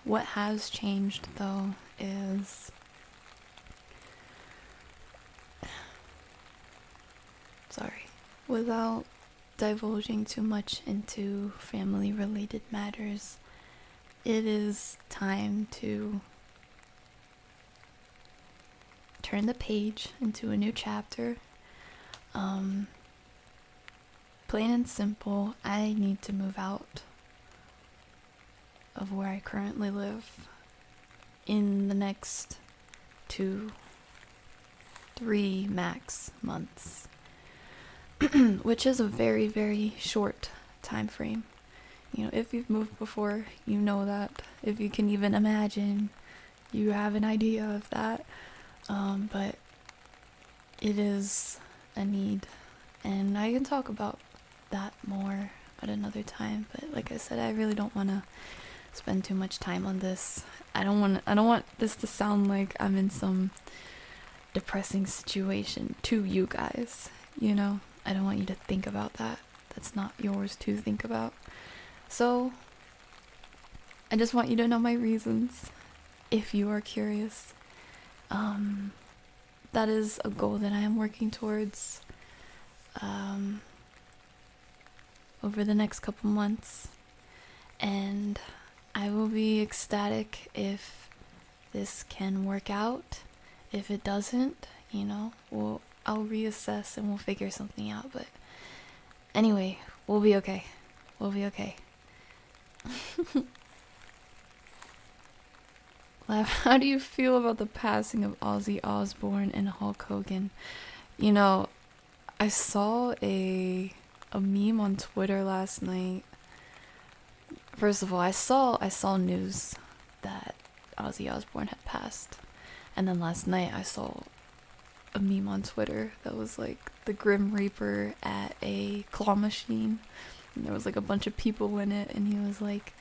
What has changed, though, is without divulging too much into family-related matters, it is time to turn the page into a new chapter. Plain and simple, I need to move out of where I currently live in the next 2-3 max months, which is a very, very short time frame. You know, if you've moved before, you know that. If you can even imagine, you have an idea of that. But it is a need, and I can talk about that more at another time. But like I said, I really don't want to spend too much time on this. I don't want this to sound like I'm in some depressing situation to you guys, you know? I don't want you to think about that. That's not yours to think about. So I just want you to know my reasons, if you are curious. That is a goal that I am working towards over the next couple months, and I will be ecstatic if this can work out. If it doesn't, you know, I'll reassess and we'll figure something out. But Anyway, we'll be okay. We'll be okay. Lav, how do you feel about the passing of Ozzy Osbourne and Hulk Hogan? You know, I saw a meme on Twitter last night. First of all, I saw news that Ozzy Osbourne had passed. And then last night I saw a meme on Twitter that was like the Grim Reaper at a claw machine. And there was like a bunch of people in it, and he was like,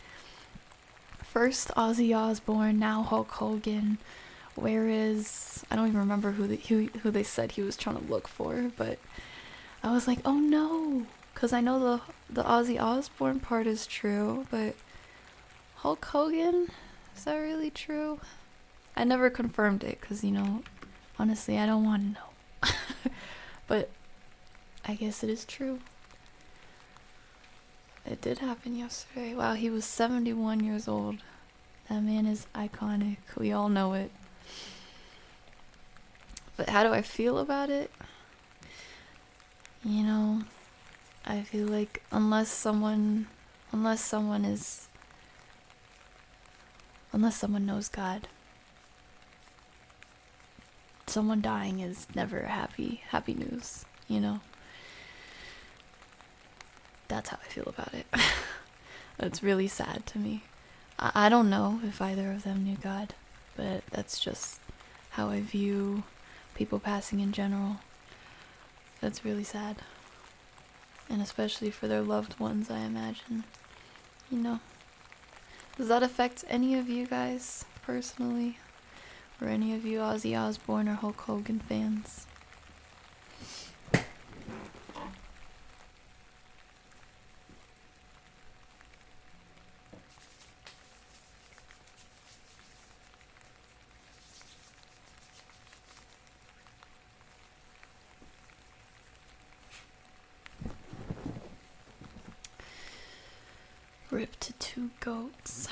first Ozzy Osbourne, now Hulk Hogan. Where is... I don't even remember who they said he was trying to look for, but I was like, oh no, because I know the Ozzy Osbourne part is true, but Hulk Hogan, is that really true? I never confirmed it because, you know, honestly, I don't want to know. But I guess it is true. It did happen yesterday. Wow, he was 71 years old. That man is iconic. We all know it. But how do I feel about it? You know, I feel like unless someone knows God, someone dying is never happy news, you know? That's how I feel about it. It's really sad to me. I don't know if either of them knew God, but that's just how I view people passing in general. That's really sad. And especially for their loved ones, I imagine. You know? Does that affect any of you guys personally? Or any of you Ozzy Osbourne or Hulk Hogan fans? Rip to two goats.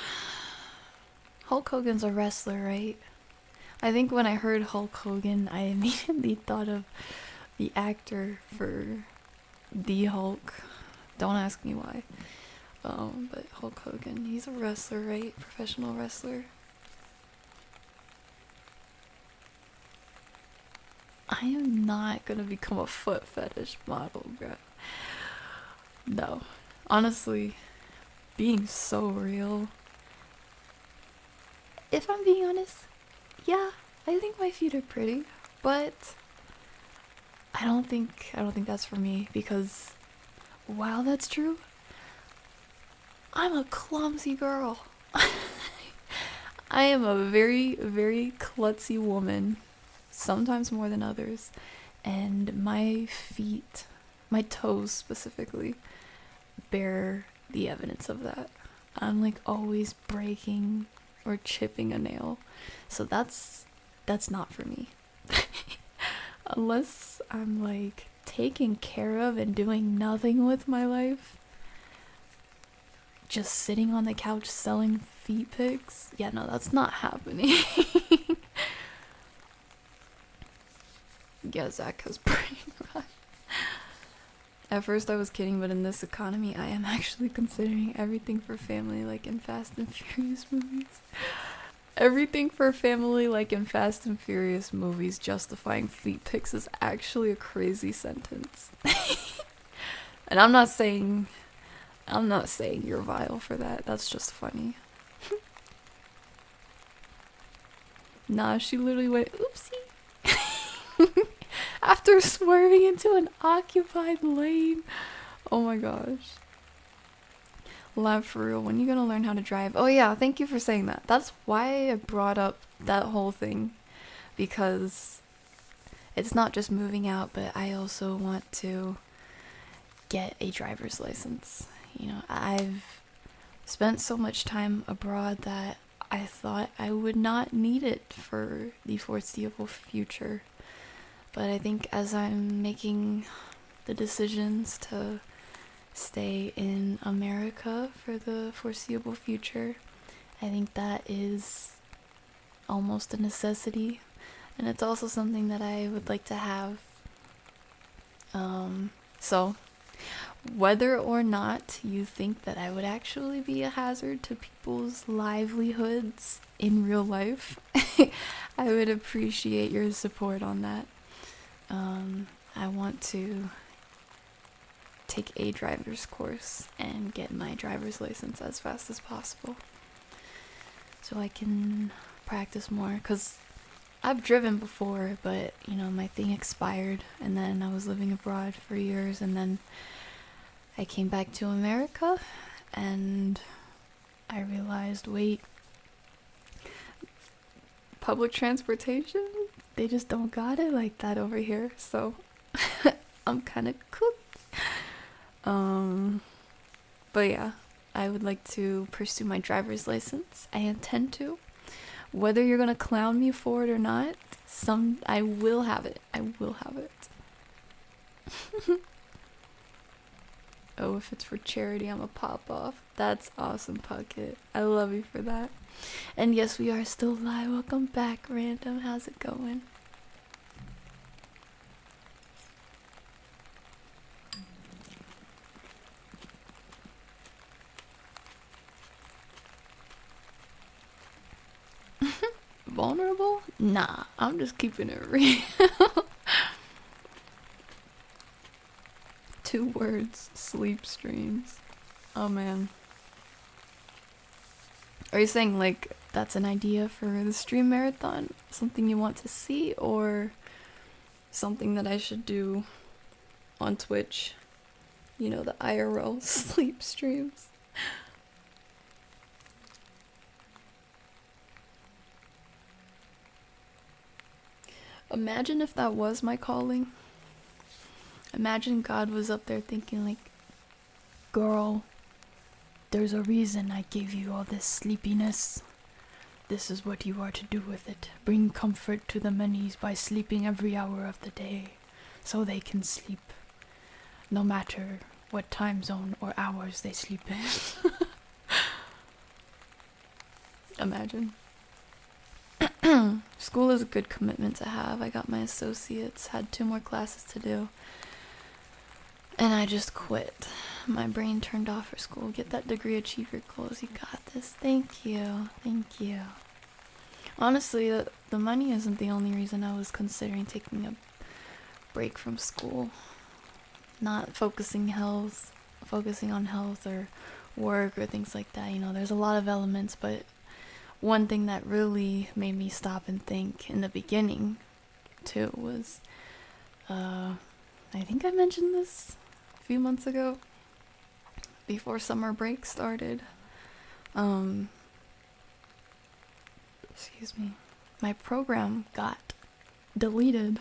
Hulk Hogan's a wrestler, right? I think when I heard Hulk Hogan, I immediately thought of the actor for the Hulk. Don't ask me why. But Hulk Hogan, he's a wrestler, right? Professional wrestler. I am not gonna become a foot fetish model, bro. No. Honestly, being so real. If I'm being honest, yeah, I think my feet are pretty, but I don't think that's for me, because while that's true, I'm a clumsy girl. I am a very, very klutzy woman, sometimes more than others, and my feet, my toes specifically, bear the evidence of that. I'm like always breaking or chipping a nail, so that's not for me. Unless I'm like taken care of and doing nothing with my life, just sitting on the couch selling feet pics, yeah, no, that's not happening. Yeah, Zach has brain rot. At first I was kidding, but in this economy, I am actually considering everything for family, like in Fast and Furious movies. Everything for family, like in Fast and Furious movies, justifying feet pics is actually a crazy sentence. And I'm not saying you're vile for that. That's just funny. Nah, she literally went, oopsie. After swerving into an occupied lane. Oh my gosh. Lav, for real, when are you gonna learn how to drive? Oh yeah, thank you for saying that. That's why I brought up that whole thing. Because it's not just moving out, but I also want to get a driver's license. You know, I've spent so much time abroad that I thought I would not need it for the foreseeable future. But I think as I'm making the decisions to stay in America for the foreseeable future, I think that is almost a necessity. And it's also something that I would like to have. So, whether or not you think that I would actually be a hazard to people's livelihoods in real life, I would appreciate your support on that. I want to take a driver's course and get my driver's license as fast as possible so I can practice more, because I've driven before, but you know, my thing expired, and then I was living abroad for years, and then I came back to America and I realized, wait, public transportation, they just don't got it like that over here, so I'm kind of cooked. But yeah, I would like to pursue my driver's license. I intend to. Whether you're gonna clown me for it or not, I will have it. I will have it. Oh, if it's for charity, I'm a pop off. That's awesome, Puckett. I love you for that. And yes, we are still live. Welcome back, Random. How's it going? Vulnerable? Nah, I'm just keeping it real. 2 words, sleep streams. Oh man. Are you saying like that's an idea for the stream marathon? Something you want to see, or something that I should do on Twitch? You know, the IRL sleep streams. Imagine if that was my calling. Imagine God was up there thinking like, girl, there's a reason I gave you all this sleepiness. This is what you are to do with it. Bring comfort to the many by sleeping every hour of the day, so they can sleep, no matter what time zone or hours they sleep in. Imagine. School is a good commitment to have. I got my associates, had 2 more classes to do, and I just quit. My brain turned off for school. Get that degree, achieve your goals. You got this. Thank you. Thank you. Honestly, the money isn't the only reason I was considering taking a break from school. Not focusing on health or work or things like that. You know, there's a lot of elements, but one thing that really made me stop and think in the beginning, too, was, I think I mentioned this a few months ago, before summer break started. Excuse me. My program got deleted.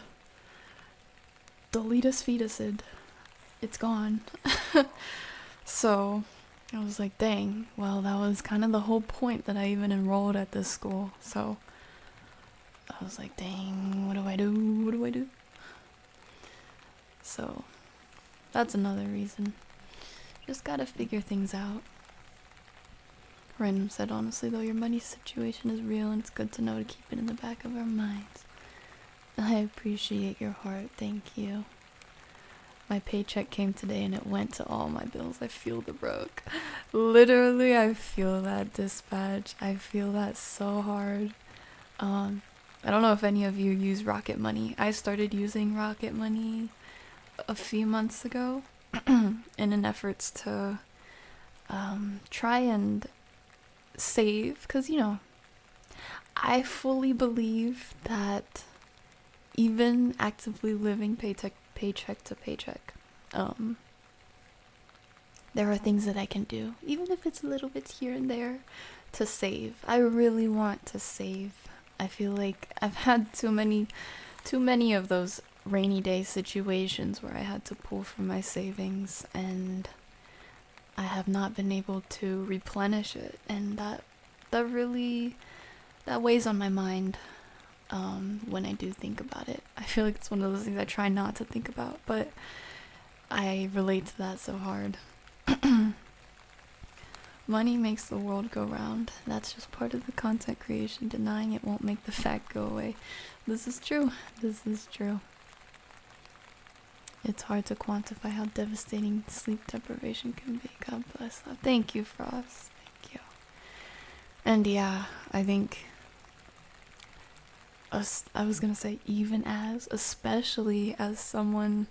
Deletus fetusid. It's gone. So I was like, dang, well, that was kind of the whole point that I even enrolled at this school. So I was like, dang, what do I do? What do I do? So that's another reason. Just gotta figure things out. Random said, honestly though, your money situation is real and it's good to know to keep it in the back of our minds. I appreciate your heart, thank you. My paycheck came today and it went to all my bills. I feel the broke. Literally, I feel that, Dispatch. I feel that so hard. I don't know if any of you use Rocket Money. I started using Rocket Money a few months ago in an efforts to try and save, because, you know, I fully believe that even actively living paycheck to paycheck, there are things that I can do, even if it's a little bit here and there, to save. I really want to save. I feel like I've had too many of those rainy day situations where I had to pull from my savings and I have not been able to replenish it, and that weighs on my mind when I do think about it. I feel like it's one of those things I try not to think about, but I relate to that so hard. Money makes the world go round. That's just part of the content creation. Denying it won't make the fact go away. This is true. This is true. it's hard to quantify how devastating sleep deprivation can be. God bless. Thank you, Frost. Thank you. And yeah, I think I was gonna say especially as someone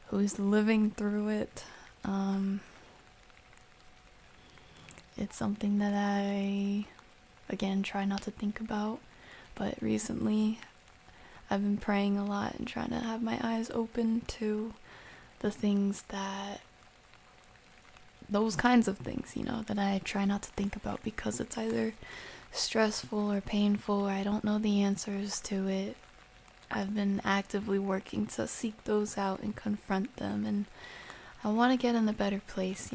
who's living through it, it's something that I, again, try not to think about, but recently I've been praying a lot and trying to have my eyes open to the things those kinds of things, that I try not to think about because it's either stressful or painful or I don't know the answers to it. I've been actively working to seek those out and confront them, and I want to get in a better place,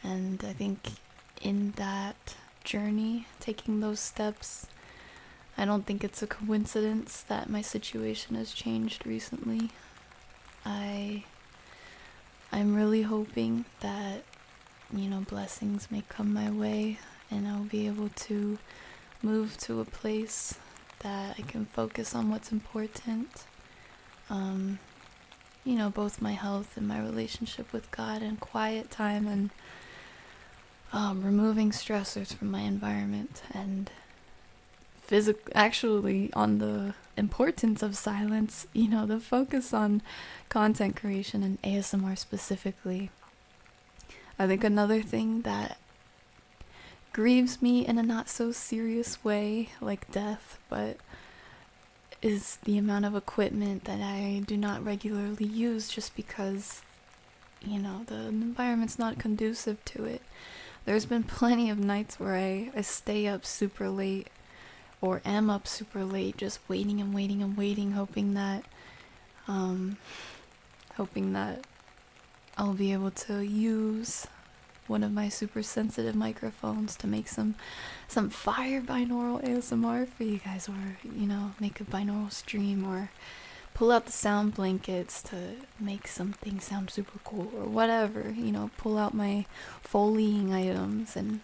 And I think in that journey, taking those steps, I don't think it's a coincidence that my situation has changed recently. I'm really hoping that, blessings may come my way and I'll be able to move to a place that I can focus on what's important. Both my health and my relationship with God and quiet time and removing stressors from my environment and actually on the importance of silence, the focus on content creation and ASMR specifically. I think another thing that grieves me in a not so serious way, like death, but is the amount of equipment that I do not regularly use just because, the environment's not conducive to it. There's been plenty of nights where I stay up super late or am up super late just waiting and waiting and waiting, hoping that I'll be able to use one of my super sensitive microphones to make some fire binaural ASMR for you guys, or make a binaural stream, or pull out the sound blankets to make something sound super cool, or whatever, pull out my Foleying items and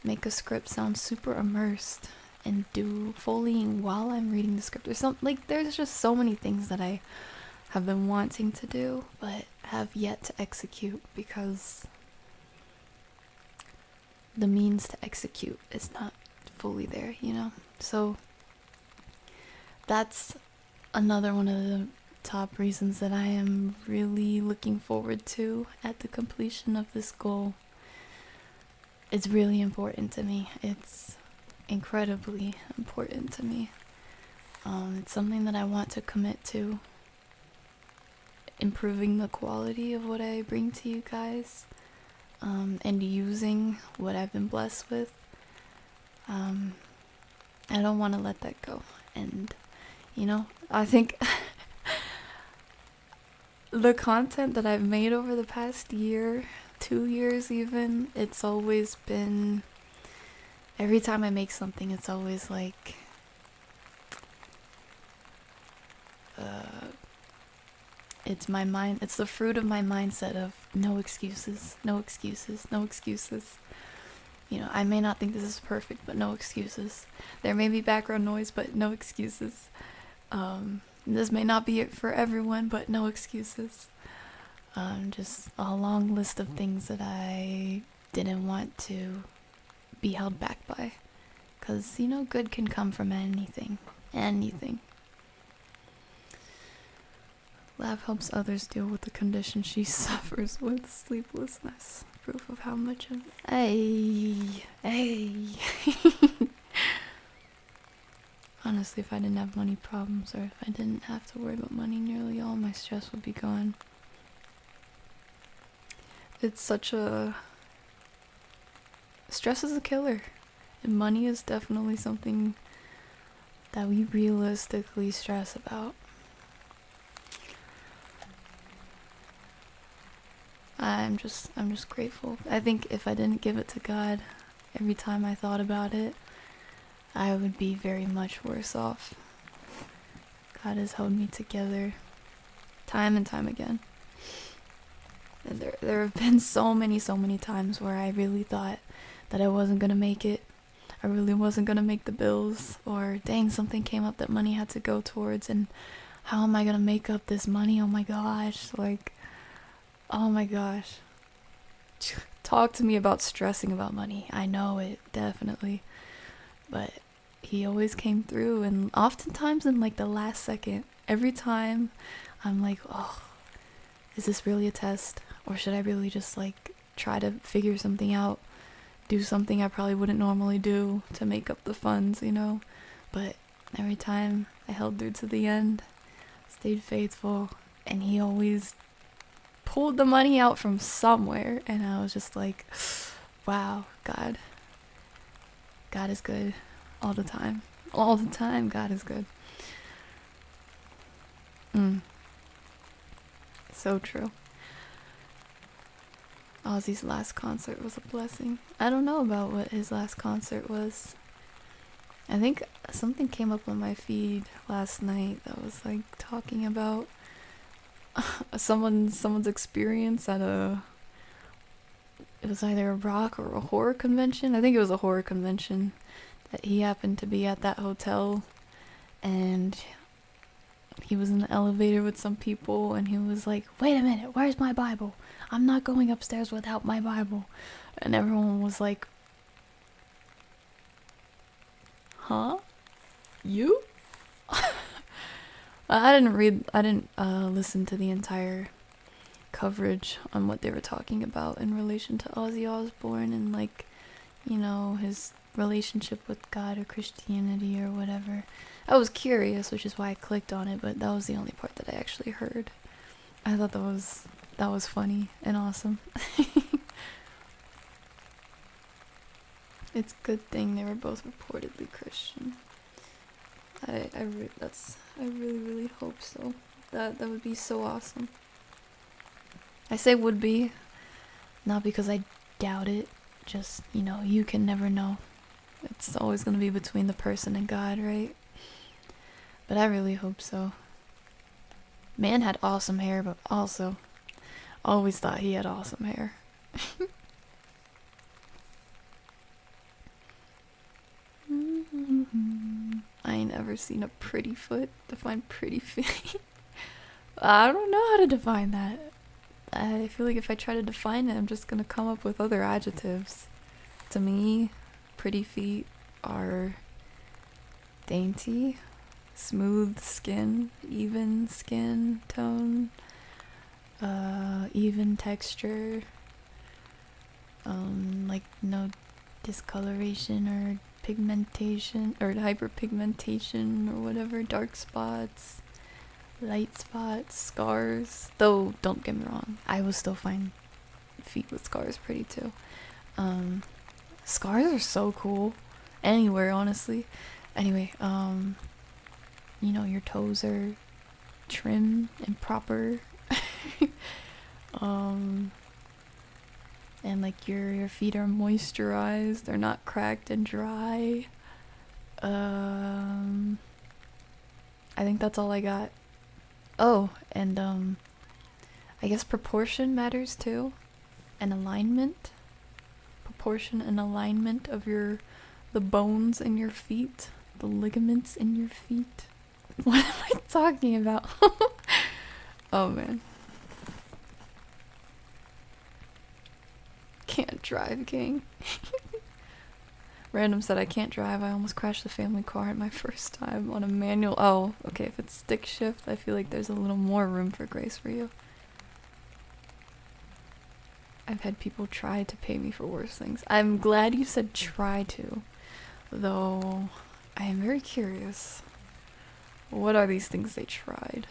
make a script sound super immersed and do Foleying while I'm reading the script or something. There's just so many things that I have been wanting to do but have yet to execute because the means to execute is not fully there, So that's another one of the top reasons that I am really looking forward to at the completion of this goal. It's really important to me. It's incredibly important to me. It's something that I want to commit to, improving the quality of what I bring to you guys, and using what I've been blessed with. I don't want to let that go. And I think the content that I've made over the past year, 2 years even, it's always been, every time I make something, it's always like, it's my mind, it's the fruit of my mindset of no excuses, no excuses, no excuses. I may not think this is perfect, but no excuses. There may be background noise, but no excuses. This may not be it for everyone, but no excuses. Just a long list of things that I didn't want to be held back by. Because, good can come from anything. Anything. LAV helps others deal with the condition she suffers with, sleeplessness. Proof of how much of... Hey. Honestly, if I didn't have money problems, or if I didn't have to worry about money, nearly all my stress would be gone. It's such a... Stress is a killer. And money is definitely something that we realistically stress about. I'm just grateful. I think if I didn't give it to God every time I thought about it, I would be very much worse off. God has held me together time and time again. And there have been so many times where I really thought that I wasn't gonna make it. I really wasn't gonna make the bills, or dang, something came up that money had to go towards, and how am I gonna make up this money? Oh my gosh, like, oh my gosh. Talk to me about stressing about money. I know it, definitely. But he always came through, and oftentimes in like the last second, every time I'm like, oh, is this really a test? Or should I really just like try to figure something out? Do something I probably wouldn't normally do to make up the funds, you know? But every time I held through to the end, stayed faithful, and he always pulled the money out from somewhere, and I was just like, wow, God is good all the time. All the time, God is good. So true. Ozzy's last concert was a blessing. I don't know about what his last concert was. I think something came up on my feed last night that was like talking about someone's experience at it was either a rock or a horror convention. I think it was a horror convention, that he happened to be at that hotel, and he was in the elevator with some people, and he was like, wait a minute, where's my Bible? I'm not going upstairs without my Bible. And everyone was like, huh? You? I didn't listen to the entire coverage on what they were talking about in relation to Ozzy Osbourne and, like, you know, his relationship with God or Christianity or whatever. I was curious, which is why I clicked on it, but that was the only part that I actually heard. I thought that was funny and awesome. It's a good thing they were both reportedly Christian. I really hope so. That would be so awesome. I say would be, not because I doubt it, just, you know, you can never know. It's always going to be between the person and God, right? But I really hope so. Man had awesome hair, but also always thought he had awesome hair. I ain't ever seen a pretty foot. Define pretty feet. I don't know how to define that. I feel like if I try to define it, I'm just gonna come up with other adjectives. To me, pretty feet are dainty, smooth skin tone, even texture, like no discoloration or pigmentation or hyperpigmentation or whatever, dark spots, light spots, scars. Though, don't get me wrong, I will still find feet with scars pretty too. Scars are so cool anywhere, honestly. Anyway, you know, your toes are trim and proper. And like your feet are moisturized, they're not cracked and dry. I think that's all I got. Oh, and I guess proportion matters too, and alignment. Proportion and alignment of the bones in your feet, the ligaments in your feet. What am I talking about? Oh man. Can't drive, gang. Random said I can't drive. I almost crashed the family car at my first time on a manual. Oh, okay, if it's stick shift, I feel like there's a little more room for grace for you. I've had people try to pay me for worse things. I'm glad you said try to, though I am very curious. What are these things they tried?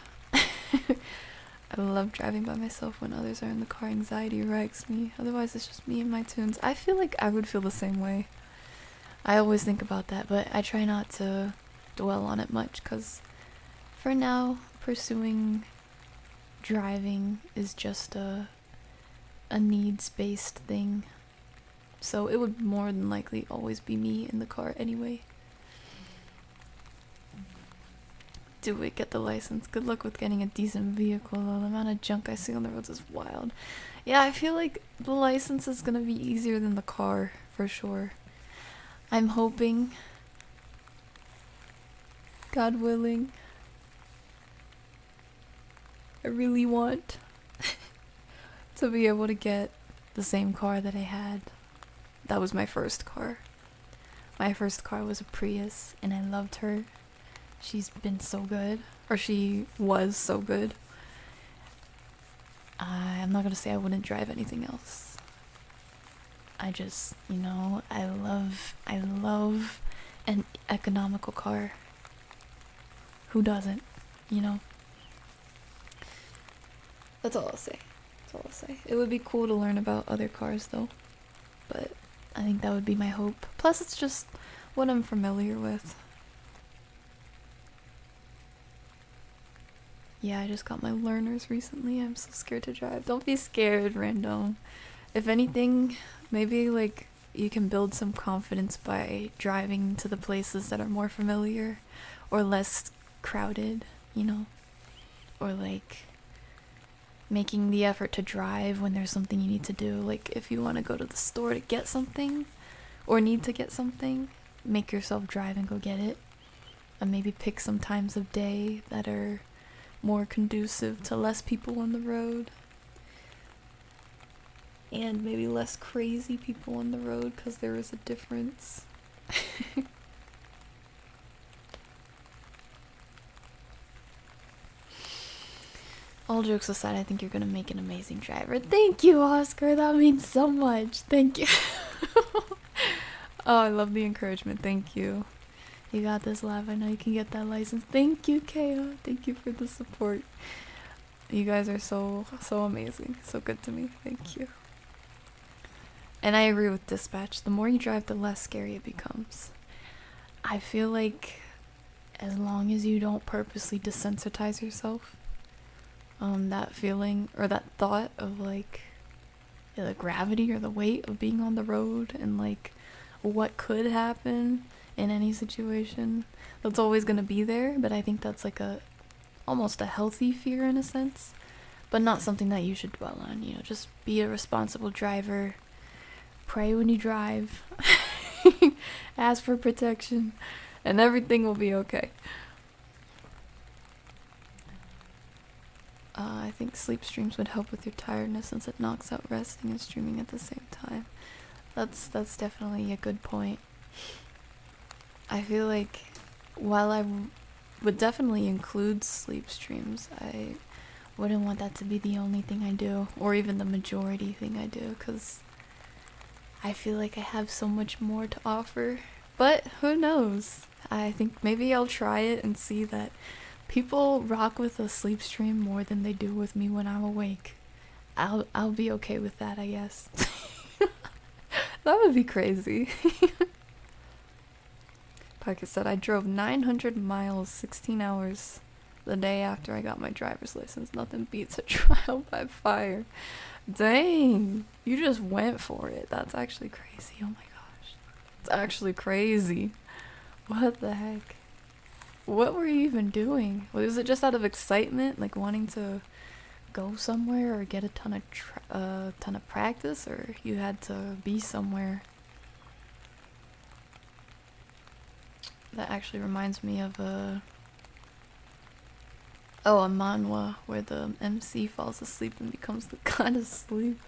I love driving by myself when others are in the car. Anxiety wrecks me. Otherwise, it's just me and my tunes. I feel like I would feel the same way. I always think about that, but I try not to dwell on it much, because for now, pursuing driving is just a needs-based thing. So it would more than likely always be me in the car anyway. Do it, get the license. Good luck with getting a decent vehicle, though. The amount of junk I see on the roads is wild. Yeah, I feel like the license is gonna be easier than the car, for sure. I'm hoping, God willing, I really want to be able to get the same car that I had. That was my first car. My first car was a Prius, and I loved her. She's been so good. Or she was so good. I'm not gonna say I wouldn't drive anything else. I just, you know, I love an economical car. Who doesn't, you know? That's all I'll say. That's all I'll say. It would be cool to learn about other cars though. But I think that would be my hope. Plus it's just what I'm familiar with. Yeah, I just got my learners recently. I'm so scared to drive. Don't be scared, random. If anything, maybe like you can build some confidence by driving to the places that are more familiar or less crowded, you know? Or like making the effort to drive when there's something you need to do. Like if you want to go to the store to get something or need to get something, make yourself drive and go get it. And maybe pick some times of day that are more conducive to less people on the road. And maybe less crazy people on the road, because there is a difference. All jokes aside, I think you're gonna make an amazing driver. Thank you, Oscar. That means so much. Thank you. Oh, I love the encouragement. Thank you. You got this, Lav. I know you can get that license. Thank you, Kaya. Thank you for the support. You guys are so amazing. So good to me. Thank you. And I agree with Dispatch. The more you drive, the less scary it becomes. I feel like as long as you don't purposely desensitize yourself, that feeling or that thought of like the gravity or the weight of being on the road and like what could happen in any situation, that's always going to be there. But I think that's like almost a healthy fear in a sense, but not something that you should dwell on. You know, just be a responsible driver. Pray when you drive. Ask for protection, and everything will be okay. I think sleep streams would help with your tiredness since it knocks out resting and streaming at the same time. That's definitely a good point. I feel like while I would definitely include sleep streams, I wouldn't want that to be the only thing I do, or even the majority thing I do, because I feel like I have so much more to offer. But who knows? I think maybe I'll try it and see that people rock with a sleep stream more than they do with me when I'm awake. I'll be okay with that, I guess. That would be crazy. Pocket said I drove 900 miles, 16 hours the day after I got my driver's license. Nothing beats a trial by fire. Dang, you just went for it. That's actually crazy. Oh my gosh. It's actually crazy. What the heck? What were you even doing? Was it just out of excitement, like wanting to go somewhere or get a ton of practice, or you had to be somewhere? That actually reminds me of a manhwa where the MC falls asleep and becomes the god of sleep.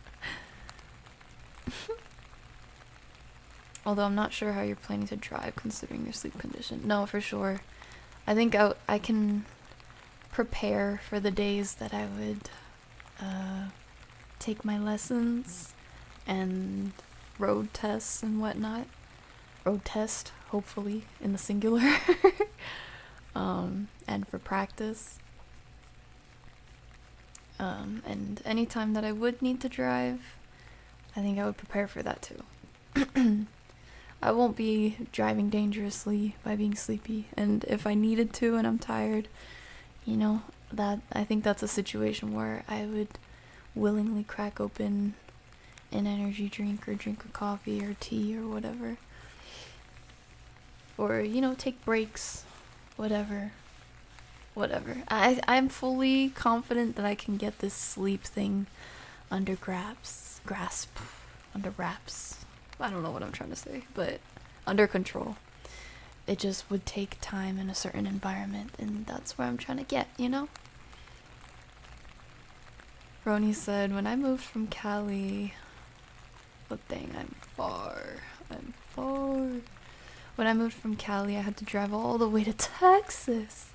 Although I'm not sure how you're planning to drive considering your sleep condition. No, for sure. I think I can prepare for the days that I would take my lessons and road tests and whatnot. Road test, hopefully, in the singular. And for practice. And any time that I would need to drive, I think I would prepare for that too. I won't be driving dangerously by being sleepy, and if I needed to and I'm tired, you know, that I think that's a situation where I would willingly crack open an energy drink or drink a coffee or tea or whatever. Or, you know, take breaks, whatever. I'm fully confident that I can get this sleep thing under wraps. I don't know what I'm trying to say, but under control. It just would take time in a certain environment, and that's where I'm trying to get, you know? Roni said, when I moved from Cali, but dang, I'm far. When I moved from Cali, I had to drive all the way to Texas.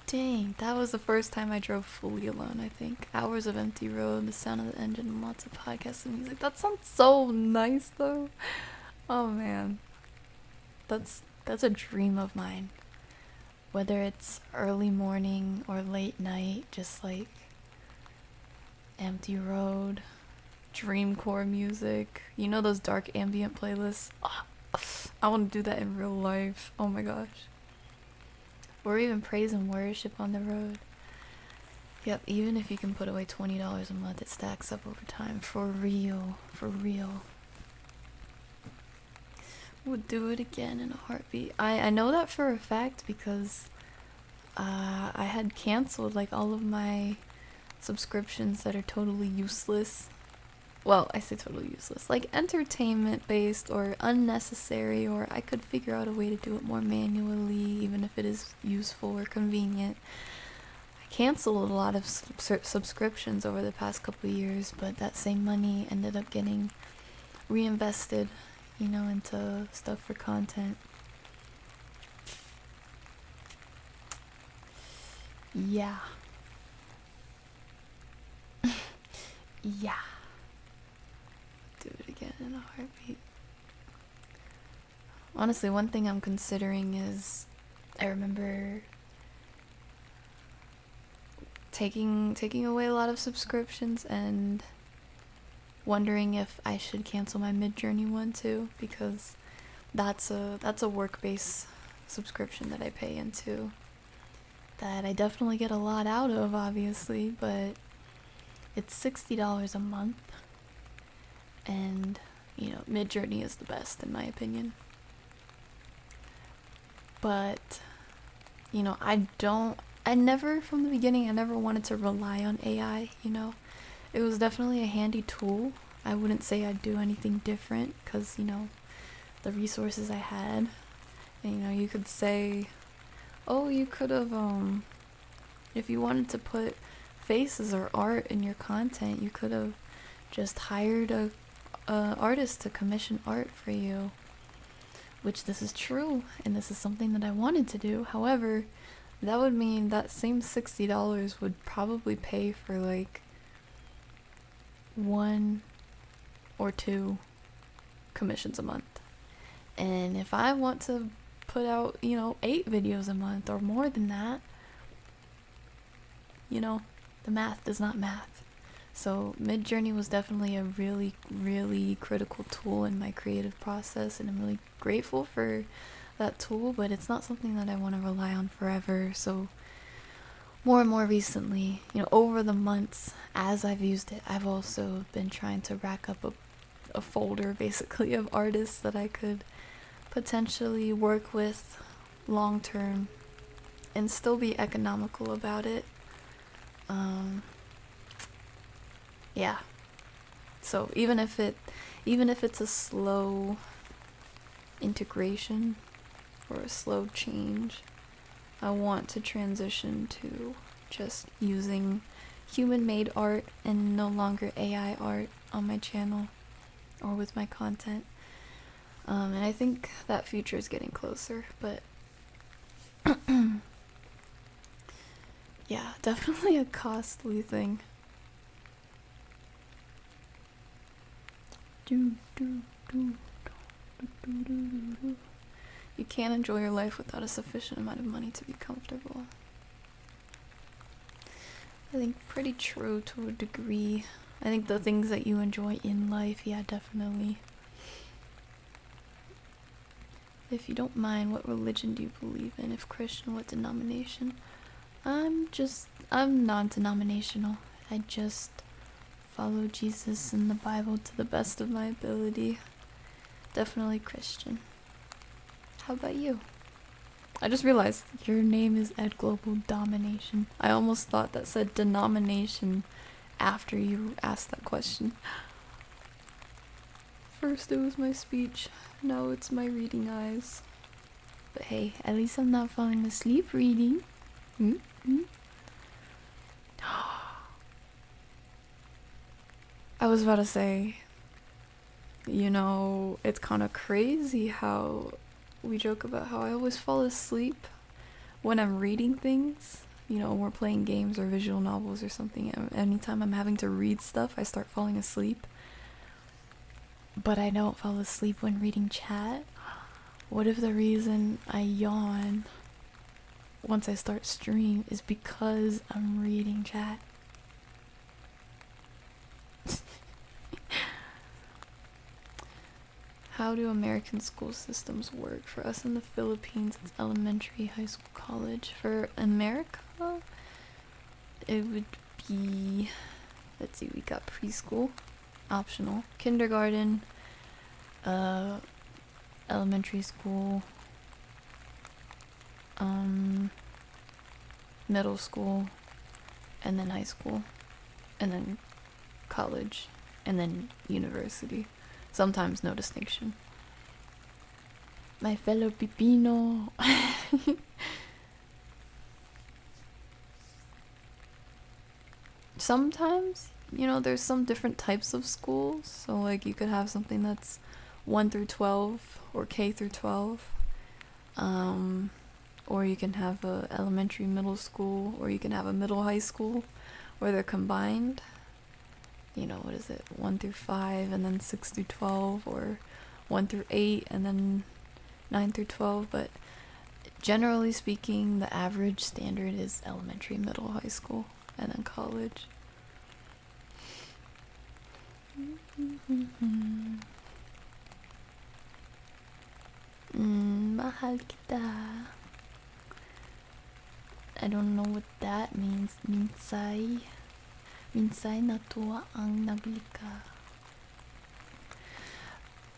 Dang, that was the first time I drove fully alone, I think. Hours of empty road, the sound of the engine, and lots of podcasts and music. That sounds so nice, though. Oh, man. That's a dream of mine. Whether it's early morning or late night, just like empty road, dreamcore music. You know those dark ambient playlists? Oh, I want to do that in real life. Oh my gosh. Or even praise and worship on the road. Yep, even if you can put away $20 a month, it stacks up over time. For real. Would do it again in a heartbeat. I know that for a fact because I had canceled like all of my subscriptions that are totally useless. Well, I say totally useless, like entertainment based or unnecessary, or I could figure out a way to do it more manually even if it is useful or convenient. I canceled a lot of subscriptions over the past couple of years, but that same money ended up getting reinvested, you know, into stuff for content. Yeah. Yeah. Do it again in a heartbeat. Honestly, one thing I'm considering is I remember taking away a lot of subscriptions and wondering if I should cancel my Midjourney one too, because that's a work-based subscription that I pay into that I definitely get a lot out of, obviously, but it's $60 a month. And, you know, Midjourney is the best in my opinion. But, you know, from the beginning, I never wanted to rely on AI, you know. It was definitely a handy tool. I wouldn't say I'd do anything different because, you know, the resources I had. And, you know, you could say, oh, you could have, if you wanted to put faces or art in your content, you could have just hired a artist to commission art for you, which this is true, and this is something that I wanted to do. However, that would mean that same $60 would probably pay for like 1 or 2 commissions a month. And if I want to put out, you know, 8 videos a month or more than that, you know, the math does not math. So Midjourney was definitely a really, really critical tool in my creative process, and I'm really grateful for that tool, but it's not something that I want to rely on forever. So more and more recently, you know, over the months as I've used it, I've also been trying to rack up a folder basically of artists that I could potentially work with long term and still be economical about it. Yeah. So even if it's a slow integration or a slow change, I want to transition to just using human-made art and no longer AI art on my channel or with my content. And I think that future is getting closer, but yeah, definitely a costly thing. You can't enjoy your life without a sufficient amount of money to be comfortable. I think pretty true to a degree. I think the things that you enjoy in life, yeah, definitely. If you don't mind, what religion do you believe in? If Christian, what denomination? I'm non-denominational. I just follow Jesus and the Bible to the best of my ability. Definitely Christian. How about you? I just realized your name is Ed Global Domination. I almost thought that said denomination after you asked that question. First it was my speech, now it's my reading eyes. But hey, at least I'm not falling asleep reading. I was about to say, you know, it's kind of crazy how we joke about how I always fall asleep when I'm reading things. You know, we're playing games or visual novels or something. Anytime I'm having to read stuff, I start falling asleep. But I don't fall asleep when reading chat. What if the reason I yawn once I start stream is because I'm reading chat? How do American school systems work? For us in the Philippines, it's elementary, high school, college. For America, it would be, let's see, we got preschool, optional, kindergarten, elementary school, middle school, and then high school, and then college, and then university. Sometimes no distinction. My fellow Pipino. Sometimes, you know, there's some different types of schools. So like you could have something that's 1 through 12 or K through 12. Or you can have a elementary middle school, or you can have a middle high school where they're combined. You know, what is it, 1 through 5 and then 6 through 12, or 1 through 8 and then 9 through 12. But generally speaking, the average standard is elementary, middle, high school, and then college. Mahal kita. I don't know what that means. Minsay natuwa ang naglika.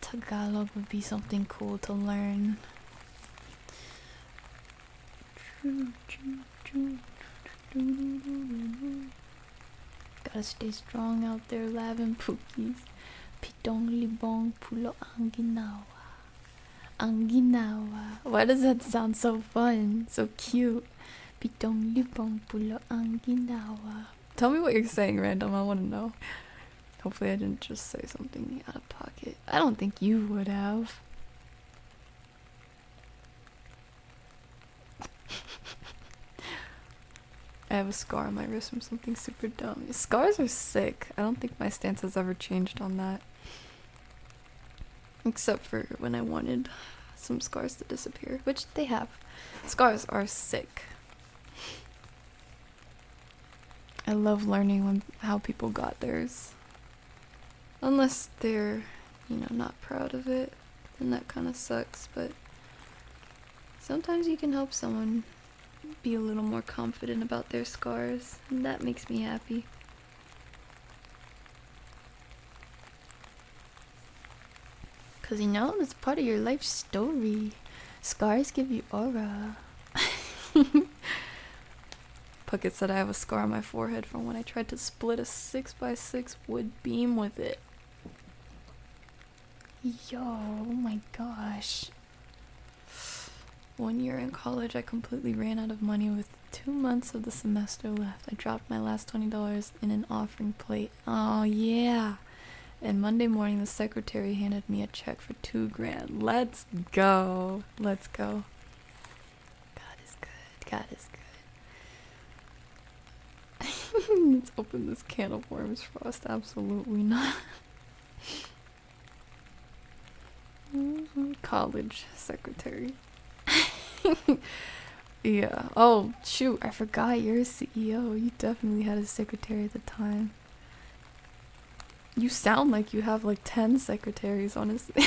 Tagalog would be something cool to learn. Gotta stay strong out there, LAV and Pookies. Pitong libong pulo ang ginawa. Ang ginawa. Why does that sound so fun? So cute. Pitong libong pulo ang ginawa. Tell me what you're saying, random. I want to know. Hopefully I didn't just say something out of pocket. I don't think you would have. I have a scar on my wrist from something super dumb. Scars are sick. I don't think my stance has ever changed on that. Except for when I wanted some scars to disappear, which they have. Scars are sick. I love learning how people got theirs. Unless they're, you know, not proud of it, then that kind of sucks, but sometimes you can help someone be a little more confident about their scars, and that makes me happy. Cause you know, it's part of your life story. Scars give you aura. Puckett said I have a scar on my forehead from when I tried to split a 6x6 wood beam with it. Yo, oh my gosh. 1 year in college, I completely ran out of money with 2 months of the semester left. I dropped my last $20 in an offering plate. Oh yeah. And Monday morning, the secretary handed me a check for $2,000. Let's go. Let's go. God is good. God is good. Let's open this can of worms, Frost. Absolutely not. College secretary. Yeah. Oh, shoot. I forgot you're a CEO. You definitely had a secretary at the time. You sound like you have like 10 secretaries, honestly.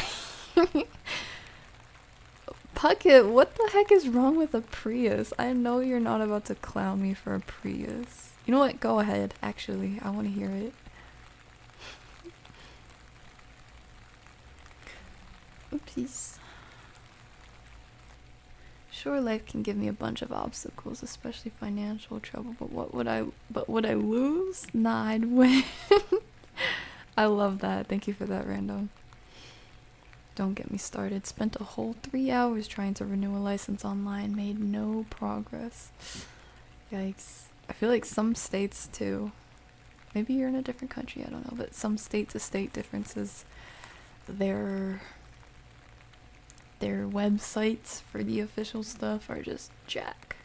Puckett, what the heck is wrong with a Prius? I know you're not about to clown me for a Prius. You know what? Go ahead. Actually, I want to hear it. Oopsies. Sure, life can give me a bunch of obstacles, especially financial trouble, but would I lose? Nah, I'd win. I love that. Thank you for that, random. Don't get me started. Spent a whole 3 hours trying to renew a license online. Made no progress. Yikes. I feel like some states too. Maybe you're in a different country, I don't know, but some state to state differences. Their websites for the official stuff are just jack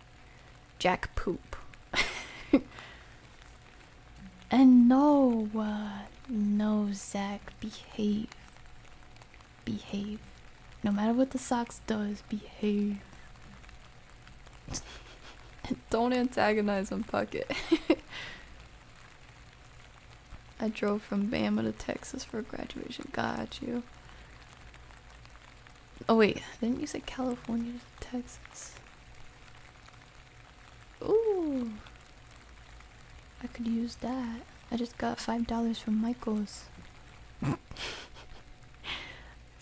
poop. And no, Zach, behave. No matter what the socks does, behave. Don't antagonize him, Puckett. I drove from Bama to Texas for graduation. Got you. Oh wait, didn't you say California to Texas? Ooh. I could use that. I just got $5 from Michael's.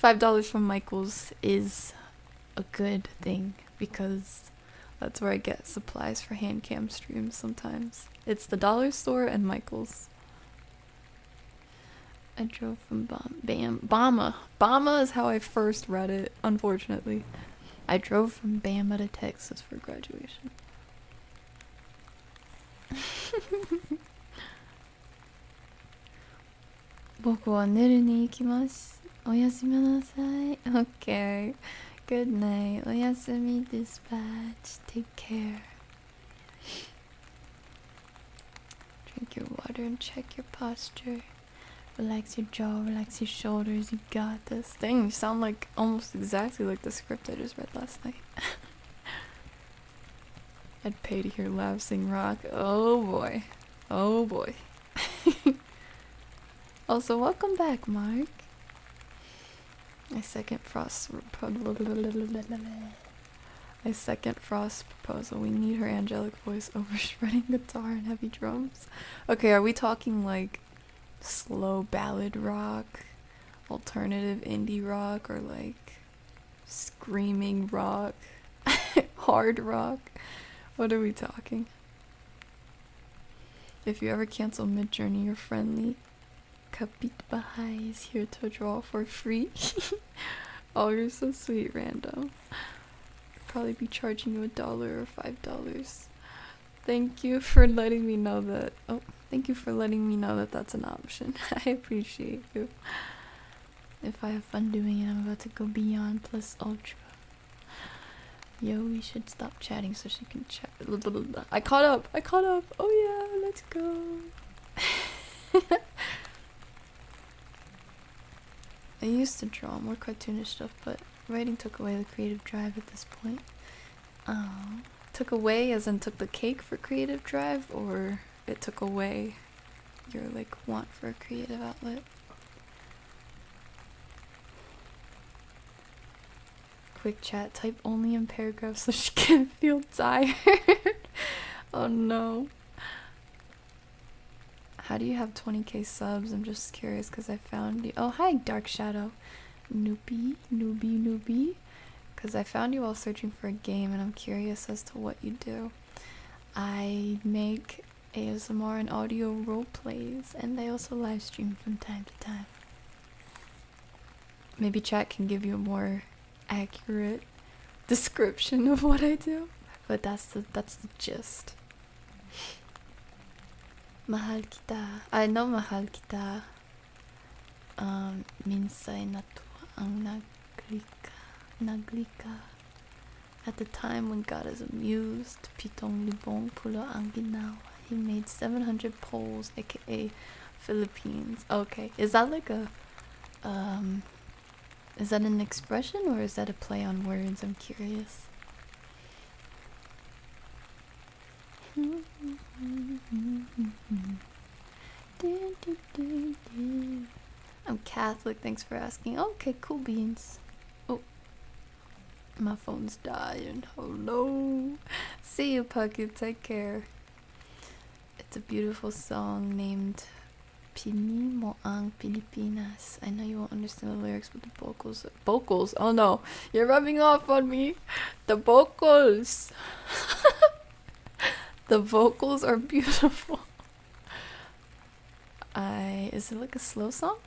$5 from Michael's is a good thing because that's where I get supplies for hand cam streams sometimes. It's the dollar store and Michael's. I drove from Bama. Bama is how I first read it, unfortunately. I drove from Bama to Texas for graduation. 僕は寝るに行きます。おやすみなさい。Okay. Good night. おやすみ dispatch. Take care. Drink your water and check your posture. Relax your jaw, relax your shoulders. You got this. Dang, you sound like almost exactly like the script I just read last night. I'd pay to hear Lav sing rock. Oh boy. Oh boy. Also, welcome back, Mark. I second Frost's proposal. We need her angelic voice over shredding guitar and heavy drums. Okay, are we talking like slow ballad rock, alternative indie rock, or like screaming rock, hard rock? What are we talking? If you ever cancel mid-journey, you're friendly. Kapit Bahai is here to draw for free. Oh, you're so sweet, random. Probably be charging you $1 or $5. Thank you for letting me know that. Oh, thank you for letting me know that that's an option. I appreciate you. If I have fun doing it, I'm about to go beyond plus ultra. Yo, we should stop chatting so she can chat. I caught up. Oh yeah, let's go. I used to draw more cartoonish stuff, but writing took away the creative drive at this point. Took away as in took the cake for creative drive, or it took away your like want for a creative outlet? Quick chat, type only in paragraphs so she can feel tired. Oh no. How do you have 20k subs? I'm just curious because I found you. Oh, hi, Dark Shadow. Newbie. Because I found you while searching for a game and I'm curious as to what you do. I make ASMR and audio role plays, and I also live stream from time to time. Maybe chat can give you a more accurate description of what I do, but that's the gist. Mahal kita. I know mahal kita. Minsay natuwa ang naglika. At the time when God is amused, pitong libong pulo ang ginawa. He made 700 poles, aka Philippines. Okay, is that like a is that an expression or is that a play on words? I'm curious. I'm Catholic, thanks for asking. Okay, cool beans. Oh, my phone's dying. Oh no. See you, Puckett. Take care. It's a beautiful song named Pini Mo Ang Pilipinas. I know you won't understand the lyrics, but the vocals. Oh no, you're rubbing off on me. The vocals. The vocals are beautiful. Is it like a slow song?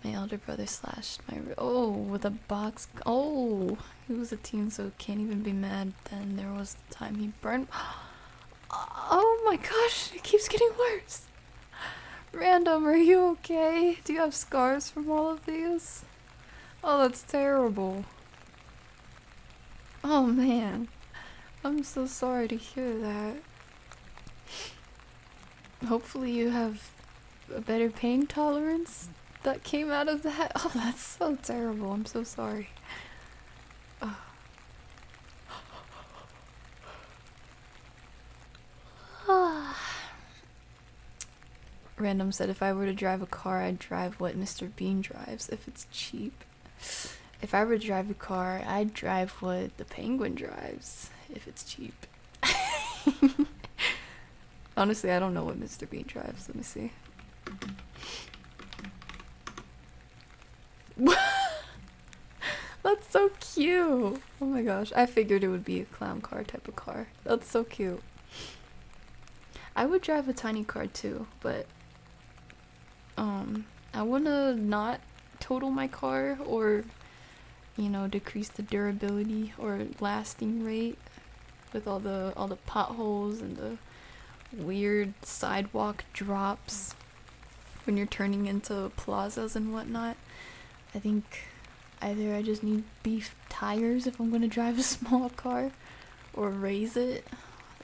My elder brother slashed my with a box. Oh, he was a teen, so can't even be mad. Then there was the time he burned. Oh my gosh, it keeps getting worse. Random, are you okay? Do you have scars from all of these? Oh, that's terrible. Oh man, I'm so sorry to hear that. Hopefully you have a better pain tolerance that came out of that. Oh, that's so terrible. I'm so sorry. Random said if I were to drive a car, I'd drive what Mr. Bean drives if it's cheap. If I were to drive a car, I'd drive what the Penguin drives if it's cheap. Honestly, I don't know what Mr. Bean drives. Let me see. That's so cute. Oh my gosh. I figured it would be a clown car type of car. That's so cute. I would drive a tiny car too, but I wanna not total my car or, you know, decrease the durability or lasting rate with all the potholes and the weird sidewalk drops when you're turning into plazas and whatnot. I think either I just need beef tires if I'm gonna drive a small car, or raise it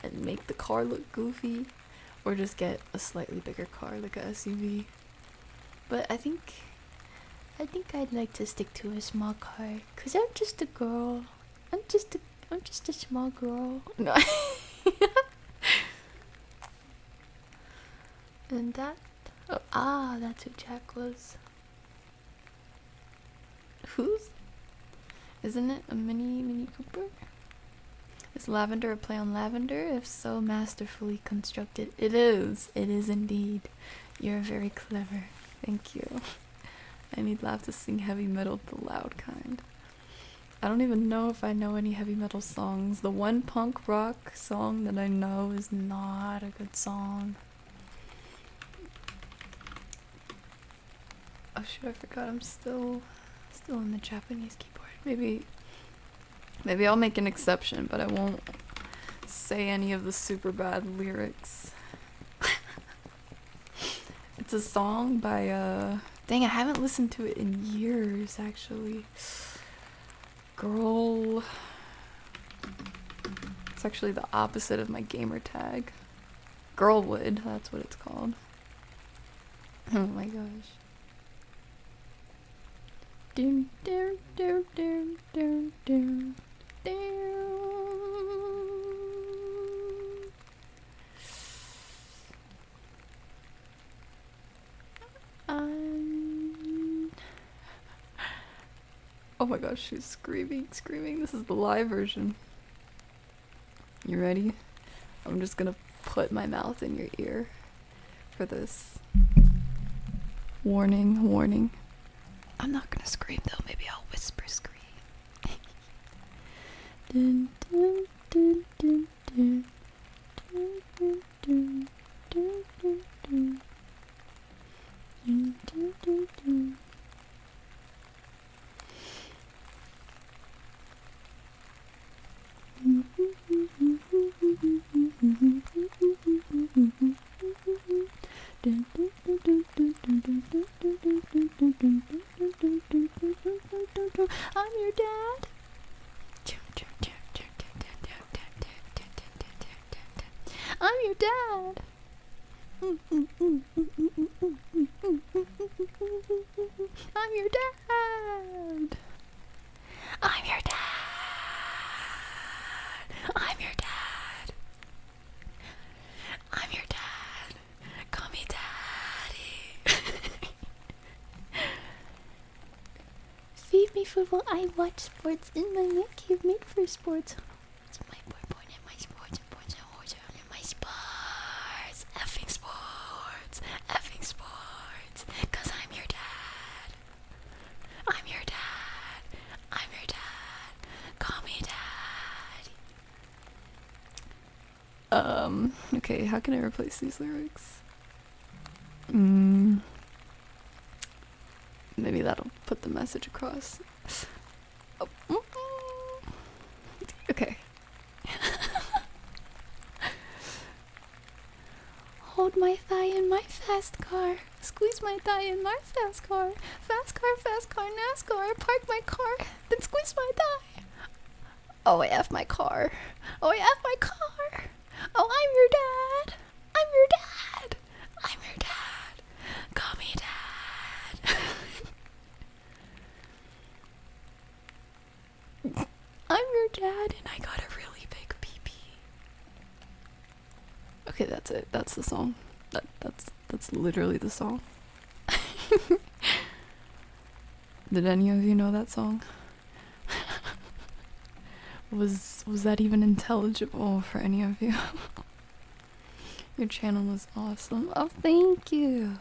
and make the car look goofy, or just get a slightly bigger car like a SUV. But I think I'd like to stick to a small car, cause I'm just a girl. I'm just a small girl. No. And that, that's who Jack was. Who's? Isn't it a Mini Cooper? Is Lavender a play on lavender? If so, masterfully constructed. It is. It is indeed. You're very clever. Thank you. I need Lav to sing heavy metal, the loud kind. I don't even know if I know any heavy metal songs. The one punk rock song that I know is not a good song. Oh shoot, I forgot I'm still in the Japanese keyboard. Maybe I'll make an exception, but I won't say any of the super bad lyrics. It's a song by dang, I haven't listened to it in years actually. Girl. It's actually the opposite of my gamer tag. Girlwood, that's what it's called. Oh my gosh. Doom doom doom doom doom doom doom. Oh my gosh, she's screaming. This is the live version. You ready? I'm just gonna put my mouth in your ear for this. Warning. I'm not gonna scream though, maybe I'll whisper scream. Dun, dun, dun, dun, dun. Dun, dun, dun, dun, dun, dun. Dun, dun, dun, dun. I'm your dad. I'm your dad. I'm your dad. I'm your dad. I'm your dad. I'm your dad. Call me daddy. Feed me food while I watch sports in my man cave made for sports. It's my boy and my sports and my sports. Effing sports. Effing sports. 'Cause I'm your dad. I'm your dad. I'm your dad. Call me daddy. Okay, how can I replace these lyrics? Maybe that'll put the message across. Oh. Okay. thigh in my fast car. Squeeze my thigh in my fast car. Fast car, NASCAR. Park my car, then squeeze my thigh. Oh, I F my car. Oh, I F my car. Oh, I'm your dad. I'm your dad. I'm your dad. Call me dad. I'm your dad and I got a really big pee-pee. Okay, that's it. That's the song. That's literally the song. Did any of you know that song? Was that even intelligible for any of you? Your channel was awesome. Oh, thank you.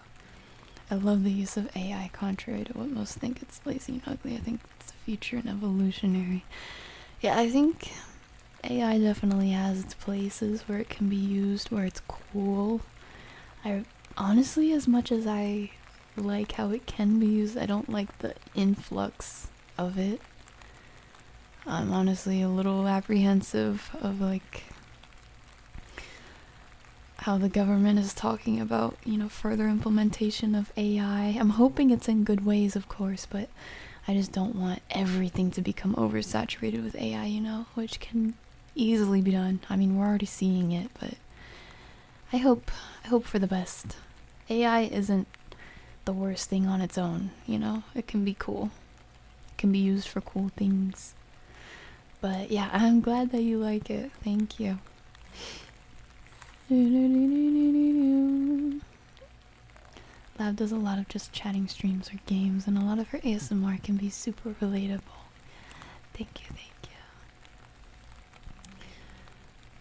I love the use of AI, contrary to what most think it's lazy and ugly. I think it's the future and evolutionary. Yeah, I think AI definitely has its places where it can be used, where it's cool. I honestly, as much as I like how it can be used, I don't like the influx of it. I'm honestly a little apprehensive of like how the government is talking about, you know, further implementation of AI. I'm hoping it's in good ways, of course, but I just don't want everything to become oversaturated with AI, you know, which can easily be done. I mean, we're already seeing it, but I hope for the best. AI isn't the worst thing on its own, you know? It can be cool. It can be used for cool things. But yeah, I'm glad that you like it. Thank you. Lav does a lot of just chatting streams or games, and a lot of her ASMR can be super relatable. Thank you, thank you.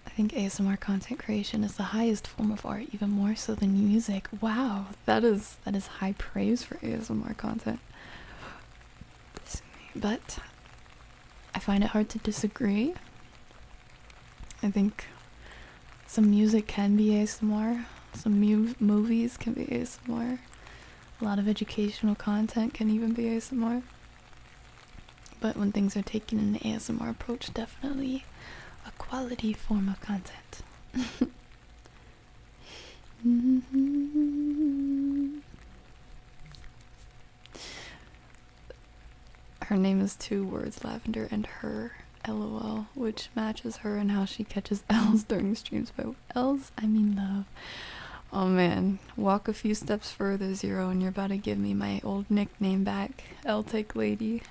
I think ASMR content creation is the highest form of art, even more so than music. Wow, that is high praise for ASMR content. But I find it hard to disagree. I think some music can be ASMR, some movies can be ASMR, a lot of educational content can even be ASMR. But when things are taken in an ASMR approach, definitely a quality form of content. Her name is 2 words, Lavender and her, LOL, which matches her and how she catches L's during streams. By L's, I mean love. Oh man, walk a few steps further, Zero, and you're about to give me my old nickname back, L-Take Lady.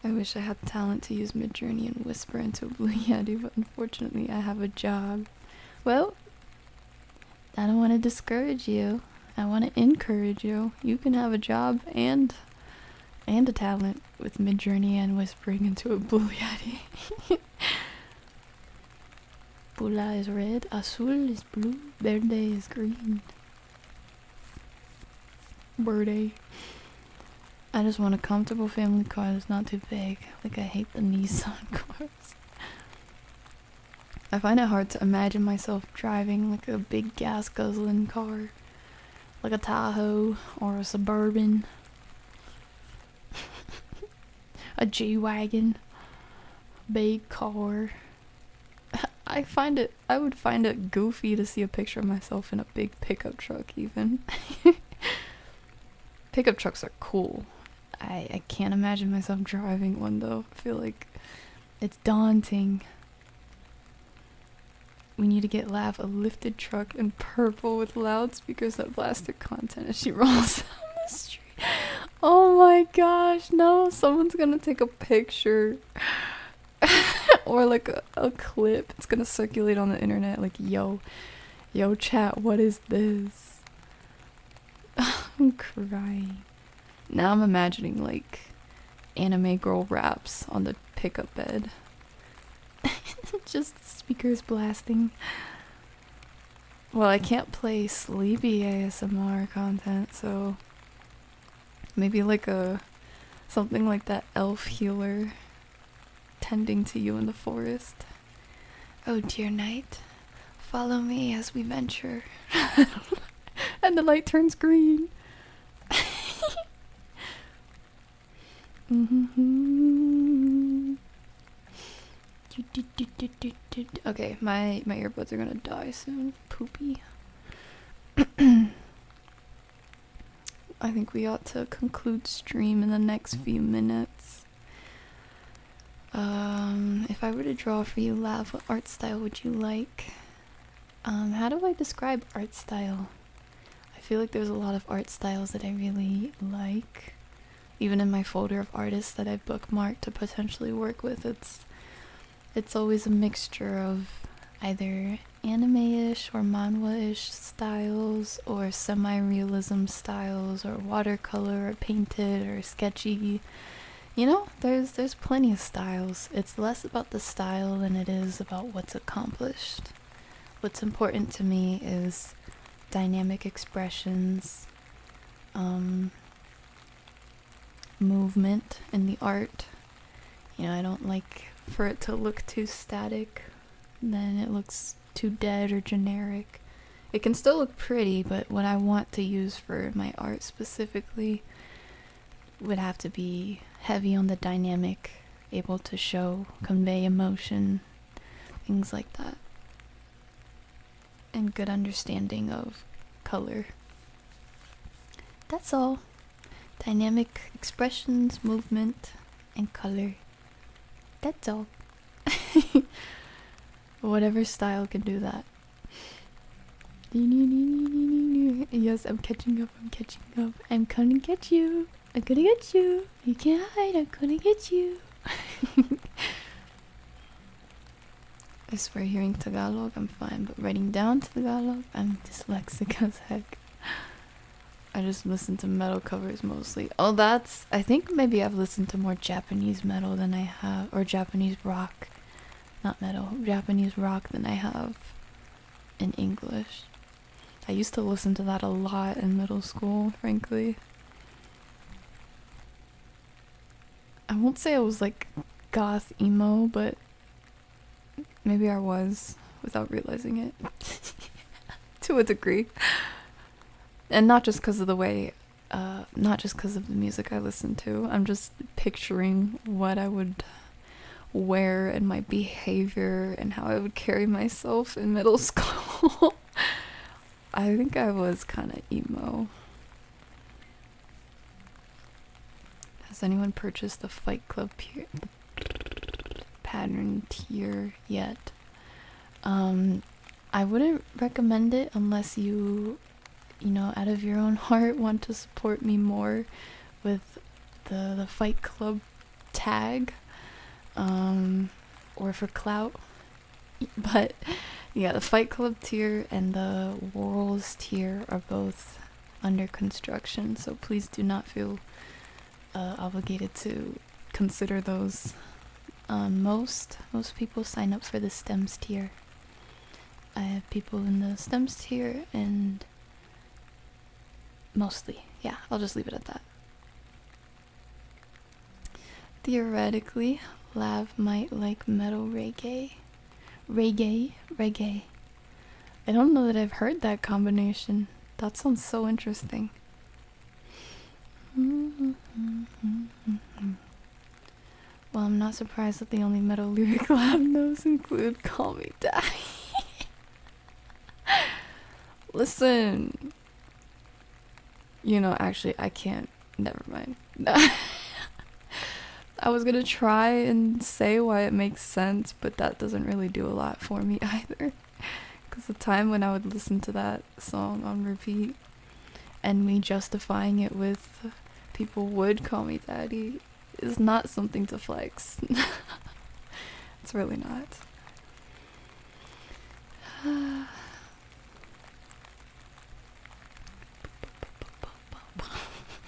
I wish I had talent to use Midjourney and whisper into a blue yeti, but unfortunately I have a job. Well, I don't want to discourage you. I want to encourage you. You can have a job and a talent with Midjourney and whispering into a blue yeti. Bula is red, azul is blue, verde is green. Birthday. I just want a comfortable family car that's not too big. Like, I hate the Nissan cars. I find it hard to imagine myself driving like a big gas guzzling car. Like a Tahoe or a Suburban. A G-Wagon. Big car. I would find it goofy to see a picture of myself in a big pickup truck even. Pickup trucks are cool. I can't imagine myself driving one though. I feel like it's daunting. We need to get Lav a lifted truck in purple with loudspeakers that blast their content as she rolls down the street. Oh my gosh, no, someone's gonna take a picture. Or like a clip. It's gonna circulate on the internet like, yo chat, what is this? I'm crying. Now I'm imagining like anime girl raps on the pickup bed. Just speakers blasting. Well, I can't play sleepy ASMR content, so maybe like something like that elf healer tending to you in the forest. Oh dear night, follow me as we venture. And the light turns green. Okay, my earbuds are gonna die soon. Poopy. I think we ought to conclude stream in the next few minutes. If I were to draw for you, Lav, what art style would you like? How do I describe art style? I feel like there's a lot of art styles that I really like. Even in my folder of artists that I've bookmarked to potentially work with, it's always a mixture of either anime-ish or manhwa-ish styles, or semi-realism styles, or watercolor, or painted, or sketchy. You know, there's plenty of styles. It's less about the style than it is about what's accomplished. What's important to me is dynamic expressions, movement in the art. You know, I don't like for it to look too static, then it looks too dead or generic. It can still look pretty, but what I want to use for my art specifically would have to be heavy on the dynamic, able to show, convey emotion, things like that. And good understanding of color. That's all. Dynamic expressions, movement, and color. That's all. Whatever style can do that. Yes, I'm catching up, I'm catching up. I'm gonna get you. I'm gonna get you. You can't hide, I'm gonna get you. I swear, hearing Tagalog, I'm fine, but writing down Tagalog, I'm dyslexic as heck. I just listen to metal covers mostly. Oh, I think maybe I've listened to more Japanese metal than I have, or Japanese rock. Not metal, Japanese rock than I have in English. I used to listen to that a lot in middle school, frankly. I won't say I was like goth emo, but maybe I was without realizing it. To a degree. And not just because of the way, not just because of the music I listen to. I'm just picturing what I would wear and my behavior and how I would carry myself in middle school. I think I was kind of emo. Has anyone purchased the Fight Club pattern tier yet? I wouldn't recommend it unless you know, out of your own heart want to support me more with the Fight Club tag, or for clout. But yeah, the Fight Club tier and the Worlds tier are both under construction, so please do not feel obligated to consider those. Most people sign up for the Stems tier. I have people in the Stems tier, and mostly, yeah, I'll just leave it at that. Theoretically, Lav might like metal reggae. Reggae. I don't know that I've heard that combination. That sounds so interesting. Well, I'm not surprised that the only metal lyric Lav knows include Call Me Daddy. Listen. You know, actually, I can't. Never mind. I was gonna try and say why it makes sense, but that doesn't really do a lot for me either. Because the time when I would listen to that song on repeat, and me justifying it with people would call me daddy, is not something to flex. It's really not.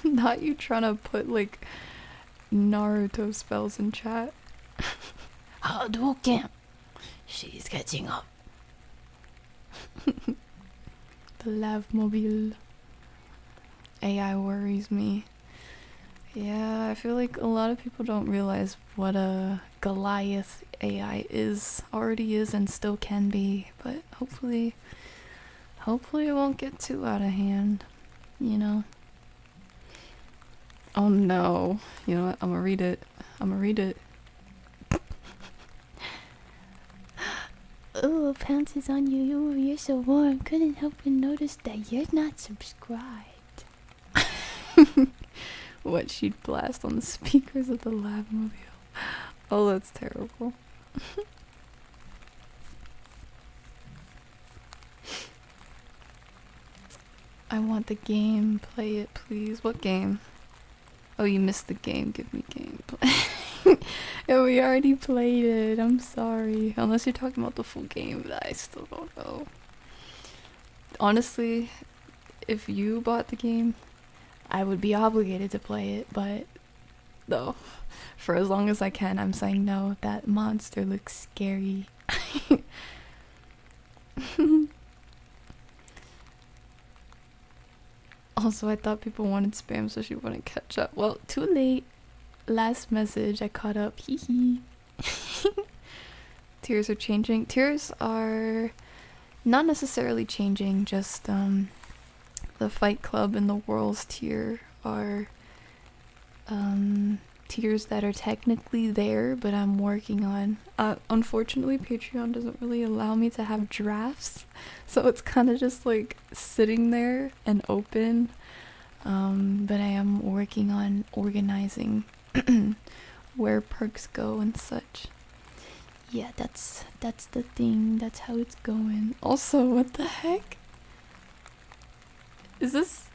Not you trying to put like Naruto spells in chat. Hadouken! She's catching up. The Lav mobile. AI worries me. Yeah, I feel like a lot of people don't realize what a Goliath AI already is, and still can be. But hopefully it won't get too out of hand, you know? Oh no. You know what? I'm gonna read it. Ooh, pounces on you. Ooh, you're so warm. Couldn't help but notice that you're not subscribed. What, she'd blast on the speakers of the Lavmobile. Oh, that's terrible. I want the game. Play it, please. What game? Oh, you missed the game. Give me game. Yeah, we already played it. I'm sorry. Unless you're talking about the full game, that I still don't know. Honestly, if you bought the game, I would be obligated to play it, but no. For as long as I can, I'm saying no. That monster looks scary. Also, I thought people wanted spam so she wouldn't catch up. Well, too late. Last message, I caught up. Hee hee. Tiers are changing. Tiers are not necessarily changing, just the Fight Club and the Worlds tier are tiers that are technically there, but I'm working on. Unfortunately, Patreon doesn't really allow me to have drafts, so it's kind of just like sitting there and open. But I am working on organizing where perks go and such. Yeah, that's the thing. That's how it's going. Also, what the heck? Is this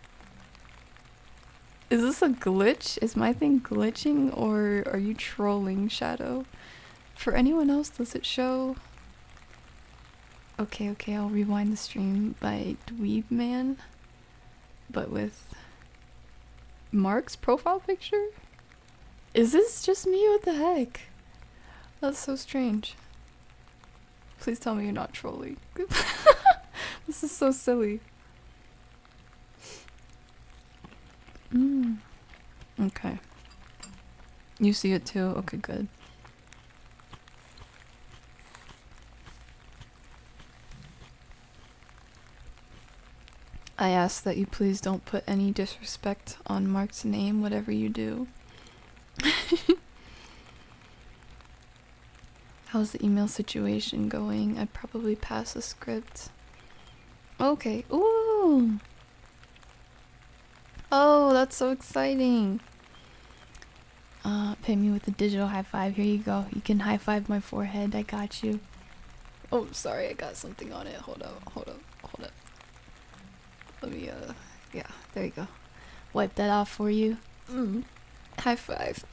a glitch? Is my thing glitching, or are you trolling, Shadow? For anyone else, does it show? Okay, I'll rewind the stream by Dweebman, but with Mark's profile picture? Is this just me? What the heck? That's so strange. Please tell me you're not trolling. This is so silly. Okay. You see it too? Okay, good. I ask that you please don't put any disrespect on Mark's name, whatever you do. How's the email situation going? I'd probably pass a script. Okay. Ooh! Oh, that's so exciting! Pay me with a digital high five. Here you go. You can high five my forehead. I got you. Oh, sorry. I got something on it. Hold up. Let me, yeah. There you go. Wipe that off for you. High five.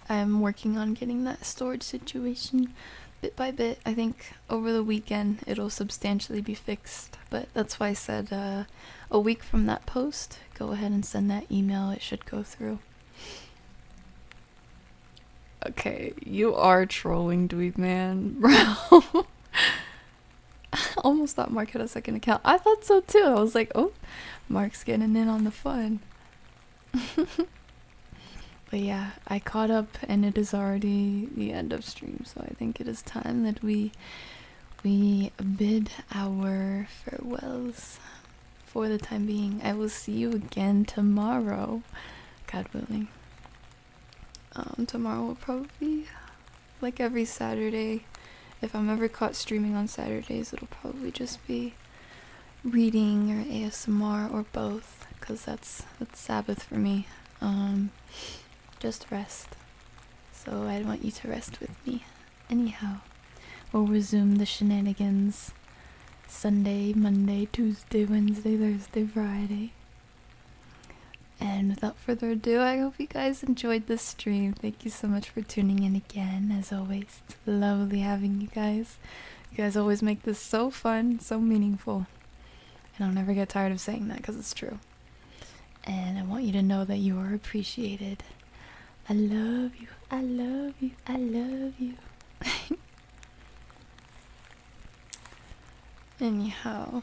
I'm working on getting that storage situation bit by bit. I think over the weekend it'll substantially be fixed, but that's why I said a week from that post, go ahead and send that email. It should go through. Okay, you are trolling, Dweeb Man, bro. Almost thought Mark had a second account. I thought so too. I was like, oh, Mark's getting in on the fun. But yeah, I caught up and it is already the end of stream, so I think it is time that we bid our farewells for the time being. I will see you again tomorrow, God willing. Tomorrow will probably be like every Saturday. If I'm ever caught streaming on Saturdays, it'll probably just be reading or ASMR or both, because that's Sabbath for me. Just rest. So I want you to rest with me. Anyhow, we'll resume the shenanigans Sunday, Monday, Tuesday, Wednesday, Thursday, Friday. And without further ado, I hope you guys enjoyed this stream. Thank you so much for tuning in again. As always, it's lovely having you guys. You guys always make this so fun, so meaningful. And I'll never get tired of saying that because it's true. And I want you to know that you are appreciated. I love you. I love you. I love you. Anyhow.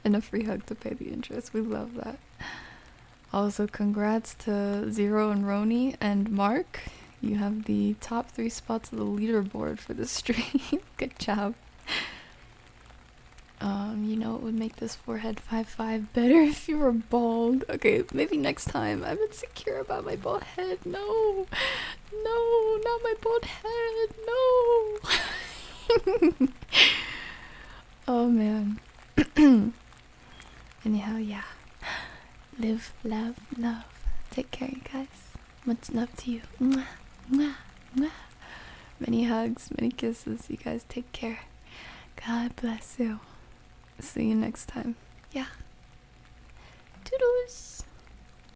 And a free hug to pay the interest. We love that. Also, congrats to Zero and Roni and Mark. You have the top 3 spots of the leaderboard for the stream. Good job. You know, it would make this forehead 5'5" better if you were bald. Okay, maybe next time. I'm insecure about my bald head. No, no, not my bald head. No. Oh man. Anyhow, yeah. Live, love, love. Take care, you guys. Much love to you. Mwah, mwah, mwah. Many hugs, many kisses. You guys take care. God bless you. See you next time. Yeah. Toodles.